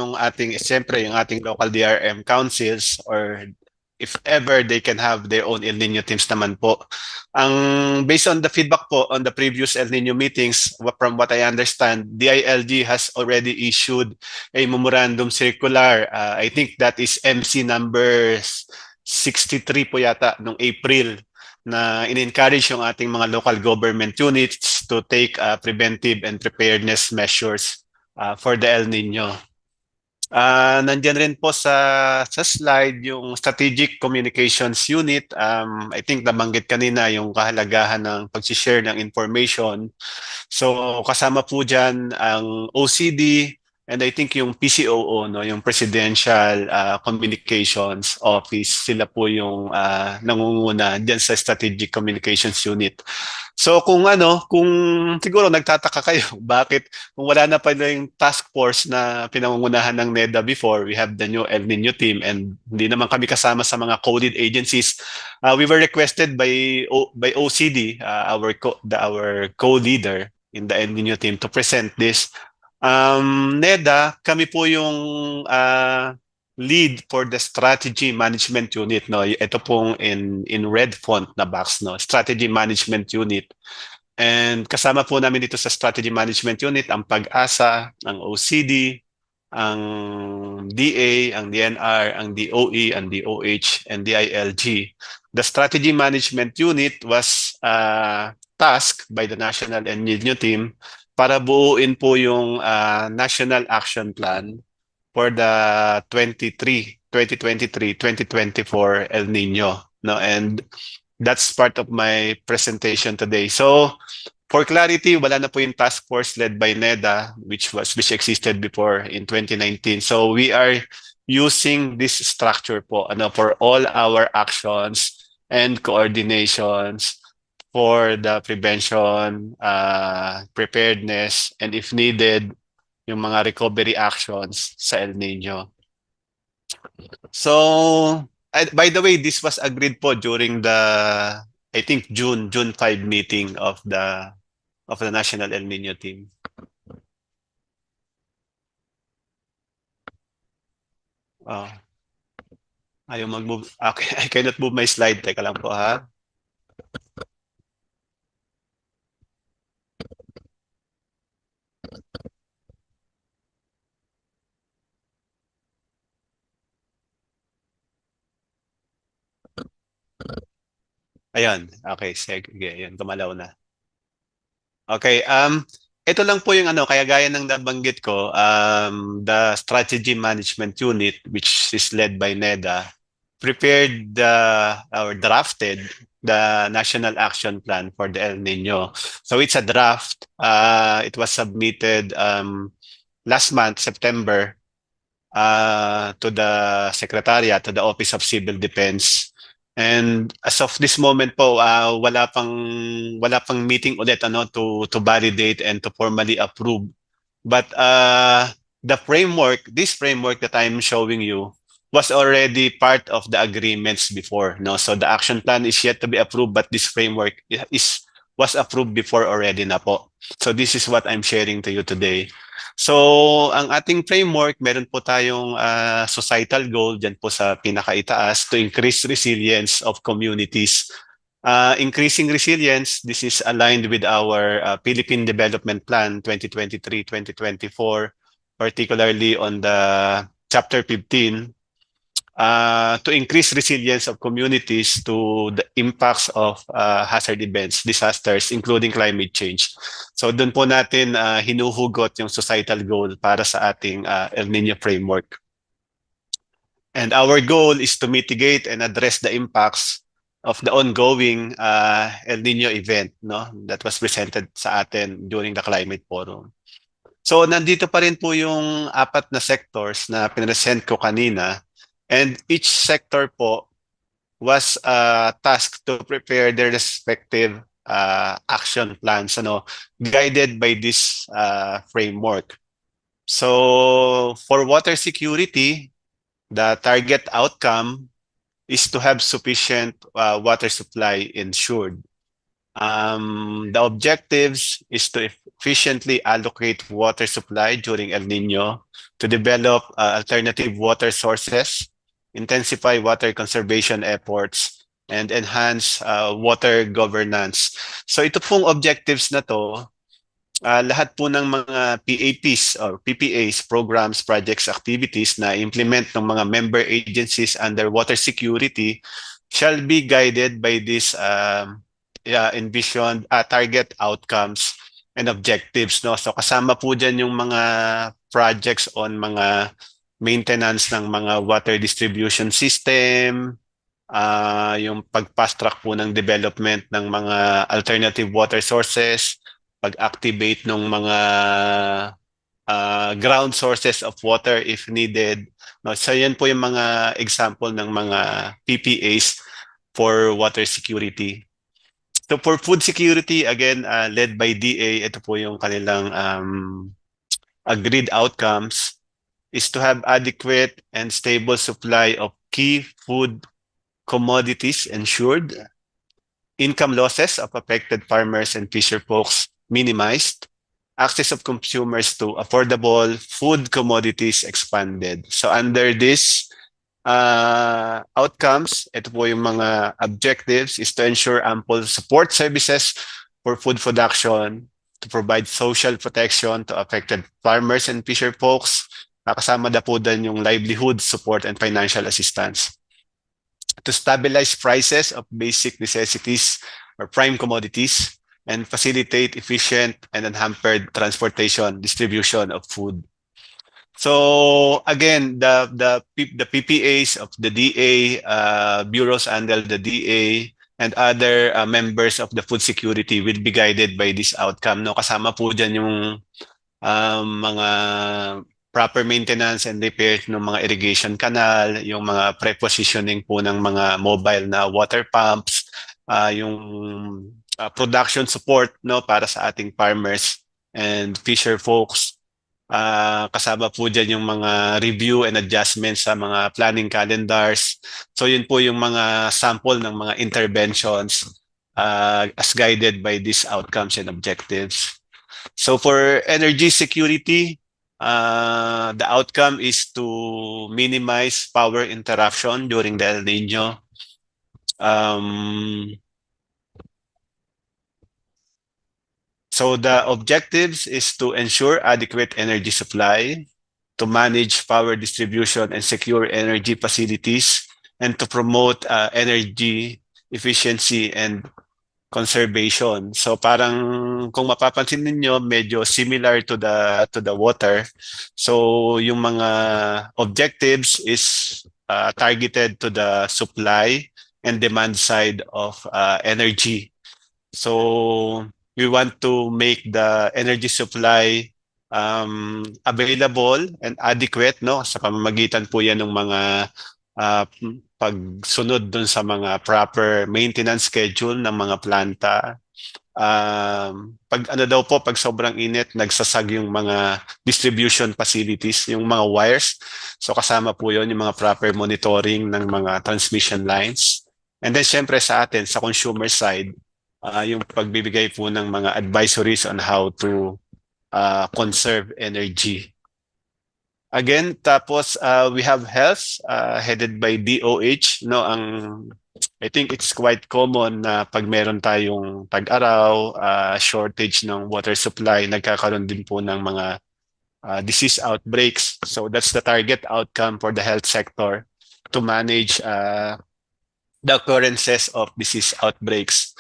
Speaker 11: siyempre yung ating local DRM councils, or if ever they can have their own El Nino teams naman po. Based on the feedback po on the previous El Nino meetings, from what I understand, DILG has already issued a memorandum circular. I think that is MC number 63 po yata noong April, na in-encourage yung ating mga local government units to take preventive and preparedness measures for the El Nino. Nandiyan rin po sa slide yung Strategic Communications Unit. I think nabanggit kanina yung kahalagahan ng pag-share ng information. So kasama po dyan ang OCD, And I think yung PCOO, no, yung Presidential Communications Office, sila po yung nangunguna diyan sa Strategic Communications Unit. So kung siguro nagtataka kayo, bakit kung wala na pa yung task force na pinangungunahan ng NEDA before, we have the new El Nino team and hindi naman kami kasama sa mga co-lead agencies. We were requested by OCD, our co-leader in the El Nino team to present this. NEDA, kami po yung lead for the strategy management unit, no. Ito pong in red font na box, no, strategy management unit. And kasama po namin dito sa strategy management unit ang PAGASA, ang OCD, ang DA, ang DNR, ang DOE, ang DOH, and DILG. The strategy management unit was tasked by the National El Nino team para buuin po yung National Action Plan for the 2023-2024 El Nino, no? And that's part of my presentation today. So for clarity, wala na po yung task force led by NEDA, which existed before in 2019. So we are using this structure po for all our actions and coordinations for the prevention, preparedness, and if needed, yung mga recovery actions sa El Nino. So, by the way, this was agreed po during the, I think, June 5 meeting of the National El Nino team. Ayaw mag-move. Okay, I cannot move my slide. Teka lang po, ha? Ayan. Okay, sige. Ayan, gumalaw na. Okay, ito lang po yung kaya gaya ng nabanggit ko, the Strategy Management Unit, which is led by NEDA, prepared or drafted the National Action Plan for the El Nino. So it's a draft. It was submitted last month, September, to the Secretariat, to the Office of Civil Defense. And as of this moment po, wala pang meeting ulit to validate and to formally approve. But this framework that I'm showing you was already part of the agreements before, no? So the action plan is yet to be approved, but this framework was approved before already na po. So this is what I'm sharing to you today. So, ang ating framework, meron po tayong societal goal dyan po sa pinakaitaas to increase resilience of communities. Increasing resilience, this is aligned with our Philippine Development Plan 2023-2024, particularly on the Chapter 15, to increase resilience of communities to the impacts of hazard events, disasters, including climate change. So doon po natin hinuhugot yung societal goal para sa ating El Nino framework. And our goal is to mitigate and address the impacts of the ongoing El Nino event, no, that was presented sa atin during the climate forum. So nandito pa rin po yung 4 na sectors na pinresent ko kanina. And each sector po was tasked to prepare their respective action plans, guided by this framework. So for water security, the target outcome is to have sufficient water supply ensured. The objectives is to efficiently allocate water supply during El Nino, to develop alternative water sources, intensify water conservation efforts, and enhance water governance. So ito pong objectives na to, lahat po ng mga PAPs or PPAs, programs, projects, activities na implement ng mga member agencies under water security shall be guided by this envisioned target outcomes and objectives, no? So kasama po dyan yung mga projects on mga maintenance ng mga water distribution system, yung pag-fast track po ng development ng mga alternative water sources, pag-activate ng mga ground sources of water if needed. No, so yan po yung mga example ng mga PPAs for water security. So for food security, again, led by DA, ito po yung kanilang agreed outcomes, is to have adequate and stable supply of key food commodities ensured, income losses of affected farmers and fisher folks minimized, access of consumers to affordable food commodities expanded. So under this outcomes, ito po yung mga objectives, is to ensure ample support services for food production, to provide social protection to affected farmers and fisher folks, kasama na po din yung livelihood support and financial assistance, to stabilize prices of basic necessities or prime commodities, and facilitate efficient and unhampered transportation, distribution of food. So again, the PPAs of the DA, bureaus under the DA, and other members of the food security will be guided by this outcome. No, kasama po dyan yung mga proper maintenance and repair ng mga irrigation canal, yung mga prepositioning po ng mga mobile na water pumps, yung production support, no, para sa ating farmers and fisher folks. Kasama po dyan yung mga review and adjustments sa mga planning calendars. So yun po yung mga sample ng mga interventions as guided by these outcomes and objectives. So for energy security, the outcome is to minimize power interruption during the El Nino. So the objectives is to ensure adequate energy supply, to manage power distribution and secure energy facilities, and to promote energy efficiency and conservation. So parang kung mapapansin niyo, medyo similar to the water. So yung mga objectives is targeted to the supply and demand side of energy. So we want to make the energy supply available and adequate, no, sa pamamagitan po yan ng mga pagsunod dun sa mga proper maintenance schedule ng mga planta. Pag sobrang init, nagsasag yung mga distribution facilities, yung mga wires. So kasama po yun yung mga proper monitoring ng mga transmission lines. And then syempre sa atin, sa consumer side, yung pagbibigay po ng mga advisories on how to conserve energy. Again, tapos we have health headed by DOH, no, I think it's quite common na pag meron tayong tag-araw, shortage ng water supply, nagkakaroon din po ng mga disease outbreaks. So that's the target outcome for the health sector, to manage the occurrences of disease outbreaks.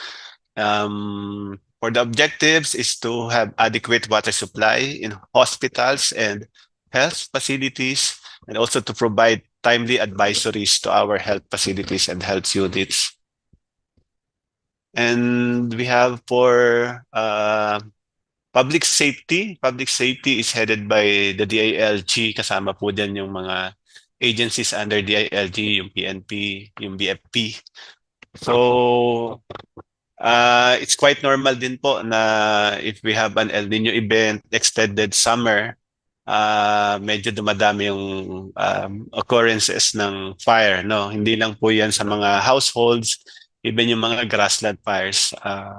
Speaker 11: For the objectives is to have adequate water supply in hospitals and health facilities, and also to provide timely advisories to our health facilities and health units. And we have for public safety. Public safety is headed by the DILG. Kasama po dyan yung mga agencies under DILG, yung PNP, yung BFP. So it's quite normal din po na if we have an El Nino event, extended summer, medyo dumadami yung occurrences ng fire, no? Hindi lang po yan sa mga households, even yung mga grassland fires,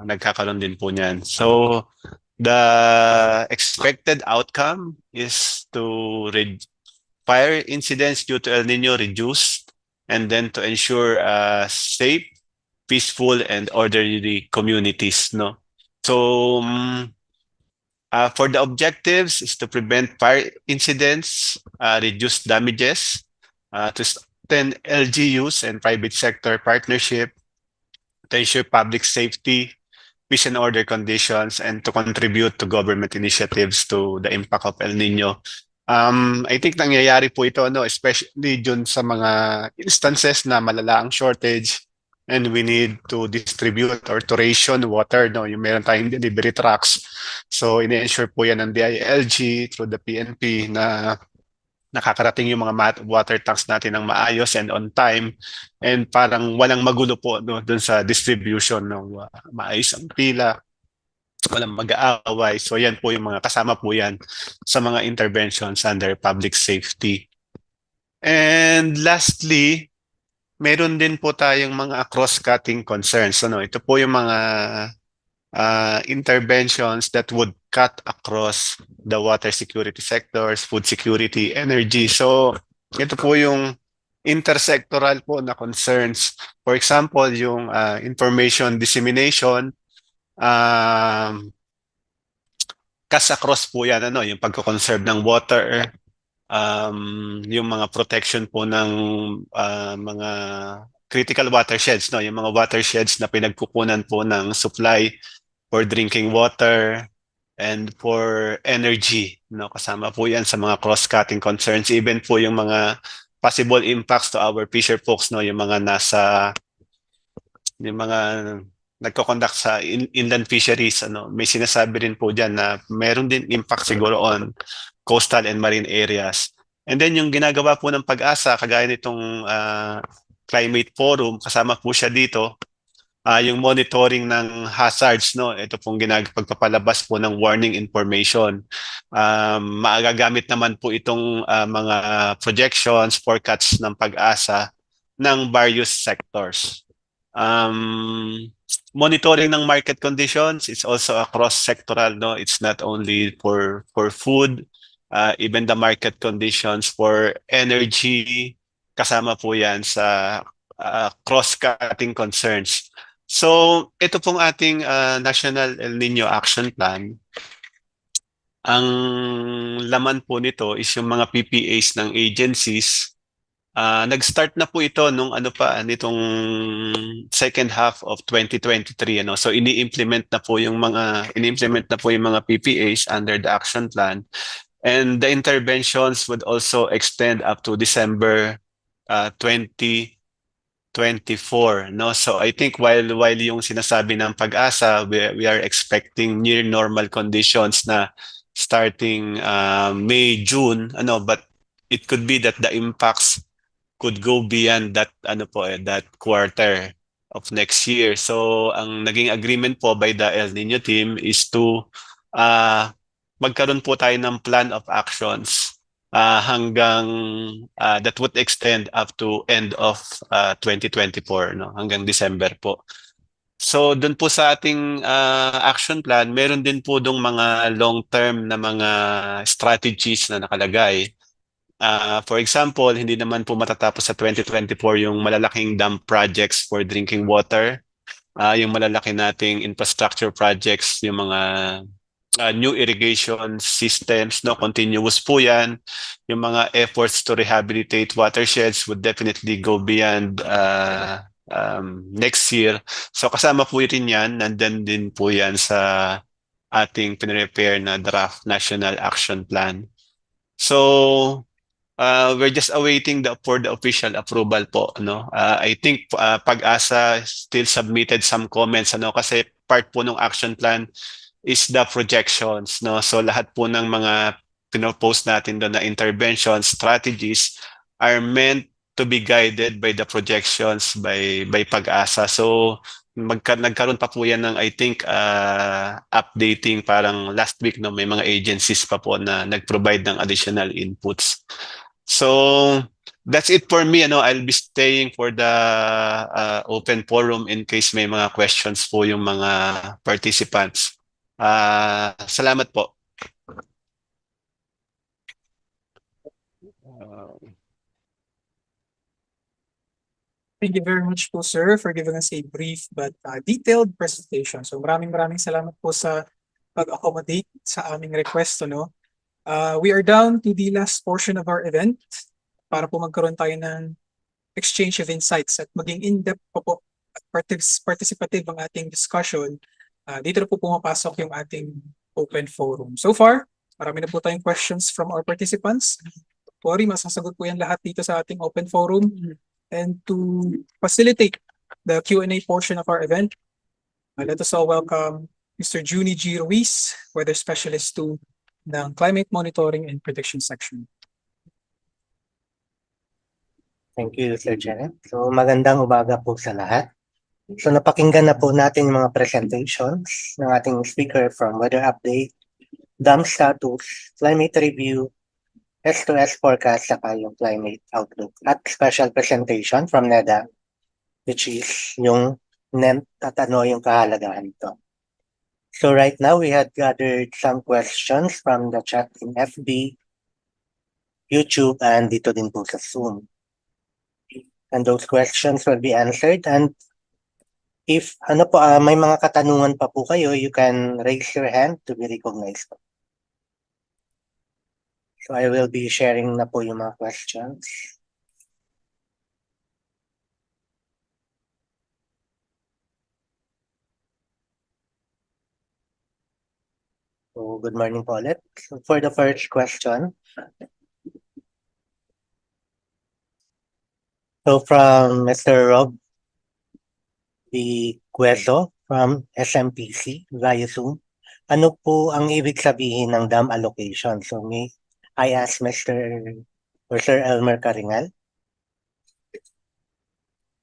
Speaker 11: nagkakaroon din po niyan. So the expected outcome is to fire incidents due to El Nino reduced, and then to ensure safe, peaceful, and orderly communities, no? So for the objectives is to prevent fire incidents, reduce damages, to strengthen LGUs and private sector partnership, to ensure public safety, peace and order conditions, and to contribute to government initiatives to the impact of El Nino. I think nangyayari po ito, no, especially dun sa mga instances na malala ang shortage, and we need to distribute or to ration water, no? Yung meron tayong delivery trucks. So, ini-ensure po yan ng DILG through the PNP na nakakarating yung mga water tanks natin ng maayos and on time, and parang walang magulo po, no, dun sa distribution, no? Maayos ang pila, walang mag-aaway. So yan po yung mga kasama po yan sa mga interventions under public safety. And lastly, meron din po tayong mga cross-cutting concerns. Ano, ito po yung mga interventions that would cut across the water security sectors, food security, energy. So ito po yung intersectoral po na concerns. For example, yung information dissemination, kas across po yan, ano, yung pagko-conserve ng water, yung mga protection po ng mga critical watersheds, no, yung mga watersheds na pinagkukunan po ng supply for drinking water and for energy, no, kasama po yan sa mga cross-cutting concerns. Even po yung mga possible impacts to our fisher folks, no, yung mga nagko-conduct sa inland fisheries, ano, may sinasabi rin po dyan na meron din impact siguro on coastal and marine areas. And then yung ginagawa po ng PAGASA, kagaya nitong climate forum, kasama po siya dito, yung monitoring ng hazards, no, ito pong pagpapalabas po ng warning information. Magagamit naman po itong mga projections, forecasts ng PAGASA ng various sectors. Monitoring ng market conditions is also a cross-sectoral, no? It's not only for food, even the market conditions for energy, kasama po yan sa cross-cutting concerns. So, ito pong ating National El Nino Action Plan. Ang laman po nito is yung mga PPAs ng agencies. Nag-start na po ito nung nitong second half of 2023, ano. So ini-implement na po yung mga PPAs under the action plan, and the interventions would also extend up to December 2024, no. So I think while yung sinasabi ng PAGASA, we are expecting near normal conditions na starting May, June, ano, but it could be that the impacts could go beyond that that quarter of next year. So ang naging agreement po by the El Nino team is to magkaroon po tayo ng plan of actions hanggang that would extend up to end of 2024, no, hanggang December po. So doon po sa ating action plan, meron din po dong mga long-term na mga strategies na nakalagay. For example, hindi naman po matatapos sa 2024 yung malalaking dam projects for drinking water, yung malalaki nating infrastructure projects, yung mga new irrigation systems, no, continuous po yan. Yung mga efforts to rehabilitate watersheds would definitely go beyond next year. So kasama po rin yan, nandun din po yan sa ating pinrepair na draft National Action Plan. So we're just awaiting for the official approval po, no. I think PAGASA still submitted some comments, ano, kasi part po ng action plan is the projections, no. So lahat po ng mga pinopose natin doon na intervention strategies are meant to be guided by the projections by PAGASA. So nagkaroon pa po yan ng, I think, updating parang last week, no, may mga agencies pa po na nag-provide ng additional inputs. So that's it for me, ano. I'll be staying for the open forum in case may mga questions po yung mga participants. Salamat po.
Speaker 1: Thank you very much po, sir, for giving us a brief but detailed presentation. So maraming salamat po sa pag-accommodate sa aming request, no. We are down to the last portion of our event para po magkaroon tayo ng exchange of insights at maging in-depth po at participative ang ating discussion. Dito na po pumapasok yung ating open forum. So far, marami na po tayong questions from our participants. Sorry, masasagot po yan lahat dito sa ating open forum. And to facilitate the Q&A portion of our event. Let us all welcome Mr. Juni G. Ruiz, Weather Specialist 2 ng Climate Monitoring and Prediction Section.
Speaker 12: Thank you, Sir Janet. So magandang umaga po sa lahat. So napakinggan na po natin yung mga presentations ng ating speaker from Weather Update, Dam Status, Climate Review, S2S Forecast, saka yung Climate Outlook. At special presentation from NEDA, which is yung yung kahalagahan ito. So right now, we had gathered some questions from the chat in FB, YouTube, and dito din po sa Zoom. And those questions will be answered. And if may mga katanungan pa po kayo, you can raise your hand to be recognized. So I will be sharing na po yung mga questions. So good morning po ulit. So for the first question, so from Mr. Rob Cueso from SMPC via Zoom, ano po ang ibig sabihin ng dam allocation? So may I ask Mr. or Sir Elmer Caringal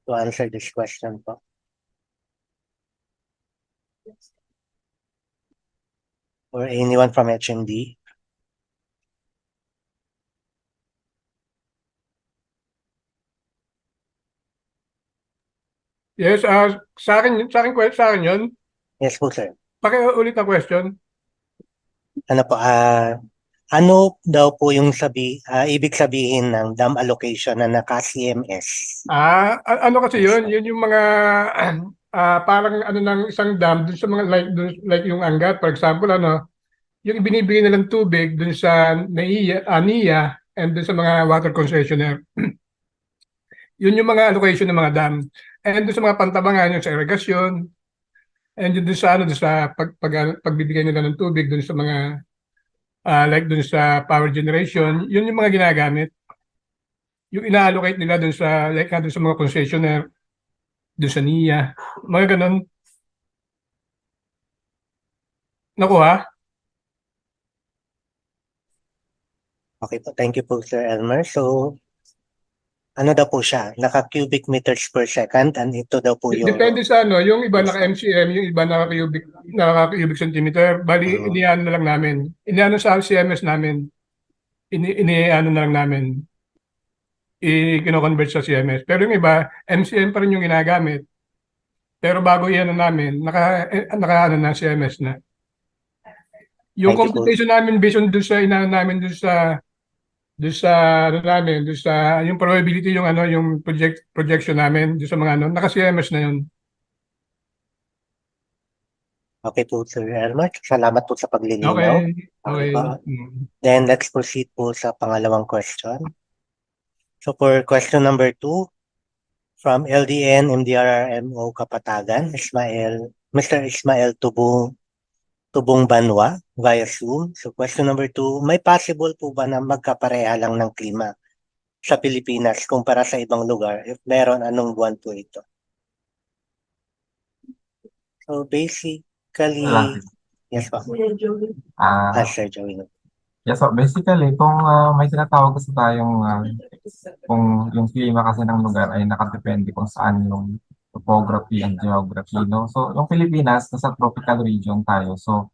Speaker 12: to answer this question po. Or anyone from HMD?
Speaker 7: Yes, sa akin yun.
Speaker 12: Yes po, sir.
Speaker 7: Pakiulit na question.
Speaker 12: Ano po, ano daw po yung ibig sabihin ng dam allocation na naka-CMS?
Speaker 7: Ano kasi yun? Yun yung mga parang ano ng isang dam dun sa mga like yung Angat, for example, yung ibinibigay nilang tubig dun sa NIA and dun sa mga water concessionaire. Yun yung mga allocation ng mga dam. And dun sa mga pantabangan, yung sa irrigation, and yun dun sa pagbibigay nila ng tubig dun sa mga like dun sa power generation, yun yung mga ginagamit. Yung ina-allocate nila dun sa dun sa mga concessionaire, dun sa NIA, mga ganun. Nakuha?
Speaker 12: Okay po, thank you po, Sir Elmer. So, ano daw po siya? Naka-cubic meters per second, and ito daw po yung...
Speaker 7: Depende sa yung iba naka-MCM, yung iba naka-cubic centimeter. Bali, iniano na lang namin. Iniano sa CMS namin. Iniano na lang namin. I-convert sa CMS. Pero yung iba, MCM pa rin yung ginagamit. Pero bago iano namin, naka na CMS na. Yung computation namin based on doon sa inaano namin doon sa yung probability yung yung projection namin doon sa mga naka-CMS na yun.
Speaker 12: Okay po, Sir Elmer. Salamat po sa paglilinaw.
Speaker 7: Okay.
Speaker 12: Then let's proceed po sa pangalawang question. So for question number 2, from LDN MDRRMO Kapatagan, Mr. Ismael Tubong Banwa via Zoom. So question number 2, may possible po ba na magkapareha lang ng klima sa Pilipinas kumpara sa ibang lugar? If meron, anong buwan po ito? So basically, yes po. Sir Joey.
Speaker 8: Yes, so basically, kung may tinatawag kasi tayong kung yung klima kasi ng lugar ay nakadepende kung saan yung topography and geography, no? So, yung Pilipinas, nasa tropical region tayo. So,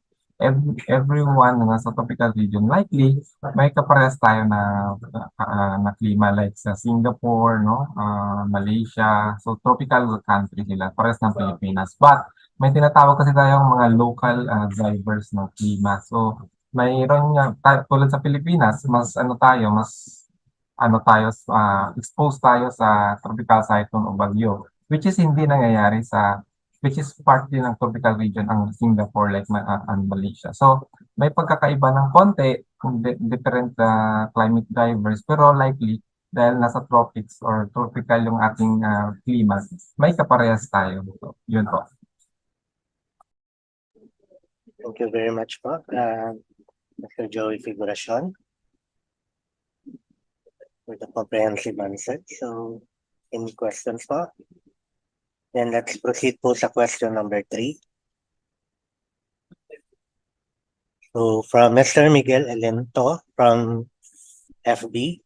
Speaker 8: everyone na nasa tropical region, likely, may kaparehas tayo na klima like sa Singapore, no? Malaysia. So, tropical country sila, parehas ng Pilipinas. But, may tinatawag kasi tayong mga local drivers ng klima. So, mayroon nga, tulad sa Pilipinas, mas exposed tayo sa tropical cyclone o bagyo, which is hindi nangyayari which is part din ng tropical region ang Singapore like and Malaysia. So, may pagkakaiba ng konti, different climate drivers, pero likely, dahil nasa tropics or tropical yung ating klima, may kaparehas tayo. So, yun po.
Speaker 12: Thank you very much po, Mr. Joey Figuracion, for the comprehensive answer. So, any questions po? Then let's proceed po sa question number 3. So from Mr. Miguel Elento from FB,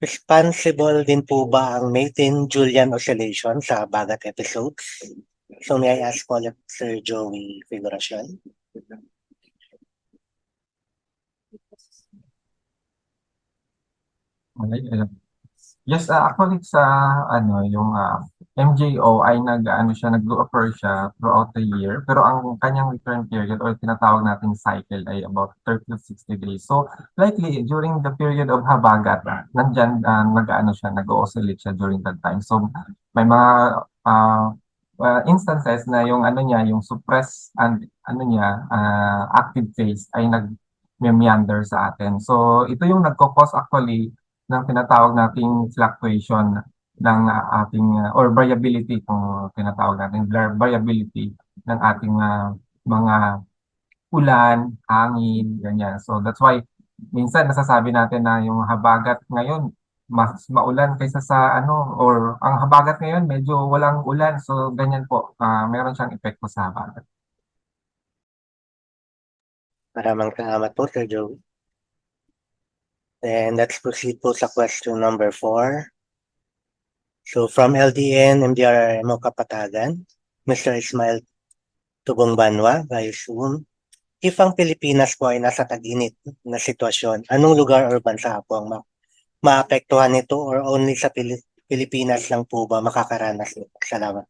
Speaker 12: responsible din po ba ang Matin-Julian oscillation sa bagat episodes? So may I ask po ulit Sir Joey Figuracion?
Speaker 8: Yes, actually sa yung MJO ay nag-occur siya throughout the year, pero ang kanyang return period or tinatawag nating cycle ay about 30 to 60 days. So likely during the period of habagat, nandyan nag-oscillate siya during that time. So may mga instances na yung yung suppressed and active phase ay nag-meander sa atin. So ito yung nagko-cause actually ng tinatawag nating fluctuation ng ating or variability kung tinatawag natin variability ng ating mga ulan, hangin, ganyan. So that's why minsan nasasabi natin na yung habagat ngayon mas maulan kaysa sa or ang habagat ngayon medyo walang ulan. So ganyan po, meron siyang epekto sa habagat.
Speaker 12: Maraming salamat po Sir Joey. Then let's proceed po sa question number 4. So from LDN, MDRMO Kapatagan, Mr. Ismail Tubong Banwa, by Zoom. If ang Pilipinas po ay nasa tag-init na sitwasyon, anong lugar or bansa po ang maapektuhan nito or only sa Pilipinas lang po ba makakaranas nito? Salamat.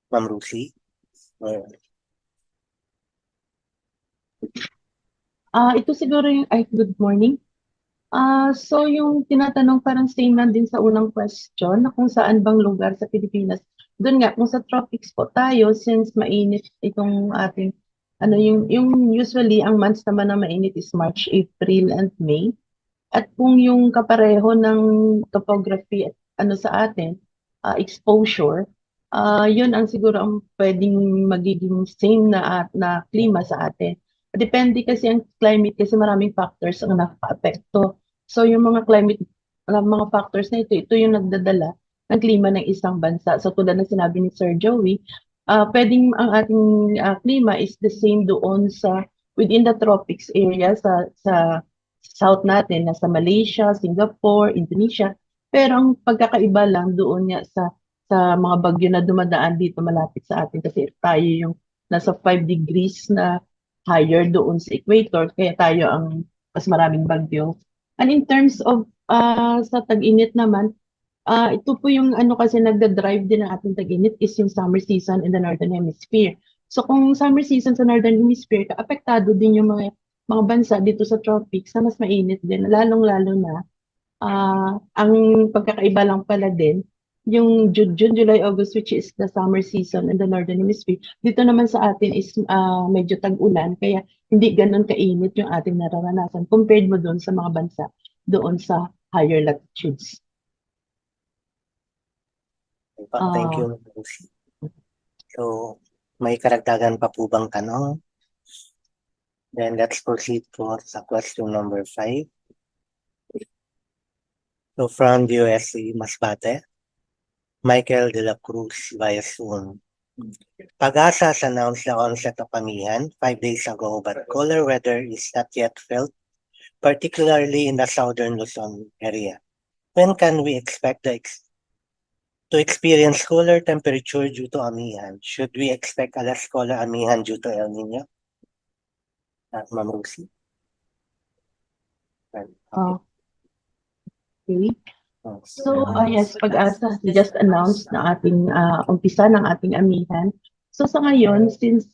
Speaker 12: Ma'am Rusi?
Speaker 10: Ito siguro yung, good morning. So yung tinatanong parang same lang din sa unang question na kung saan bang lugar sa Pilipinas. Doon nga, kung sa tropics po tayo, since mainit itong ating, yung usually ang months naman na mainit is March, April, and May. At kung yung kapareho ng topography at sa atin, exposure, yun ang siguro ang pwedeng magiging same na klima sa atin. Depende kasi ang climate kasi maraming factors ang nakaka-apekto. So yung mga mga factors na ito yung nagdadala ng klima ng isang bansa. So tulad ng sinabi ni Sir Joey, pwedeng ang ating klima is the same doon within the tropics area sa south natin, nasa Malaysia, Singapore, Indonesia. Pero ang pagkakaiba lang doon nga sa mga bagyo na dumadaan dito malapit sa atin kasi tayo yung nasa 5 degrees na higher doon sa equator, kaya tayo ang mas maraming bagyo. And in terms of sa tag-init naman, ito po yung kasi nagda-drive din ng ating tag-init is yung summer season in the Northern Hemisphere. So kung summer season sa Northern Hemisphere, apektado din yung mga bansa dito sa tropics na mas mainit din, lalong-lalo na ang pagkakaiba lang pala din, yung June, July, August, which is the summer season in the Northern Hemisphere, dito naman sa atin is medyo tag-ulan, kaya hindi ganun kainit yung ating nararanasan compared mo doon sa mga bansa doon sa higher latitudes.
Speaker 12: Thank you. So, may karagdagan pa po bang tanong? Then let's proceed po sa question number 5. So from the USC Masbate, Michael De La Cruz via Zoom. PAGASA has announced the onset of amihan 5 days ago, but cooler weather is not yet felt, particularly in the southern Luzon area. When can we expect to experience cooler temperature due to amihan? Should we expect a less cooler amihan due to El Nino? Ma'am Rusi?
Speaker 10: Okay. So, yes, PAGASA just announced na ating umpisa ng ating amihan. So, sa ngayon, since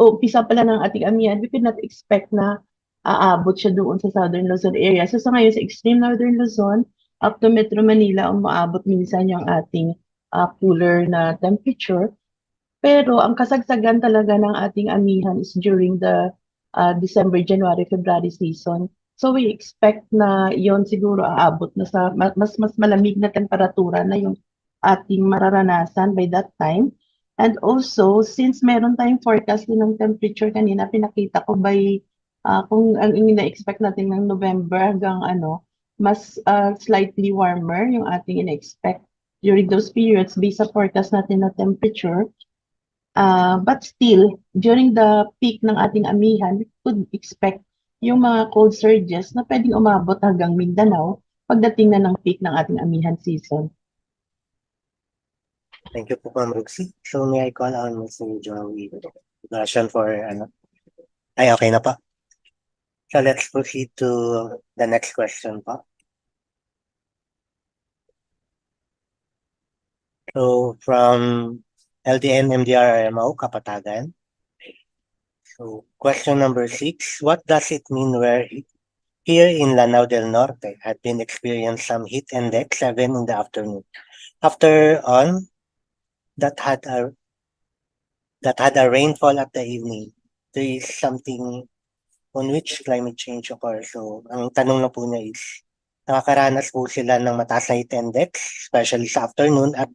Speaker 10: umpisa pala ng ating amihan, we could not expect na aabot siya doon sa Southern Luzon area. So, sa ngayon, sa extreme Northern Luzon, up to Metro Manila, umaabot minsan yung ating cooler na temperature. Pero ang kasagsagan talaga ng ating amihan is during the December, January, February season. So we expect na yon siguro aabot na sa mas malamig na temperatura na yung ating mararanasan by that time. And also, since meron tayong forecast din ng temperature kanina, pinakita ko by Kung ang ina-expect natin ng November hanggang mas slightly warmer yung ating ina-expect during those periods based sa forecast natin na temperature. But still, during the peak ng ating amihan, we could expect yung mga cold surges na pwedeng umabot hanggang Mindanao pagdating na ng peak ng ating amihan season.
Speaker 12: Thank you po, Ma'am Roxy. So may I call on Mr. Joey Version for Ay, okay na pa. So let's proceed to the next question pa. So from LDN MDRMO, Kapatagan. So question number 6, what does it mean where here in Lanao del Norte had been experienced some heat index 7 in the afternoon? After on, that had a rainfall at the evening. There is something on which climate change occurs. So, ang tanong na po niya is, nakakaranas po sila ng mataas na heat index, especially sa afternoon, at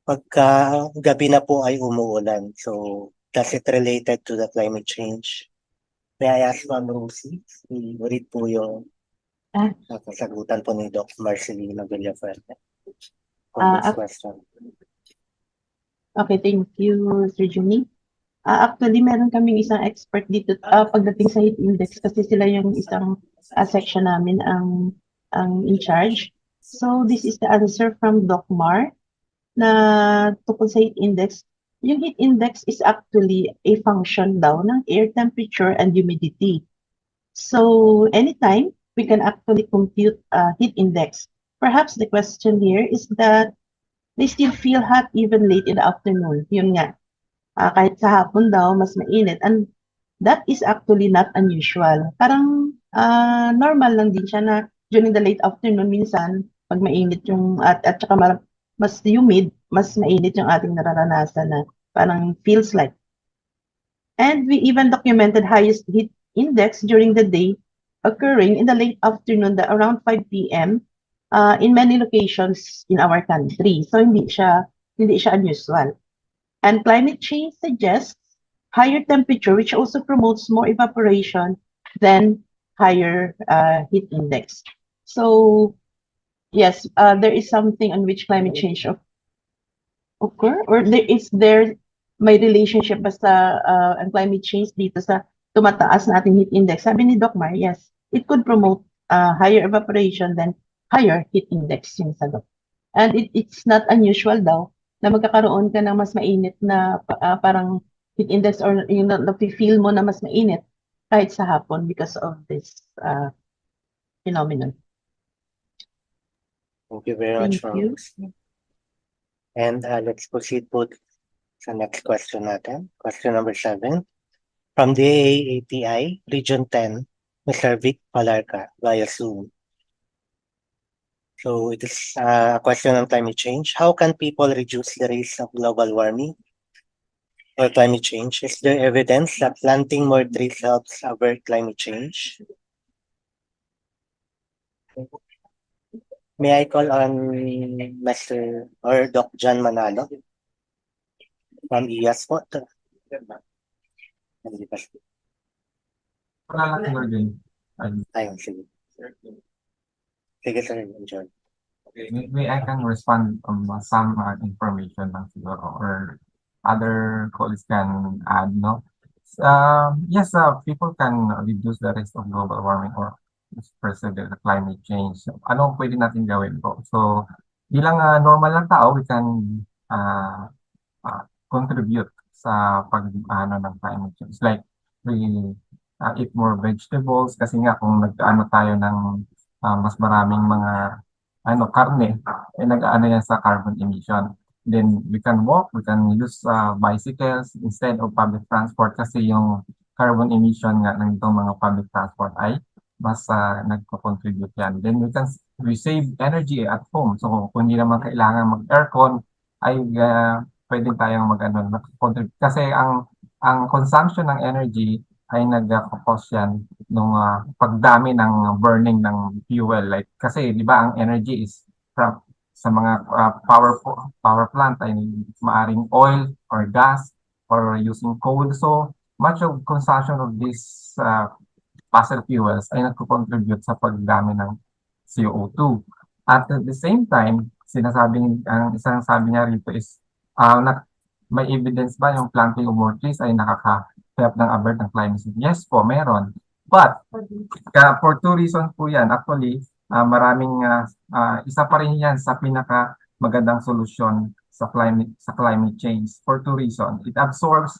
Speaker 12: pagka gabi na po ay umuulan. So, does it related to the climate change? May I ask Ma'am Rosie, i-read po yung kasagutan po ni Doc Marcelino Villafuerte for this question.
Speaker 10: Okay, thank you, Sir Juni. Actually, meron kaming isang expert dito pagdating sa heat index kasi sila yung isang section namin ang in charge. So, this is the answer from Doc Mar na tungkol sa heat index. Yung heat index is actually a function daw ng air temperature and humidity. So, anytime, we can actually compute heat index. Perhaps the question here is that they still feel hot even late in the afternoon. Yun nga. Kahit sa hapon daw, mas mainit. And that is actually not unusual. Parang normal lang din siya na during the late afternoon, minsan, pag mainit yung, at saka mas humid, mas mainit yung ating nararanasan na parang feels like. And we even documented highest heat index during the day occurring in the late afternoon, around 5 p.m. In many locations in our country. So hindi siya unusual. And climate change suggests higher temperature, which also promotes more evaporation than higher heat index. So yes, there is something on which climate change occur, or may relationship ba sa ang climate change dito sa tumataas na ating heat index? Sabi ni Doc Mar, yes, it could promote higher evaporation than higher heat index yung sagot. And it's not unusual daw na magkakaroon ka ng mas mainit na parang heat index or yung na-feel mo na mas mainit kahit sa hapon because of this phenomenon.
Speaker 12: Thank you very much, Ma'am. And let's proceed po sa next question natin. Question number 7. From the AAPI, Region 10, Mr. Vic Palarca via Zoom. So it is a question on climate change. How can people reduce the risk of global warming or climate change? Is there evidence that planting more trees helps avert climate change? May I call on Mr. or Doc John Manalo from IAS po? Ayun, sige. Sige, sir, John.
Speaker 8: Okay, maybe I can respond on some information lang siguro or other colleagues can add, no? Yes, people can reduce the risk of global warming or especially the climate change. Ano pwede natin gawin po? So, bilang normal lang tao, we can contribute sa ng climate change. Like, we eat more vegetables kasi nga kung nag-ano tayo ng mas maraming mga karne, nag-ano yan sa carbon emission. Then we can walk, we can use bicycles instead of public transport kasi yung carbon emission nga ng itong mga public transport ay mas nagko-contribute yan. Then we save energy at home. So kung hindi naman kailangan mag-aircon ay pwede tayong mag-contribute kasi ang consumption ng energy ay nag-cause yan nung pagdami ng burning ng fuel. Like, kasi di ba ang energy is from sa mga power plant ay maaring oil or gas or using coal. So much of consumption of this fossil fuels ay nagko-contribute sa pagdami ng CO2. At the same time, ang isang sabi niya rito is, may evidence ba yung planting of more trees ay nakaka-help ng avert ng climate change? Yes po, meron. But, for two reasons po yan. Actually, isa pa rin yan sa pinaka magandang solusyon sa climate change for two reasons. It absorbs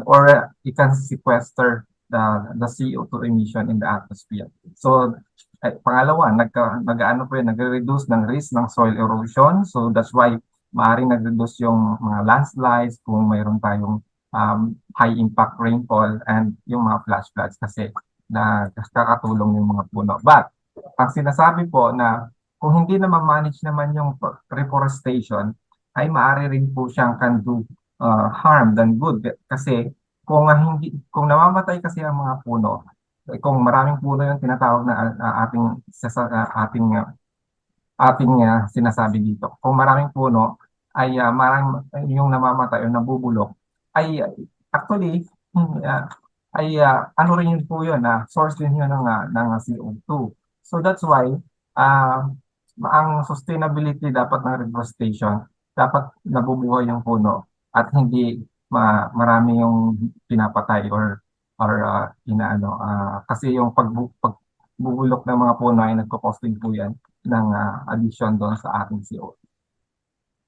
Speaker 8: or it can sequester the CO2 emission in the atmosphere. So, pangalawa, nag-reduce ng risk ng soil erosion. So that's why maaaring nag-reduce yung mga landslides kung mayroon tayong high impact rainfall and yung mga flash floods kasi nakakatulong yung mga puno. But ang sinasabi po na kung hindi na ma-manage naman yung reforestation, ay maaari rin po siyang can do harm than good kasi kung namamatay kasi ang mga puno, kung maraming puno yung tinatawag na ating sinasabi dito. Kung maraming puno ay maraming yung namamatay o nabubulok ay actually ano rin yun po yun source din yun ng CO2. So that's why ang sustainability dapat ng reforestation dapat nabubuhay yung puno at hindi marami yung pinapatay or kasi yung pagbubulok ng mga puno ay nagko-costing po yan ng addition doon sa ating CO2.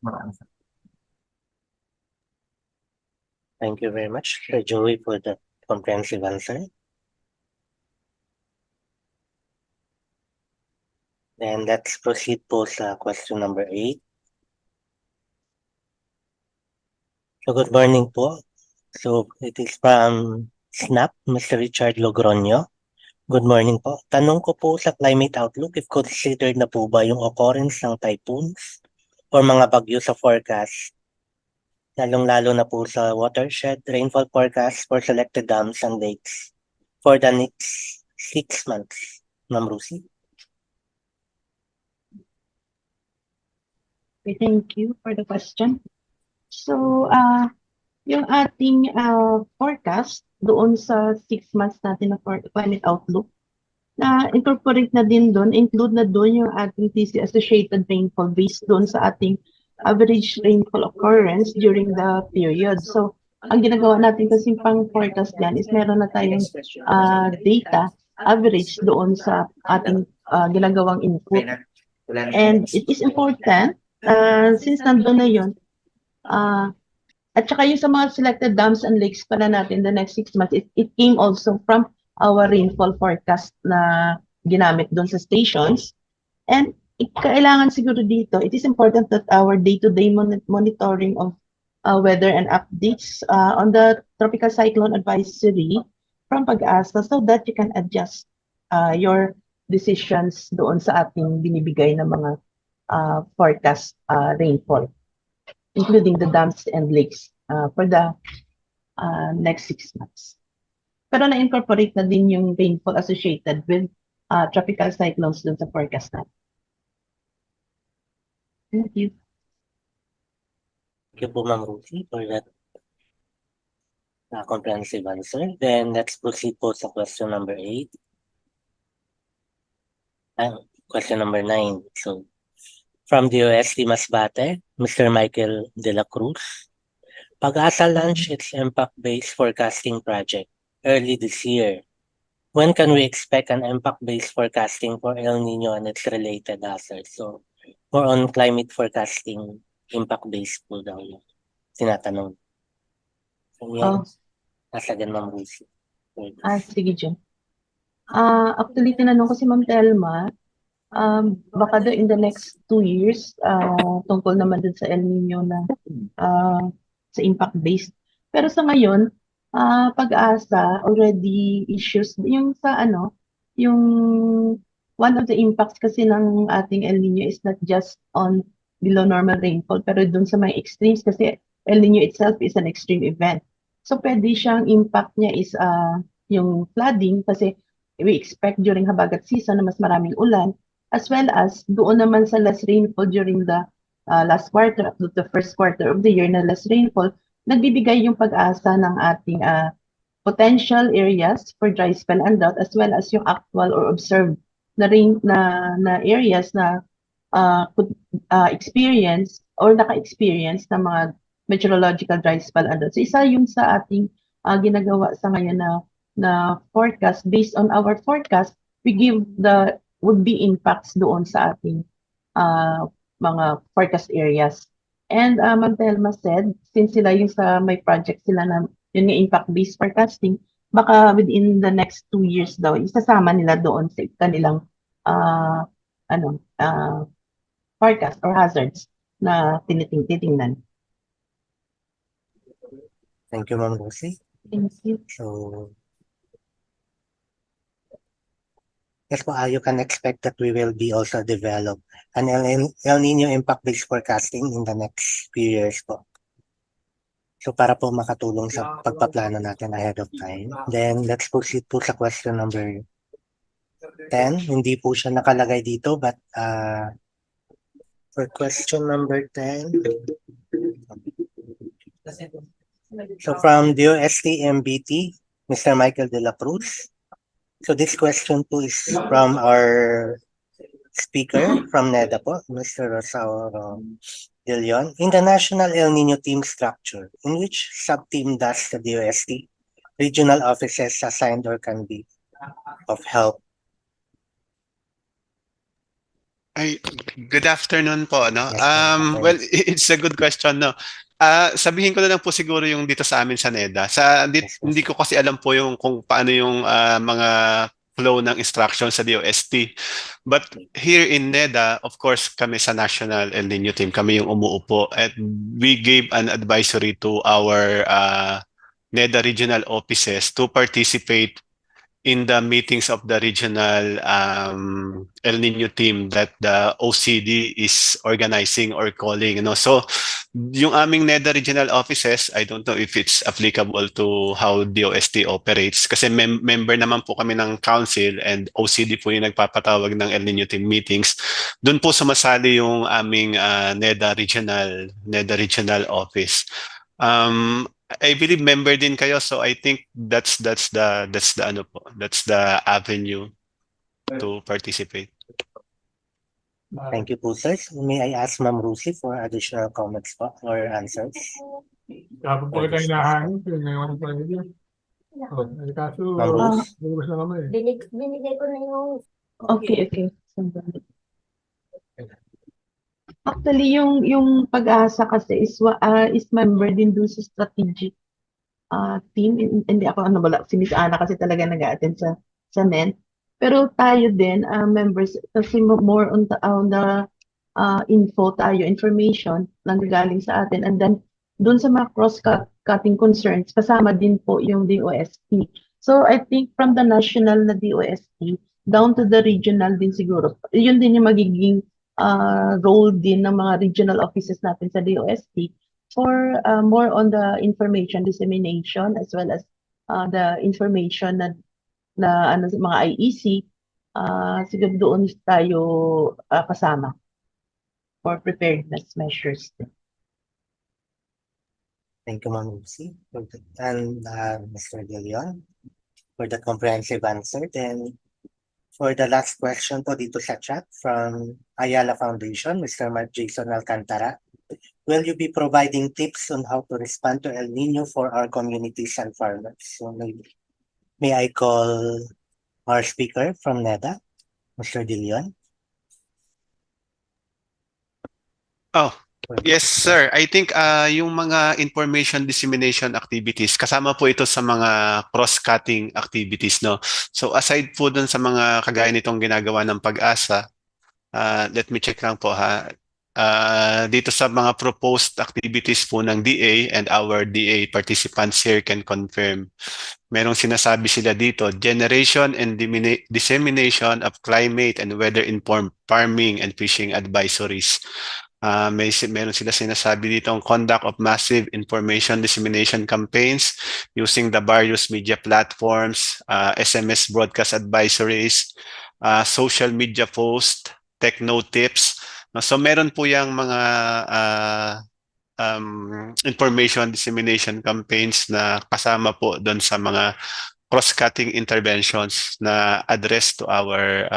Speaker 8: Maraming salamat.
Speaker 12: Thank you very much, Sir Joey, for the comprehensive answer. Then let's proceed po sa question number 8. So good morning po. So it is from SNAP, Mr. Richard Logroño. Good morning po. Tanong ko po sa climate outlook if considered na po ba yung occurrence ng typhoons or mga bagyo sa forecast, lalong-lalo na po sa watershed rainfall forecast for selected dams and lakes for the next 6 months. Ma'am Lucy?
Speaker 10: Okay, thank you for the question. So, yung ating forecast doon sa 6 months natin na climate outlook, na incorporate na din doon, include na doon yung ating TC associated rainfall based doon sa ating average rainfall occurrence during the period. So, ang ginagawa natin kasi pang forecast yan is meron na tayong data average doon sa ating ginagawang input. And it is important, since nandun na yun, at saka yung sa mga selected dams and lakes pala natin the next 6 months, it came also from our rainfall forecast na ginamit doon sa stations. And kailangan siguro dito, it is important that our day-to-day monitoring of weather and updates on the tropical cyclone advisory from PAGASA so that you can adjust your decisions doon sa ating binibigay na mga forecast rainfall, including the dams and lakes for the next 6 months. Pero na-incorporate na din yung rainfall associated with tropical cyclones dun sa forecast natin. Thank you.
Speaker 12: Thank you po, Ma'am Ruthie, for that comprehensive answer. Then let's proceed po sa question number 8. Question number 9. So, from DOST Masbate, Mr. Michael De La Cruz. PAGASA launched its impact-based forecasting project early this year. When can we expect an impact-based forecasting for El Nino and its related hazards? So, more on climate forecasting, impact-based po daw yung tinatanong. So, nasa ganun, Ma'am Lucy.
Speaker 10: Sige, Jim. Actually, tinanong ko si Ma'am Telma, baka daw in the next 2 years, tungkol naman din sa El Nino na sa impact-based. Pero sa ngayon, PAGASA already issues yung sa yung one of the impacts kasi ng ating El Nino is not just on below normal rainfall, pero dun sa mga extremes kasi El Nino itself is an extreme event. So pwede siyang impact niya is yung flooding kasi we expect during habagat season na mas maraming ulan, as well as doon naman sa less rainfall during the last quarter up to the first quarter of the year na less rainfall, nagbibigay yung PAGASA ng ating potential areas for dry spell and drought as well as yung actual or observed na areas na could experience or naka-experience ng mga meteorological dry spell and drought. So isa yung sa ating ginagawa sa ngayon na forecast. Based on our forecast, we give the would-be impacts doon sa ating mga forecast areas. And Ma'am Telma said, since sila yung sa may project sila na yun yung impact-based forecasting, baka within the next 2 years daw, isasama nila doon sa kanilang forecast or hazards na titingnan.
Speaker 12: Thank you, Ma'am Lucy.
Speaker 10: Thank you.
Speaker 12: So, yes po, you can expect that we will be also develop an El Nino impact-based forecasting in the next few years po. So para po makatulong sa pagpaplano natin ahead of time. Then let's proceed po sa question number 10. Hindi po siya nakalagay dito but for question number 10. So from DOST-MBT, Mr. Michael De La Cruz. So this question po is from our speaker from NEDA po, Mr. Rosauro De Leon. In the National El Nino team structure, in which sub-team does the DOST regional offices assigned or can be of help?
Speaker 11: Ay, good afternoon po, no?
Speaker 12: Yes, ma'am.
Speaker 11: Well, it's a good question, no? Sabihin ko na lang po siguro yung dito sa amin sa NEDA. Hindi ko kasi alam po yung kung paano yung mga flow ng instruction sa DOST. But here in NEDA, of course, kami sa National El Nino team, kami yung umuupo at we gave an advisory to our NEDA regional offices to participate in the meetings of the regional El Nino team that the OCD is organizing or calling. So, yung aming NEDA regional offices, I don't know if it's applicable to how DOST operates kasi member naman po kami ng council and OCD po yung nagpapatawag ng El Nino team meetings. Doon po sumasali yung aming NEDA regional office. I believe member din kayo, so I think that's the avenue to participate.
Speaker 12: Thank you po, sir. May I ask Ma'am Lucy for additional comments po or answers?
Speaker 7: Dapat po kita hinahanap ngayon pa rin. Kaso, lumabas na kami.
Speaker 13: Binigay ko na yung...
Speaker 10: Okay. Actually, yung pag-asa kasi is member din dun sa strategic team. Hindi ako si Miss Ana kasi talaga nag-a-attend sa NEN. Pero tayo din, members, kasi more on the info tayo, information lang galing sa atin. And then, dun sa mga cross-cutting concerns, kasama din po yung DOST. So, I think from the national na DOST, down to the regional din siguro. Yun din yung magiging role din ng mga regional offices natin sa DOST for more on the information dissemination as well as the information na mga IEC, siguro doon tayo kasama for preparedness measures.
Speaker 12: Thank you, Ma'am Lucy, and Mr. De Leon for the comprehensive answer. Then for the last question po dito sa chat from Ayala Foundation, Mr. Mark Jason Alcantara. Will you be providing tips on how to respond to El Nino for our communities and farmers? So may I call our speaker from NEDA, Mr. De Leon?
Speaker 11: Oh, yes, sir. I think yung mga information dissemination activities, kasama po ito sa mga cross-cutting activities, no? So aside po dun sa mga kagaya nitong ginagawa ng pag-asa, let me check lang po ha. Dito sa mga proposed activities po ng DA and our DA participants here can confirm. Merong sinasabi sila dito, generation and dissemination of climate and weather-informed farming and fishing advisories. Meron sila sinasabi dito ang conduct of massive information dissemination campaigns using the various media platforms, SMS broadcast advisories, social media posts, techno tips. So meron po yung mga information dissemination campaigns na kasama po doon sa mga cross-cutting interventions na address to our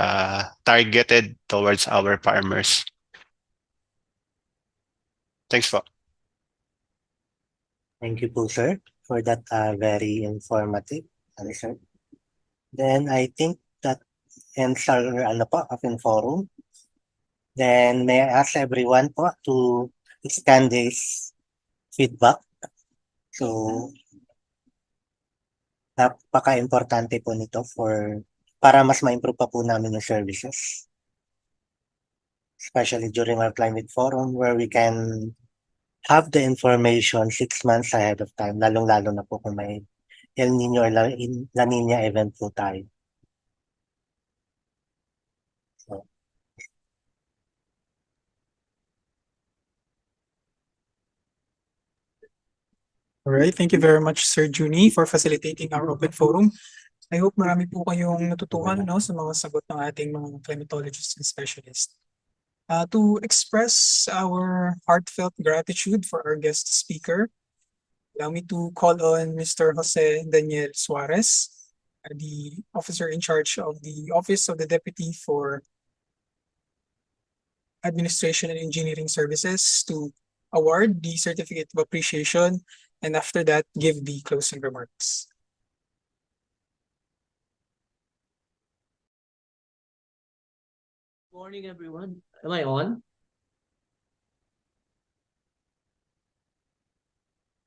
Speaker 11: targeted towards our farmers. Thanks po.
Speaker 12: Thank you po, sir, for that very informative answer. Then I think that ends our open forum. Then may I ask everyone po to extend this feedback. So napaka-importante po nito para mas ma-improve pa po namin yung services. Especially during our climate forum where we can have the information 6 months ahead of time, lalong-lalo na po kung may El Nino or La Nina event po tayo. So,
Speaker 1: All right, thank you very much, Sir Juni, for facilitating our open forum. I hope marami po kayong natutuhan sa mga sagot ng ating mga climatologists and specialists. To express our heartfelt gratitude for our guest speaker, allow me to call on Mr. Jose Daniel Suarez, the officer in charge of the Office of the Deputy for Administration and Engineering Services, to award the Certificate of Appreciation, and after that, give the closing remarks.
Speaker 13: Good morning, everyone. Am I on?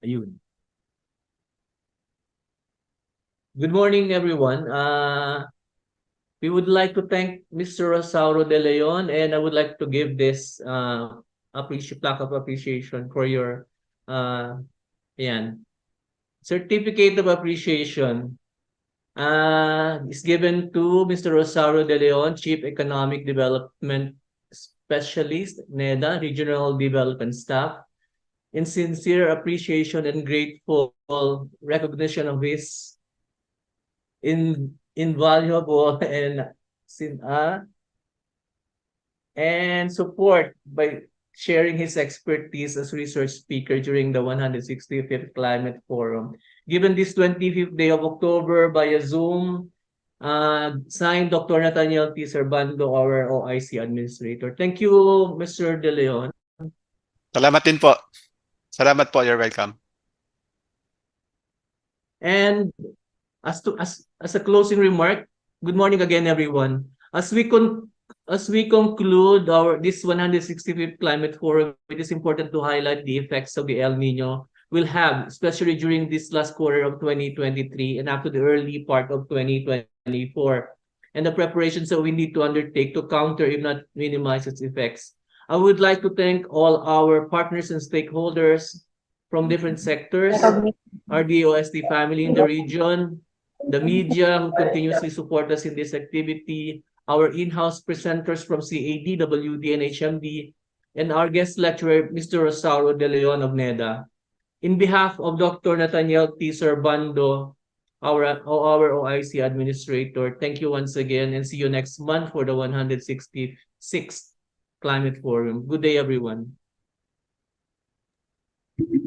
Speaker 13: Ayun. Good morning, everyone. We would like to thank Mr. Rosauro De Leon, and I would like to give this plaque of appreciation for your certificate of appreciation. Is given to Mr. Rosauro De Leon, Chief Economic Development Specialist, NEDA, Regional Development Staff, in sincere appreciation and grateful recognition of his invaluable and support by sharing his expertise as research speaker during the 165th Climate Forum. Given this 25th day of October via Zoom, signed Dr. Nathaniel T. Serbando, our OIC Administrator. Thank you, Mr. De Leon.
Speaker 11: Salamat din po. Salamat po. You're welcome.
Speaker 13: And as a closing remark, good morning again, everyone. As we conclude this 165th Climate Forum, it is important to highlight the effects of the El Nino will have, especially during this last quarter of 2023 and up to the early part of 2024, and the preparations that we need to undertake to counter, if not minimize, its effects. I would like to thank all our partners and stakeholders from different sectors, our DOST family in the region, the media who continuously support us in this activity, our in-house presenters from CAD, WD, and HMD, and our guest lecturer, Mr. Rosauro De Leon of NEDA. In behalf of Dr. Nathaniel T. Serbando, our OIC Administrator, thank you once again, and see you next month for the 166th Climate Forum. Good day, everyone.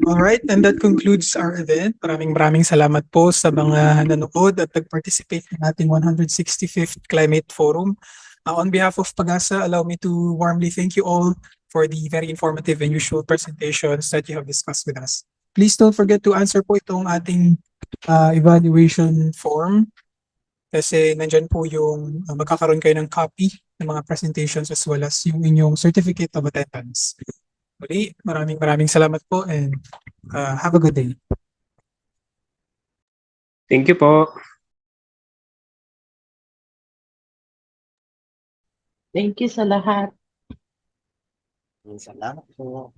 Speaker 1: All right, and that concludes our event. Maraming salamat po sa mga nanood at nag-participate ng ating 165th Climate Forum. On behalf of PAGASA, allow me to warmly thank you all for the very informative and useful presentations that you have discussed with us. Please don't forget to answer po itong ating evaluation form, kasi nandyan po yung magkakaroon kayo ng copy ng mga presentations as well as yung inyong certificate of attendance. Muli, maraming salamat po, and have a good day.
Speaker 14: Thank you po.
Speaker 10: Thank you sa lahat.
Speaker 12: salamat po.